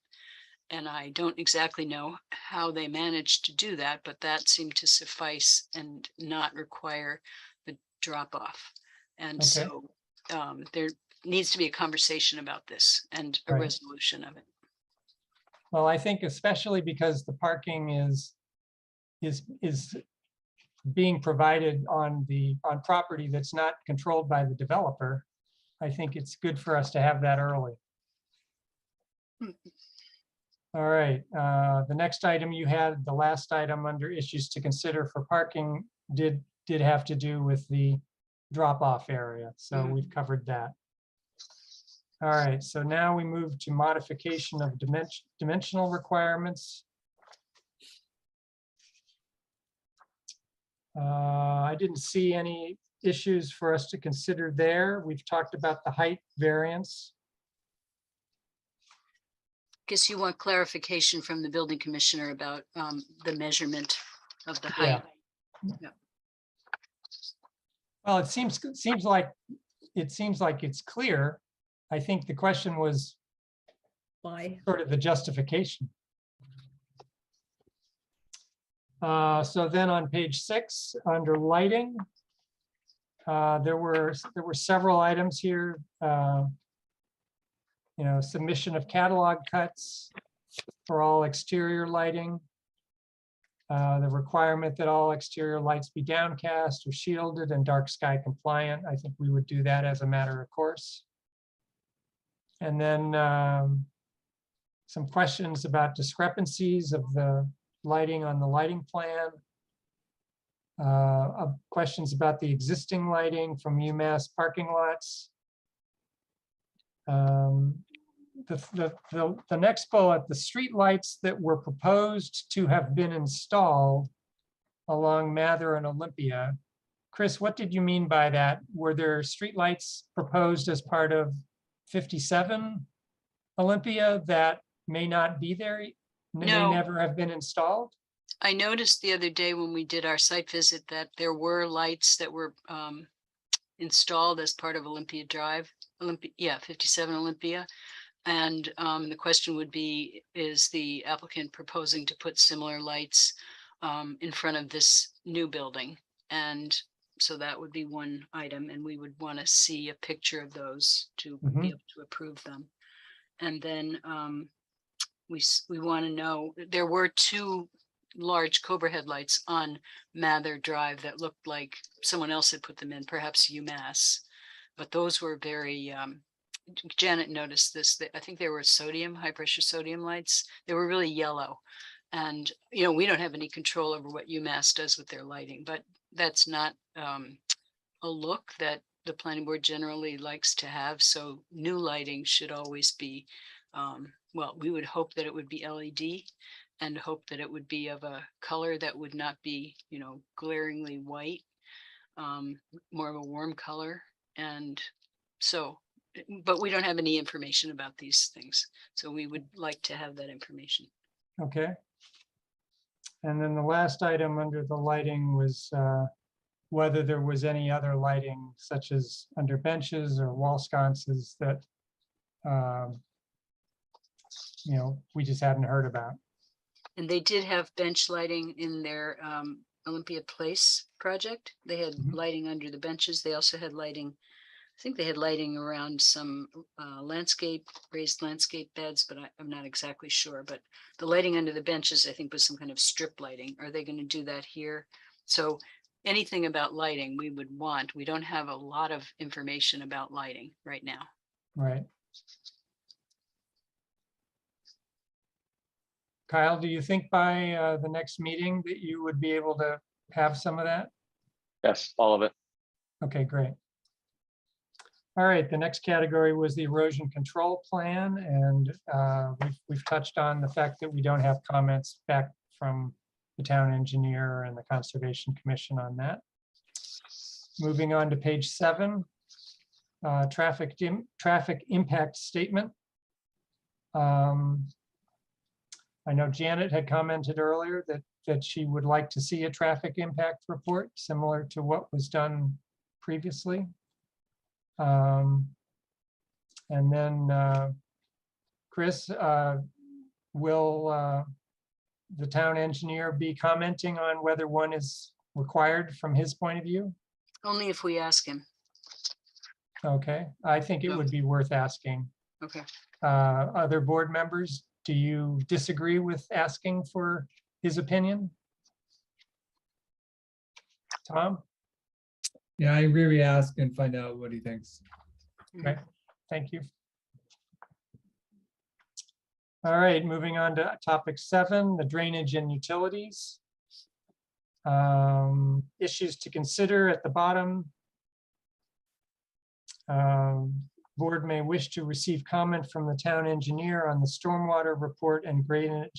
And I don't exactly know how they managed to do that, but that seemed to suffice and not require the drop off. And so there needs to be a conversation about this and a resolution of it. Well, I think especially because the parking is being provided on property that's not controlled by the developer, I think it's good for us to have that early. All right, the next item you had, the last item under issues to consider for parking did have to do with the drop-off area. So we've covered that. All right, so now we move to modification of dimensional requirements. I didn't see any issues for us to consider there. We've talked about the height variance. Guess you want clarification from the building commissioner about the measurement of the height. Well, it seems like it's clear. I think the question was Why? sort of the justification. So then on page 6, under lighting, there were several items here. Submission of catalog cuts for all exterior lighting. The requirement that all exterior lights be downcast or shielded and dark sky compliant. I think we would do that as a matter of course. And then some questions about discrepancies of the lighting on the lighting plan. Questions about the existing lighting from UMass parking lots. The next bullet, the street lights that were proposed to have been installed along Mather and Olympia. Chris, what did you mean by that? Were there street lights proposed as part of 57 Olympia that may not be there? May No. never have been installed? I noticed the other day when we did our site visit that there were lights that were installed as part of Olympia Drive, 57 Olympia. And the question would be, is the applicant proposing to put similar lights in front of this new building? And so that would be one item, and we would want to see a picture of those to be able to approve them. And then we want to know, there were 2 large Cobra headlights on Mather Drive that looked like someone else had put them in, perhaps UMass, but those were very, Janet noticed this, that I think they were high pressure sodium lights. They were really yellow. And, we don't have any control over what UMass does with their lighting, but that's not a look that the planning board generally likes to have. So new lighting should always be, well, we would hope that it would be LED and hope that it would be of a color that would not be, glaringly white, more of a warm color. And so, but we don't have any information about these things. So we would like to have that information. Okay. And then the last item under the lighting was whether there was any other lighting, such as under benches or wall sconces that, we just hadn't heard about. And they did have bench lighting in their Olympia Place project. They had lighting under the benches. They also had lighting, I think they had lighting around some raised landscape beds, but I'm not exactly sure. But the lighting under the benches, I think, was some kind of strip lighting. Are they going to do that here? So anything about lighting we would want. We don't have a lot of information about lighting right now. Right. Kyle, do you think by the next meeting that you would be able to have some of that? Yes, all of it. Okay, great. All right, the next category was the erosion control plan, and we've touched on the fact that we don't have comments back from the town engineer and the Conservation Commission on that. Moving on to page 7, traffic impact statement. I know Janet had commented earlier that she would like to see a traffic impact report similar to what was done previously. And then Chris, will the town engineer be commenting on whether one is required from his point of view? Only if we ask him. Okay, I think it would be worth asking. Okay. Other board members, do you disagree with asking for his opinion? Tom? Yeah, I agree. We ask and find out what he thinks. Okay, thank you. All right, moving on to topic 7, the drainage and utilities. Issues to consider at the bottom. Board may wish to receive comment from the town engineer on the stormwater report and grading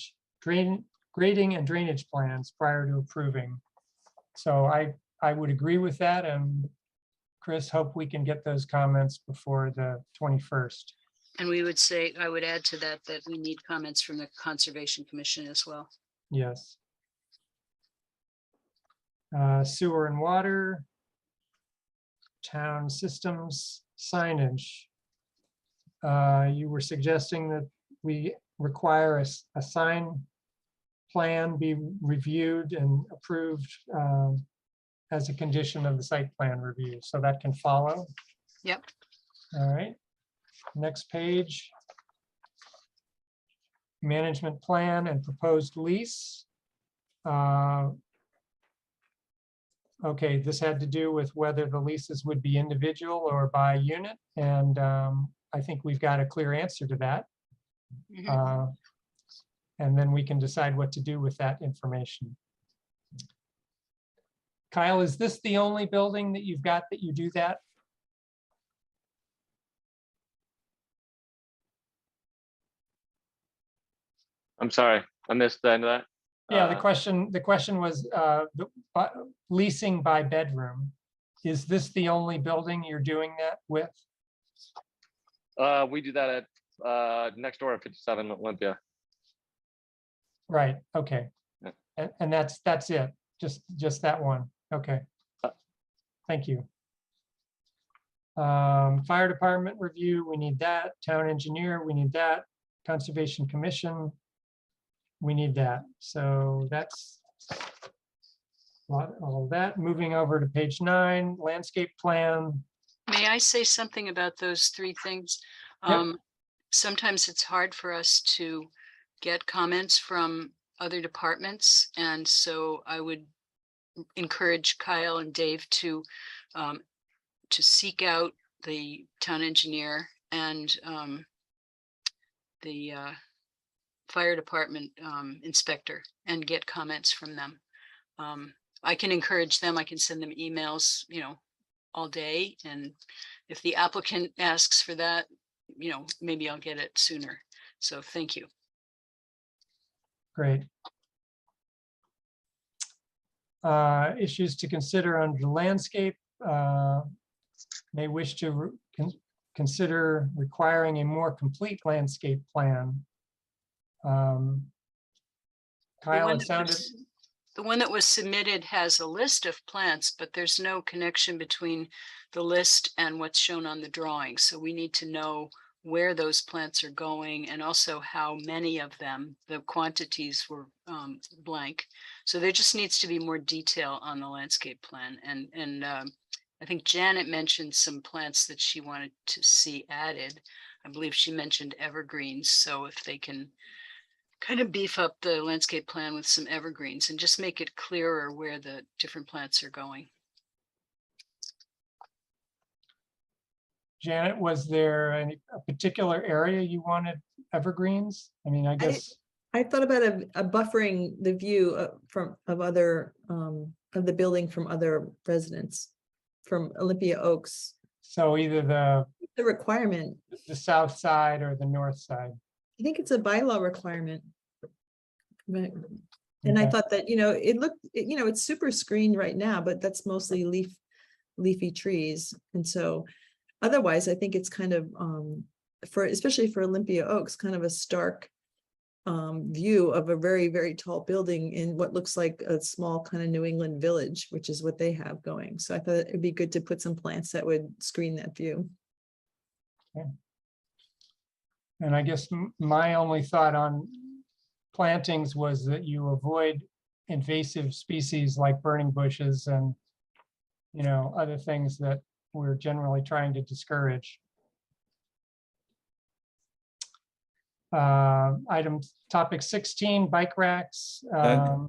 and drainage plans prior to approving. So I would agree with that, and Chris, hope we can get those comments before the 21st. And we would say, I would add to that, that we need comments from the Conservation Commission as well. Yes. Sewer and water. town systems signage. You were suggesting that we require a sign plan be reviewed and approved as a condition of the site plan review, so that can follow. Yep. All right, next page. Management plan and proposed lease. Okay, this had to do with whether the leases would be individual or by unit, and I think we've got a clear answer to that. Mhm. And then we can decide what to do with that information. Kyle, is this the only building that you've got that you do that? I'm sorry, I missed the end of that. Yeah, the question was leasing by bedroom. Is this the only building you're doing that with? We do that at next door at 57 Olympia. Right, okay. Yeah. And that's it, just that one, okay. Thank you. Fire department review, we need that. Town engineer, we need that. Conservation Commission, we need that. So that's all of that. Moving over to page 9, landscape plan. May I say something about those three things? Yep. Sometimes it's hard for us to get comments from other departments. And so I would encourage Kyle and Dave to seek out the town engineer and the fire department inspector and get comments from them. I can encourage them. I can send them emails, all day. And if the applicant asks for that, maybe I'll get it sooner. So thank you. Great. Issues to consider under the landscape. May wish to consider requiring a more complete landscape plan. Kyle, it sounded. The one that was submitted has a list of plants, but there's no connection between the list and what's shown on the drawing. So we need to know where those plants are going and also how many of them. The quantities were blank. So there just needs to be more detail on the landscape plan. And I think Janet mentioned some plants that she wanted to see added. I believe she mentioned evergreens. So if they can kind of beef up the landscape plan with some evergreens and just make it clearer where the different plants are going. Janet, was there a particular area you wanted evergreens? I mean, I guess. I thought about a buffering the view of other of the building from other residents from Olympia Oaks. So either the requirement, the south side or the north side. I think it's a bylaw requirement. And I thought that, it looked, it's super screened right now, but that's mostly leafy trees. And so otherwise, I think it's kind of, especially for Olympia Oaks, kind of a stark view of a very, very tall building in what looks like a small kind of New England village, which is what they have going. So I thought it'd be good to put some plants that would screen that view. Okay. And I guess my only thought on plantings was that you avoid invasive species like burning bushes and, other things that we're generally trying to discourage. Topic 16, bike racks. Can I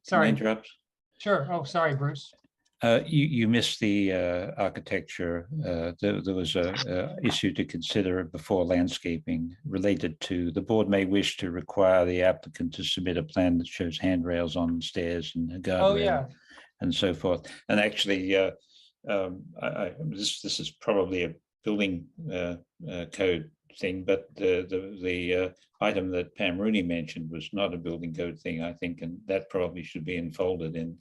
Sorry. interrupt? Sure. Oh, sorry, Bruce. You missed the architecture. There was a issue to consider before landscaping related to the board may wish to require the applicant to submit a plan that shows handrails on stairs and a guardrail. Oh, yeah. And so forth. And actually, this is probably a building code thing, but the item that Pam Rooney mentioned was not a building code thing, I think, and that probably should be enfolded in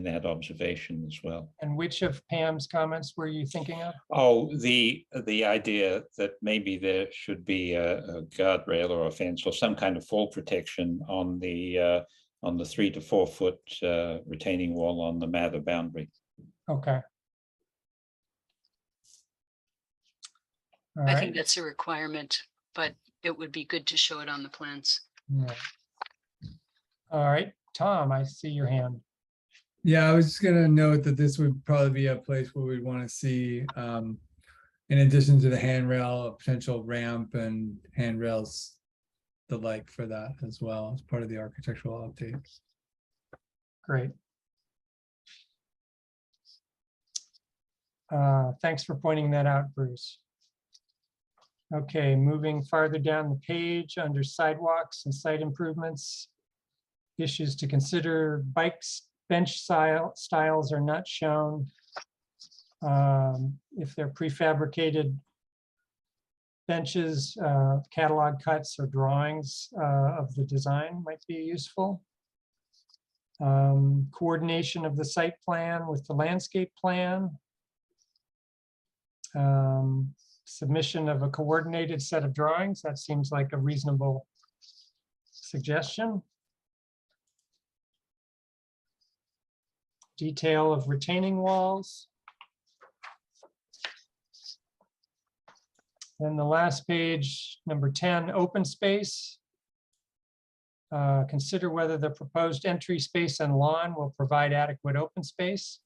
that observation as well. And which of Pam's comments were you thinking of? Oh, the idea that maybe there should be a guardrail or a fence or some kind of fall protection on the 3 to 4 foot retaining wall on the Mather boundary. Okay. All I right. think that's a requirement, but it would be good to show it on the plans. Yeah. All right, Tom, I see your hand. Yeah, I was just gonna note that this would probably be a place where we'd want to see, in addition to the handrail, a potential ramp and handrails, the like for that as well as part of the architectural updates. Great. Thanks for pointing that out, Bruce. Okay, moving farther down the page under sidewalks and site improvements. Issues to consider: bikes, bench styles are not shown. If they're prefabricated benches, catalog cuts or drawings of the design might be useful. Coordination of the site plan with the landscape plan. Submission of a coordinated set of drawings. That seems like a reasonable suggestion. Detail of retaining walls. Then the last page, number 10, open space. Consider whether the proposed entry space and lawn will provide adequate open space.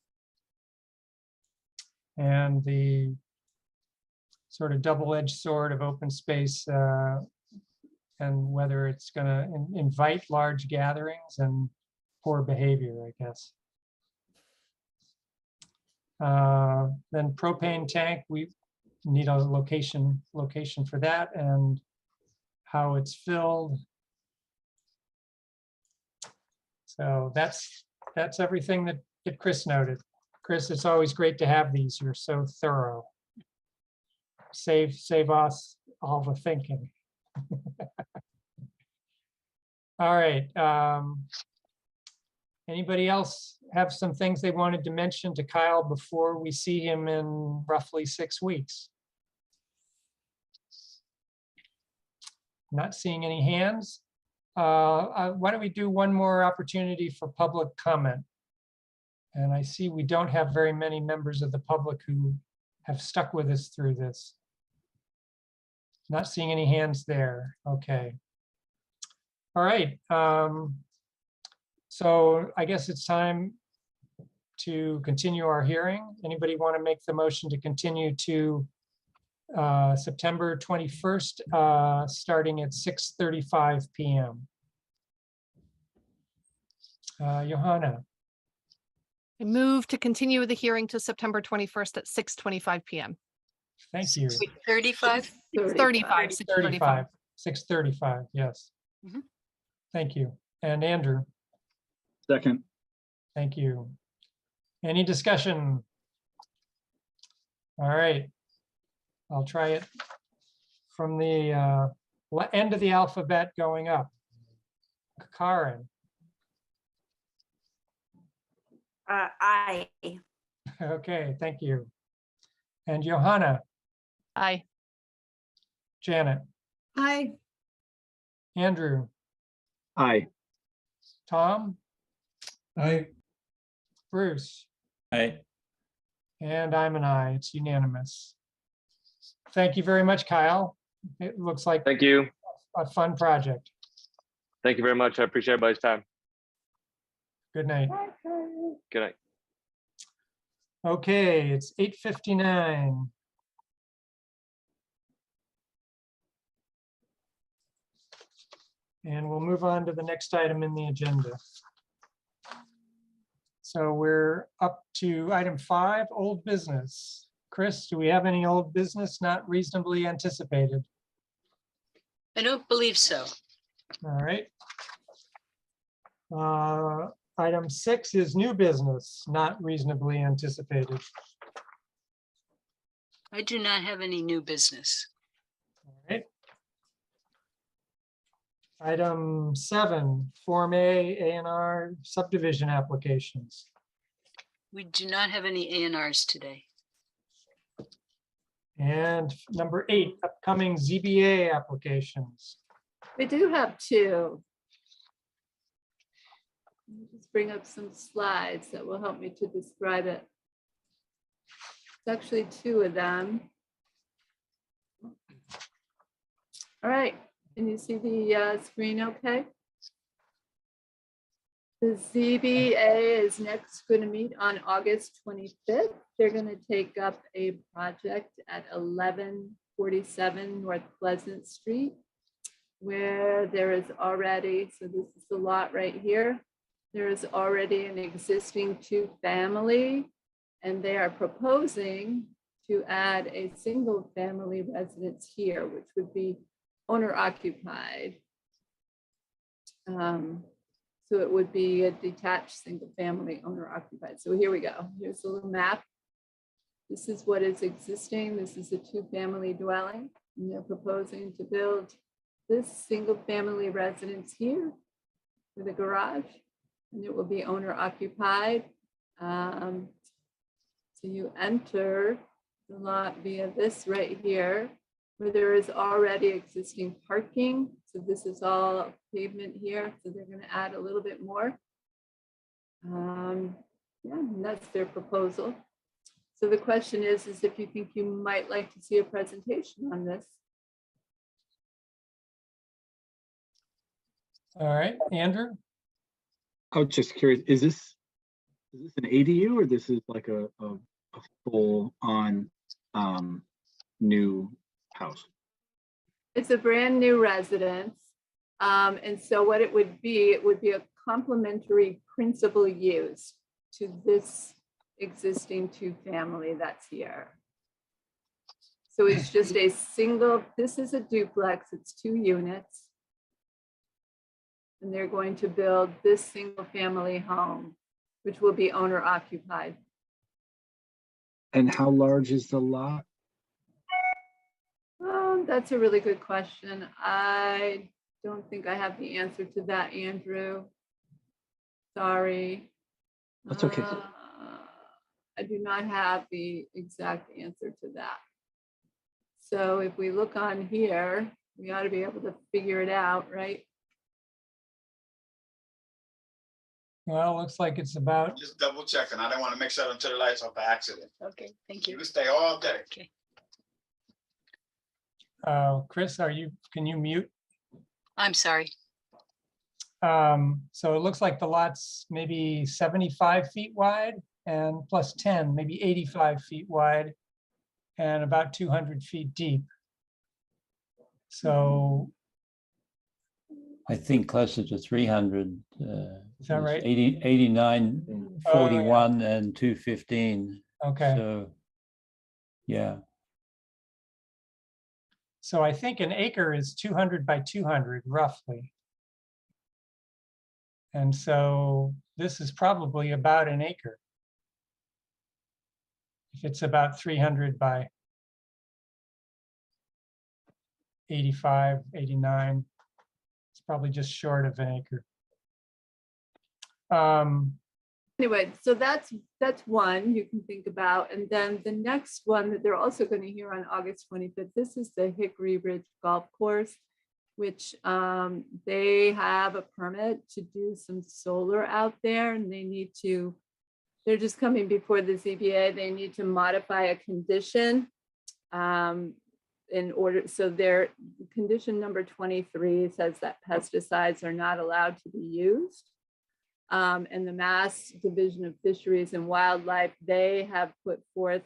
And the sort of double-edged sword of open space and whether it's going to invite large gatherings and poor behavior, I guess. Then propane tank, we need a location for that and how it's filled. So that's everything that Chris noted. Chris, it's always great to have these. You're so thorough. Save us all the thinking. All right. Anybody else have some things they wanted to mention to Kyle before we see him in roughly 6 weeks? Not seeing any hands. Why don't we do one more opportunity for public comment? And I see we don't have very many members of the public who have stuck with us through this. Not seeing any hands there. Okay. All right. So I guess it's time to continue our hearing. Anybody want to make the motion to continue to September 21st, starting at 6:35 p.m. Johanna. I move to continue the hearing to September 21st at 6:25 p.m. Thank you. 35? 6:35. 6:35, yes. Mhm. Thank you. And Andrew, Second. thank you. Any discussion? All right. I'll try it from the end of the alphabet going up. Karen. Aye. Okay, thank you. And Johanna, Aye. Janet, Hi, Andrew, Aye. Tom, I, Bruce, Aye. and I'm an aye. It's unanimous. Thank you very much, Kyle. It looks like Thank you. a fun project. Thank you very much. I appreciate everybody's time. Good night. Good night. Okay, it's 8:59. And we'll move on to the next item in the agenda. So we're up to item 5, old business. Chris, do we have any old business not reasonably anticipated? I don't believe so. All right. Item 6 is new business, not reasonably anticipated. I do not have any new business. All right. Item 7, Form A&R subdivision applications. We do not have any A&Rs today. And number 8, upcoming ZBA applications. We do have 2. Let's bring up some slides that will help me to describe it. It's actually 2 of them. All right, can you see the screen okay? The ZBA is next going to meet on August 25th. They're going to take up a project at 1147 North Pleasant Street, where there is already, so this is the lot right here. There is already an existing two-family, and they are proposing to add a single-family residence here, which would be owner-occupied. So it would be a detached single-family owner-occupied. So here we go. Here's a little map. This is what is existing. This is a two-family dwelling, and they're proposing to build this single-family residence here with a garage, and it will be owner-occupied. So you enter the lot via this right here, where there is already existing parking. So this is all pavement here. So they're going to add a little bit more. Yeah, and that's their proposal. So the question is if you think you might like to see a presentation on this. All right, Andrew? I was just curious, is this an ADU or this is like a full on new house? It's a brand new residence. And so what it would be a complementary principal use to this existing two-family that's here. So it's just a single, this is a duplex, it's 2 units. And they're going to build this single-family home, which will be owner-occupied. And how large is the lot? That's a really good question. I don't think I have the answer to that, Andrew. Sorry. That's okay. I do not have the exact answer to that. So if we look on here, we ought to be able to figure it out, right? Well, looks like it's about, Just double checking. I don't want to mix up until the lights off by accident. Okay, thank You you. can stay all day. Okay. Chris, can you mute? I'm sorry. So it looks like the lot's maybe 75 feet wide and plus 10, maybe 85 feet wide and about 200 feet deep. So I think closer to 300. Is that right? 89, Oh, yeah. 41 and 215. Okay. So, yeah. So I think an acre is 200 by 200 roughly. And so this is probably about an acre. If it's about 300 by 85, 89, it's probably just short of an acre. Anyway, so that's one you can think about. And then the next one that they're also going to hear on August 25th, this is the Hickory Ridge Golf Course, which they have a permit to do some solar out there, and they're just coming before the ZBA. They need to modify a condition in order, so their condition number 23 says that pesticides are not allowed to be used. And the Mass Division of Fisheries and Wildlife, they have put forth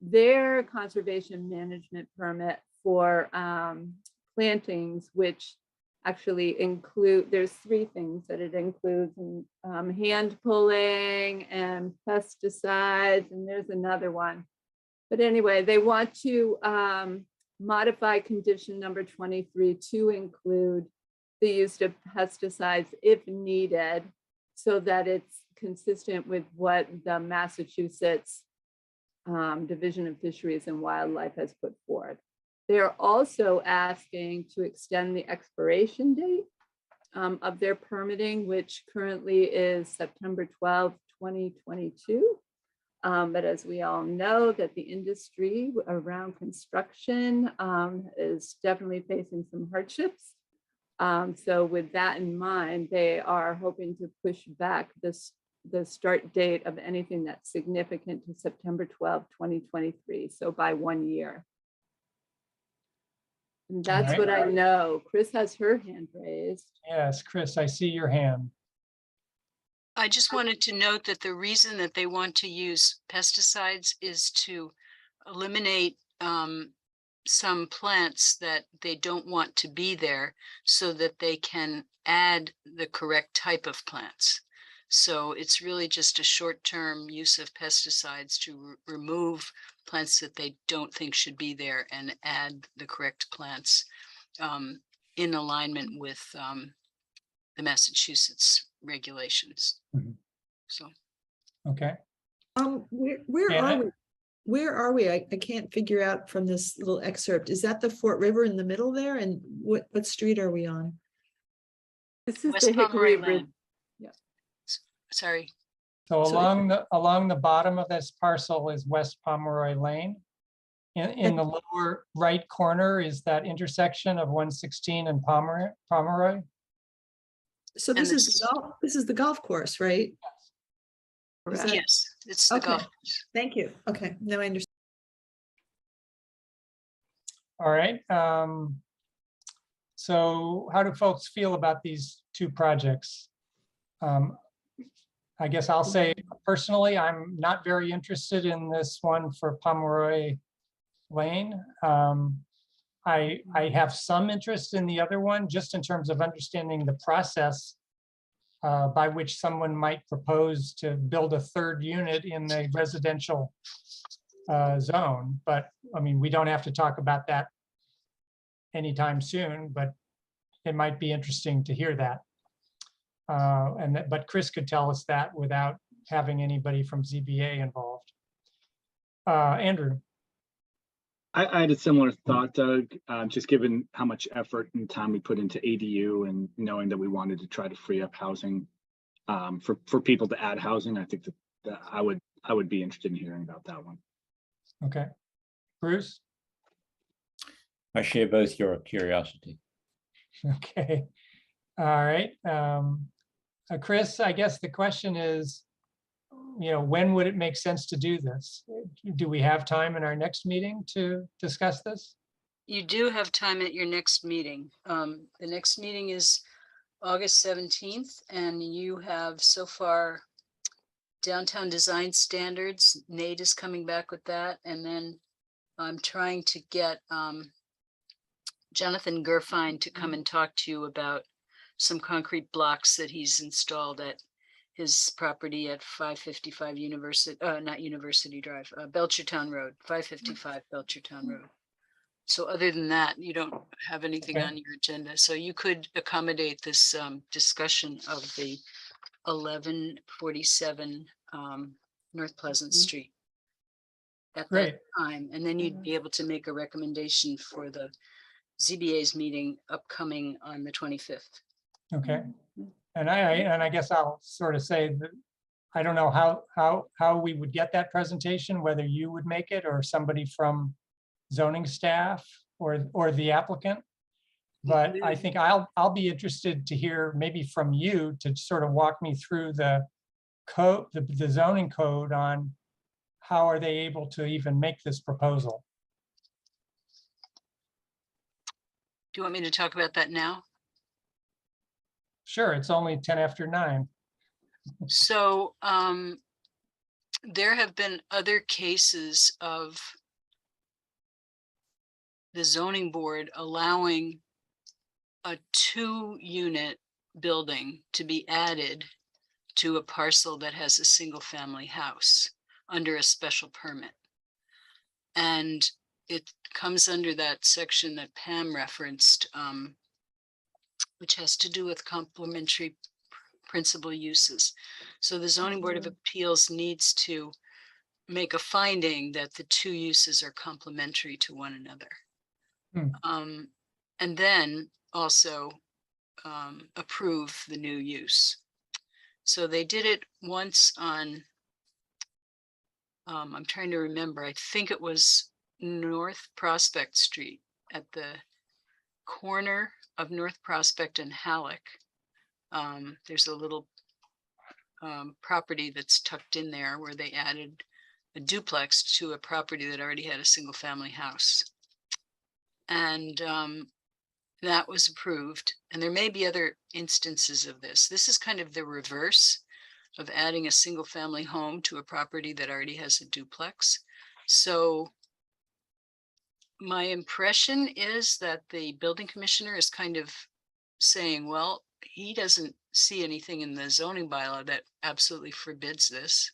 their conservation management permit for plantings, which actually include, there's 3 things that it includes, hand pulling and pesticides, and there's another one. But anyway, they want to modify condition number 23 to include the use of pesticides if needed, so that it's consistent with what the Massachusetts Division of Fisheries and Wildlife has put forth. They're also asking to extend the expiration date of their permitting, which currently is September 12, 2022. But as we all know, that the industry around construction is definitely facing some hardships. So with that in mind, they are hoping to push back the start date of anything that's significant to September 12, 2023. So by 1 year. And that's right. what I know. Chris has her hand raised. Yes, Chris, I see your hand. I just wanted to note that the reason that they want to use pesticides is to eliminate some plants that they don't want to be there so that they can add the correct type of plants. So it's really just a short-term use of pesticides to remove plants that they don't think should be there and add the correct plants in alignment with the Massachusetts regulations. Mhm. So Okay. Where are Janet? we? Where are we? I can't figure out from this little excerpt. Is that the Fort River in the middle there? And what street are we on? This is West the Pomeroy Hickory River. Lane. Sorry. So So along the bottom of this parcel is West Pomeroy Lane. In the lower right corner is that intersection of 116 and Pomeroy. So And this is the golf course, right? Is that- Yes, it's the Okay. golf course. Thank you. Okay, now I understand. All right. So how do folks feel about these two projects? I guess I'll say personally, I'm not very interested in this one for Pomeroy Lane. I have some interest in the other one, just in terms of understanding the process by which someone might propose to build a third unit in the residential zone. But I mean, we don't have to talk about that anytime soon, but it might be interesting to hear that. But Chris could tell us that without having anybody from ZBA involved. Andrew. I had a similar thought, Doug, just given how much effort and time we put into ADU and knowing that we wanted to try to free up housing for people to add housing. I think that I would be interested in hearing about that one. Okay. Bruce? I share both your curiosity. Okay. All right. Chris, I guess the question is, when would it make sense to do this? Do we have time in our next meeting to discuss this? You do have time at your next meeting. The next meeting is August 17th, and you have so far downtown design standards. Nate is coming back with that. And then I'm trying to get Jonathan Gerfine to come and talk to you about some concrete blocks that he's installed at his property at 555 not University Drive, Belchertown Road, 555 Belchertown Road. So other than that, you don't have anything Okay. on your agenda. So you could accommodate this discussion of the 1147 North Pleasant Street at Great. that time. And then you'd be able to make a recommendation for the ZBA's meeting upcoming on the 25th. Okay. And I guess I'll sort of say that I don't know how we would get that presentation, whether you would make it or somebody from zoning staff or the applicant. But I think I'll be interested to hear maybe from you to sort of walk me through the code, the zoning code on how are they able to even make this proposal. Do you want me to talk about that now? Sure, it's only 10 after 9. So there have been other cases of the zoning board allowing a 2-unit building to be added to a parcel that has a single family house under a special permit. And it comes under that section that Pam referenced, which has to do with complementary principal uses. So the zoning board of appeals needs to make a finding that the 2 uses are complementary to one another. And then also approve the new use. So they did it once on, I'm trying to remember, I think it was North Prospect Street at the corner of North Prospect and Halleck. There's a little property that's tucked in there where they added a duplex to a property that already had a single family house. And that was approved. And there may be other instances of this. This is kind of the reverse of adding a single family home to a property that already has a duplex. So my impression is that the building commissioner is kind of saying, well, he doesn't see anything in the zoning bylaw that absolutely forbids this.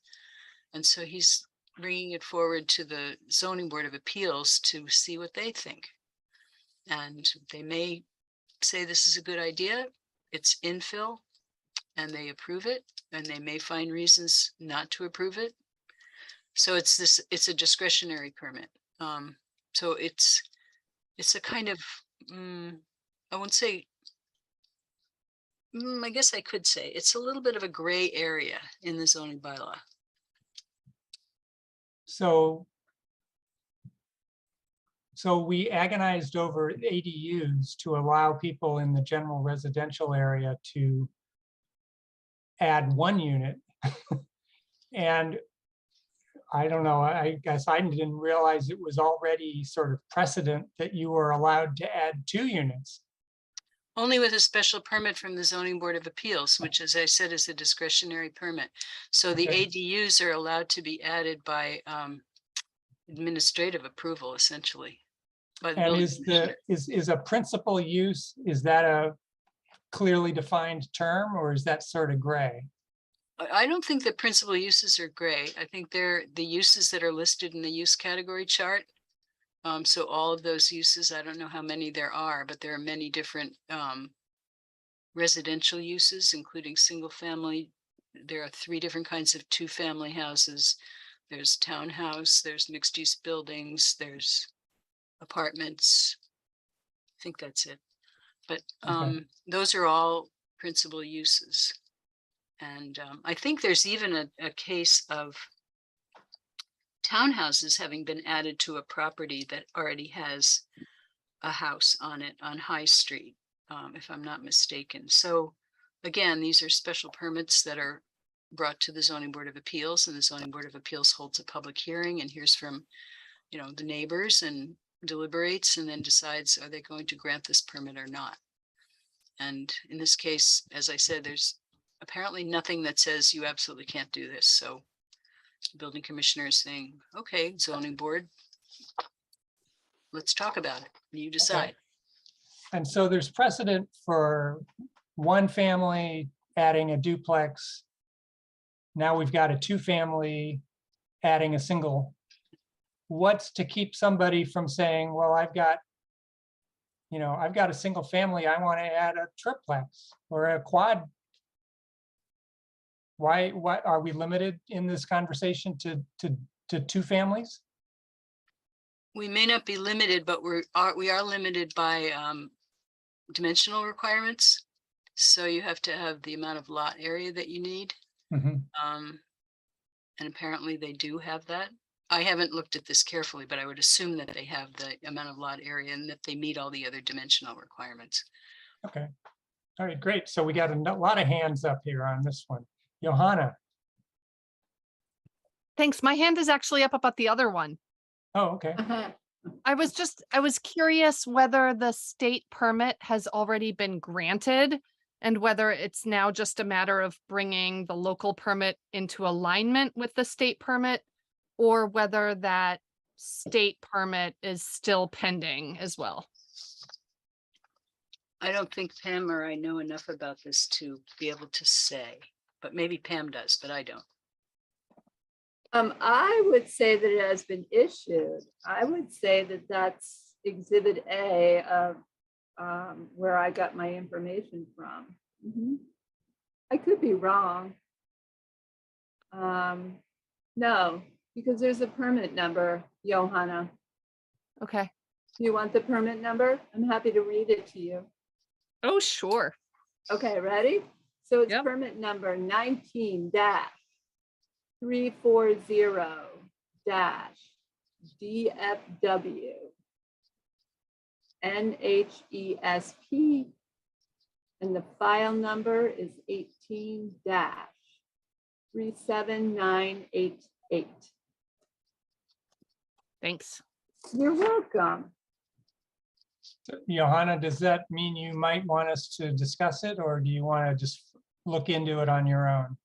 And so he's bringing it forward to the zoning board of appeals to see what they think. And they may say this is a good idea, it's infill, and they approve it, and they may find reasons not to approve it. So it's a discretionary permit. So it's a kind of, I won't say, I guess I could say it's a little bit of a gray area in the zoning bylaw. So we agonized over ADUs to allow people in the general residential area to add one unit. And I don't know, I guess I didn't realize it was already sort of precedent that you were allowed to add 2 units. Only with a special permit from the zoning board of appeals, which, as I said, is a discretionary permit. So the Okay. ADUs are allowed to be added by administrative approval, essentially. By the And building is commissioner. is a principal use, is that a clearly defined term, or is that sort of gray? I don't think the principal uses are gray. I think they're the uses that are listed in the use category chart. So all of those uses, I don't know how many there are, but there are many different residential uses, including single family. There are 3 different kinds of 2-family houses. There's townhouse, there's mixed use buildings, there's apartments. I think that's it. But those are all principal uses. And I think there's even a case of townhouses having been added to a property that already has a house on it on High Street, if I'm not mistaken. So again, these are special permits that are brought to the zoning board of appeals, and the zoning board of appeals holds a public hearing and hears from, the neighbors and deliberates, and then decides, are they going to grant this permit or not? And in this case, as I said, there's apparently nothing that says you absolutely can't do this. So the building commissioner is saying, okay, zoning board, let's talk about it. You decide. Okay. And so there's precedent for 1 family adding a duplex. Now we've got a 2-family adding a single. What's to keep somebody from saying, well, I've got a single family, I want to add a triplex or a quad? Why are we limited in this conversation to 2 families? We may not be limited, but we are limited by dimensional requirements. So you have to have the amount of lot area that you need. Mhm. And apparently they do have that. I haven't looked at this carefully, but I would assume that they have the amount of lot area and that they meet all the other dimensional requirements. Okay. All right, great. So we got a lot of hands up here on this one. Johanna. Thanks. My hand is actually up about the other one. Oh, okay. I was curious whether the state permit has already been granted and whether it's now just a matter of bringing the local permit into alignment with the state permit, or whether that state permit is still pending as well. I don't think Pam or I know enough about this to be able to say, but maybe Pam does, but I don't. I would say that it has been issued. I would say that that's Exhibit A of where I got my information from. I could be wrong. No, because there's a permit number, Johanna. Okay. Do you want the permit number? I'm happy to read it to you. Oh, sure. Okay, ready? So it's permit number 19-340-DFW NHESP, and the file number is 18-37988. Thanks. You're welcome. Johanna, does that mean you might want us to discuss it, or do you want to just look into it on your own?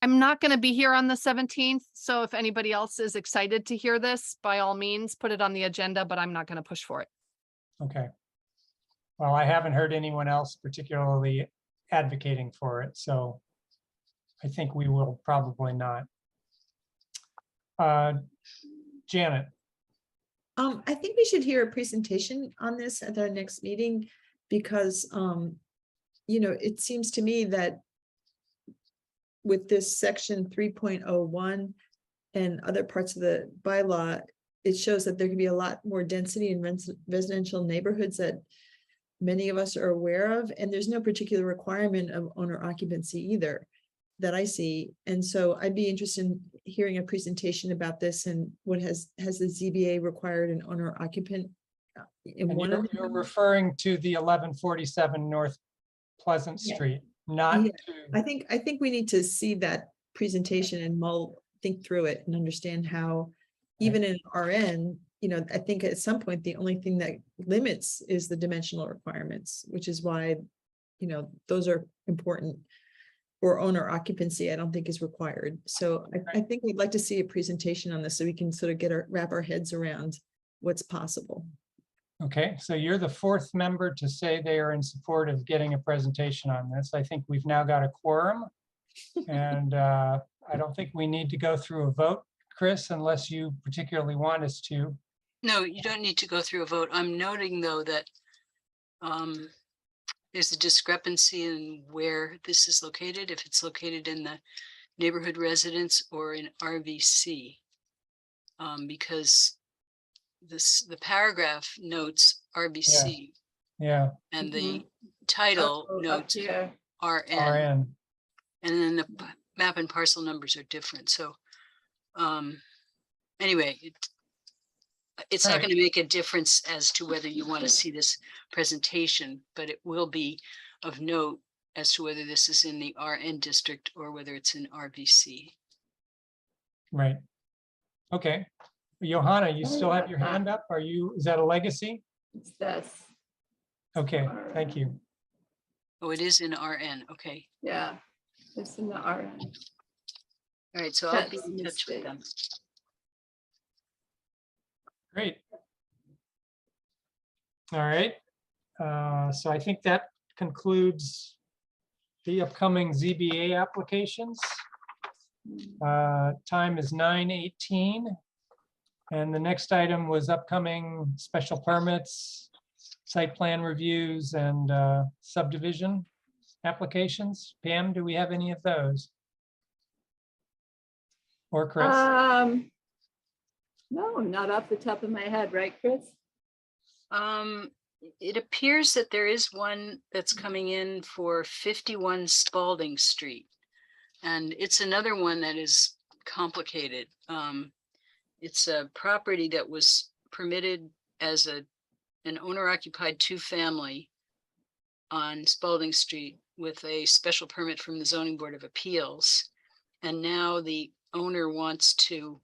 I'm not going to be here on the 17th, so if anybody else is excited to hear this, by all means, put it on the agenda, but I'm not going to push for it. Okay. Well, I haven't heard anyone else particularly advocating for it, so I think we will probably not. Janet. I think we should hear a presentation on this at our next meeting because, it seems to me that with this section 3.01 and other parts of the bylaw, it shows that there can be a lot more density in residential neighborhoods that many of us are aware of, and there's no particular requirement of owner occupancy either that I see. And so I'd be interested in hearing a presentation about this and what has the ZBA required an owner occupant in And one of you're them? referring to the 1147 North Pleasant Yeah. Street, not Yeah. to, I think we need to see that presentation and think through it and understand how, even in RN, I think at some point, the only thing that limits is the dimensional requirements, which is why, those are important. Or owner occupancy, I don't think is required. So I think we'd like to see a presentation on this so we can sort of wrap our heads around what's possible. okay, so you're the fourth member to say they are in support of getting a presentation on this. I think we've now got a quorum. And I don't think we need to go through a vote, Chris, unless you particularly want us to. No, you don't need to go through a vote. I'm noting though that there's a discrepancy in where this is located, if it's located in the neighborhood residence or in RVC. Because the paragraph notes RVC Yeah, and the title Oh, up notes here. RN, RN. and then the map and parcel numbers are different. So anyway, it's not Right. going to make a difference as to whether you want to see this presentation, but it will be of note as to whether this is in the RN district or whether it's in RVC. Right. Okay. Johanna, you still have your hand up? Is that a legacy? It's this. Okay, thank you. Oh, it is in RN. Okay. Yeah, it's in the RN. All right. So I'll be That's in touch with mistake. them. Great. All right. So I think that concludes the upcoming ZBA applications. Time is 9:18. And the next item was upcoming special permits, site plan reviews, and subdivision applications. Pam, do we have any of those? Or Chris? No, not off the top of my head, right, Chris? It appears that there is one that's coming in for 51 Spalding Street. And it's another one that is complicated. It's a property that was permitted as an owner-occupied two-family on Spalding Street with a special permit from the Zoning Board of Appeals. And now the owner wants to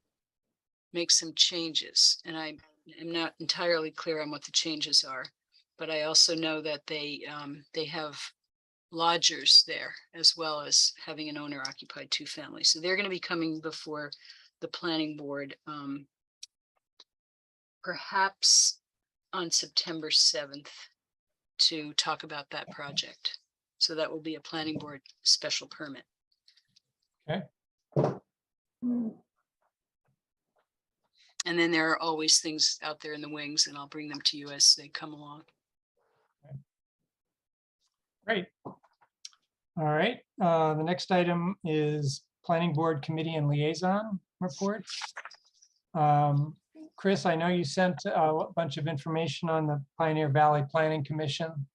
make some changes. And I am not entirely clear on what the changes are, but I also know that they have lodgers there as well as having an owner-occupied two-family. So they're going to be coming before the planning board perhaps on September 7th to talk about that project. So that will be a planning board special permit. Okay. And then there are always things out there in the wings, and I'll bring them to you as they come along. Great. All right. The next item is Planning Board Committee and Liaison reports. Chris, I know you sent a bunch of information on the Pioneer Valley Planning Commission.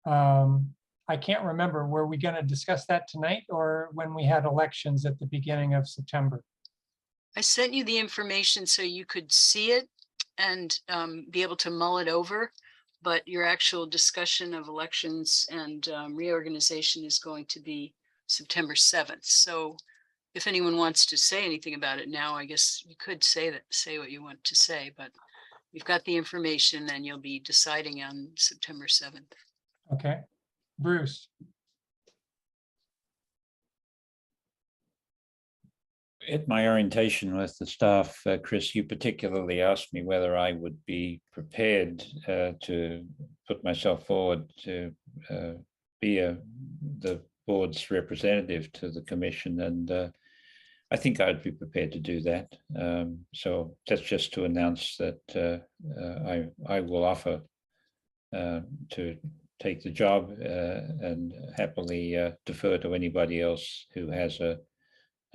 I can't remember, were we going to discuss that tonight or when we had elections at the beginning of September? I sent you the information so you could see it and be able to mull it over, but your actual discussion of elections and reorganization is going to be September 7th. So if anyone wants to say anything about it now, I guess you could say what you want to say, but you've got the information and you'll be deciding on September 7th. Okay, Bruce. At my orientation with the staff, Chris, you particularly asked me whether I would be prepared to put myself forward to be the board's representative to the commission, and I think I'd be prepared to do that. So that's just to announce that I will offer to take the job and happily defer to anybody else who has a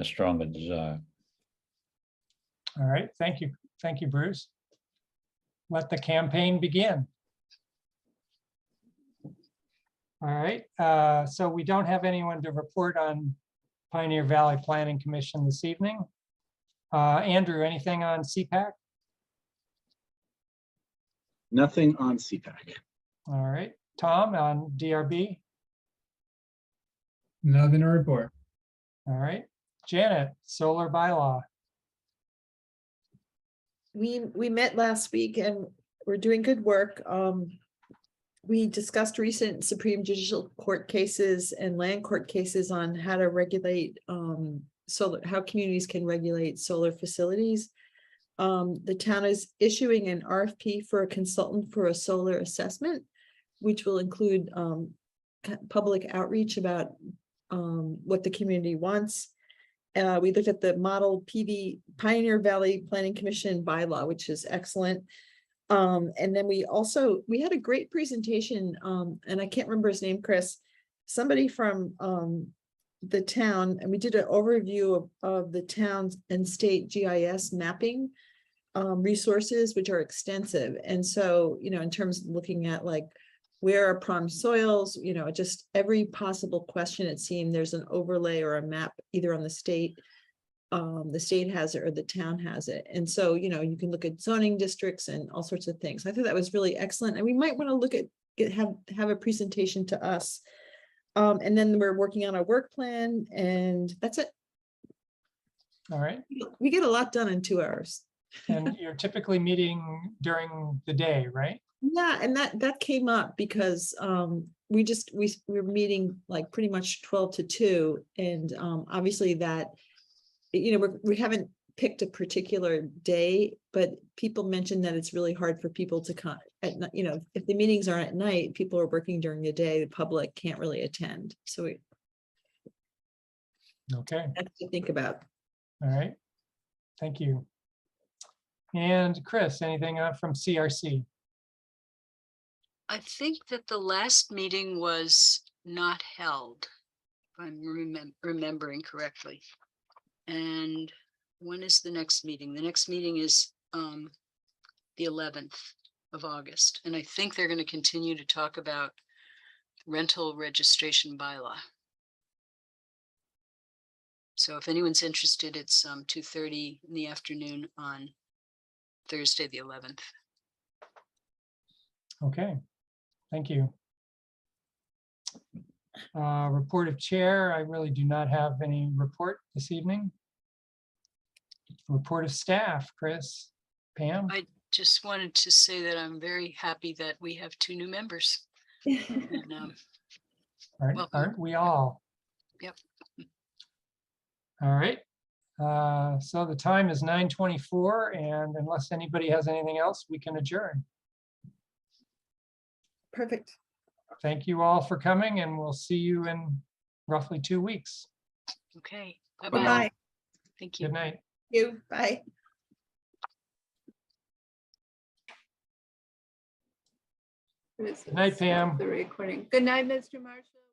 stronger desire. All right, thank you. Thank you, Bruce. Let the campaign begin. All right, so we don't have anyone to report on Pioneer Valley Planning Commission this evening. Andrew, anything on CPAC? Nothing on CPAC. All right, Tom on DRB? Nothing to report. All right, Janet, solar bylaw. We met last week and we're doing good work. We discussed recent Supreme Judicial Court cases and land court cases on how to regulate solar, how communities can regulate solar facilities. The town is issuing an RFP for a consultant for a solar assessment, which will include public outreach about what the community wants. We looked at the model PV Pioneer Valley Planning Commission bylaw, which is excellent. And then we had a great presentation, and I can't remember his name, Chris, somebody from the town, and we did an overview of the town's and state GIS mapping resources, which are extensive. And so, in terms of looking at like, where are prime soils, just every possible question, it seemed there's an overlay or a map either on the state has it or the town has it. And so, you can look at zoning districts and all sorts of things. I thought that was really excellent. And we might want to look at, have a presentation to us. And then we're working on a work plan, and that's it. All right. We get a lot done in 2 hours. And you're typically meeting during the day, right? Yeah, and that came up because we were meeting like pretty much 12 to 2, and obviously that, we haven't picked a particular day, but people mentioned that it's really hard for people to come at night. If the meetings are at night, people are working during the day, the public can't really attend. So Okay. that's to think about. All right. Thank you. And Chris, anything from CRC? I think that the last meeting was not held, if I'm remembering correctly. And when is the next meeting? The next meeting is the 11th of August. And I think they're going to continue to talk about rental registration bylaw. So if anyone's interested, it's 2:30 in the afternoon on Thursday, the 11th. Okay, thank you. Report of chair, I really do not have any report this evening. Report of staff, Chris, Pam? I just wanted to say that I'm very happy that we have 2 new members. And, Aren't we all? Yep. All right. So the time is 9:24, and unless anybody has anything else, we can adjourn. Perfect. Thank you all for coming, and we'll see you in roughly 2 weeks. Okay. Bye-bye. Bye-bye. Thank you. Good night. You. Bye. Good night, Pam. The recording. Good night, Mr. Marshall.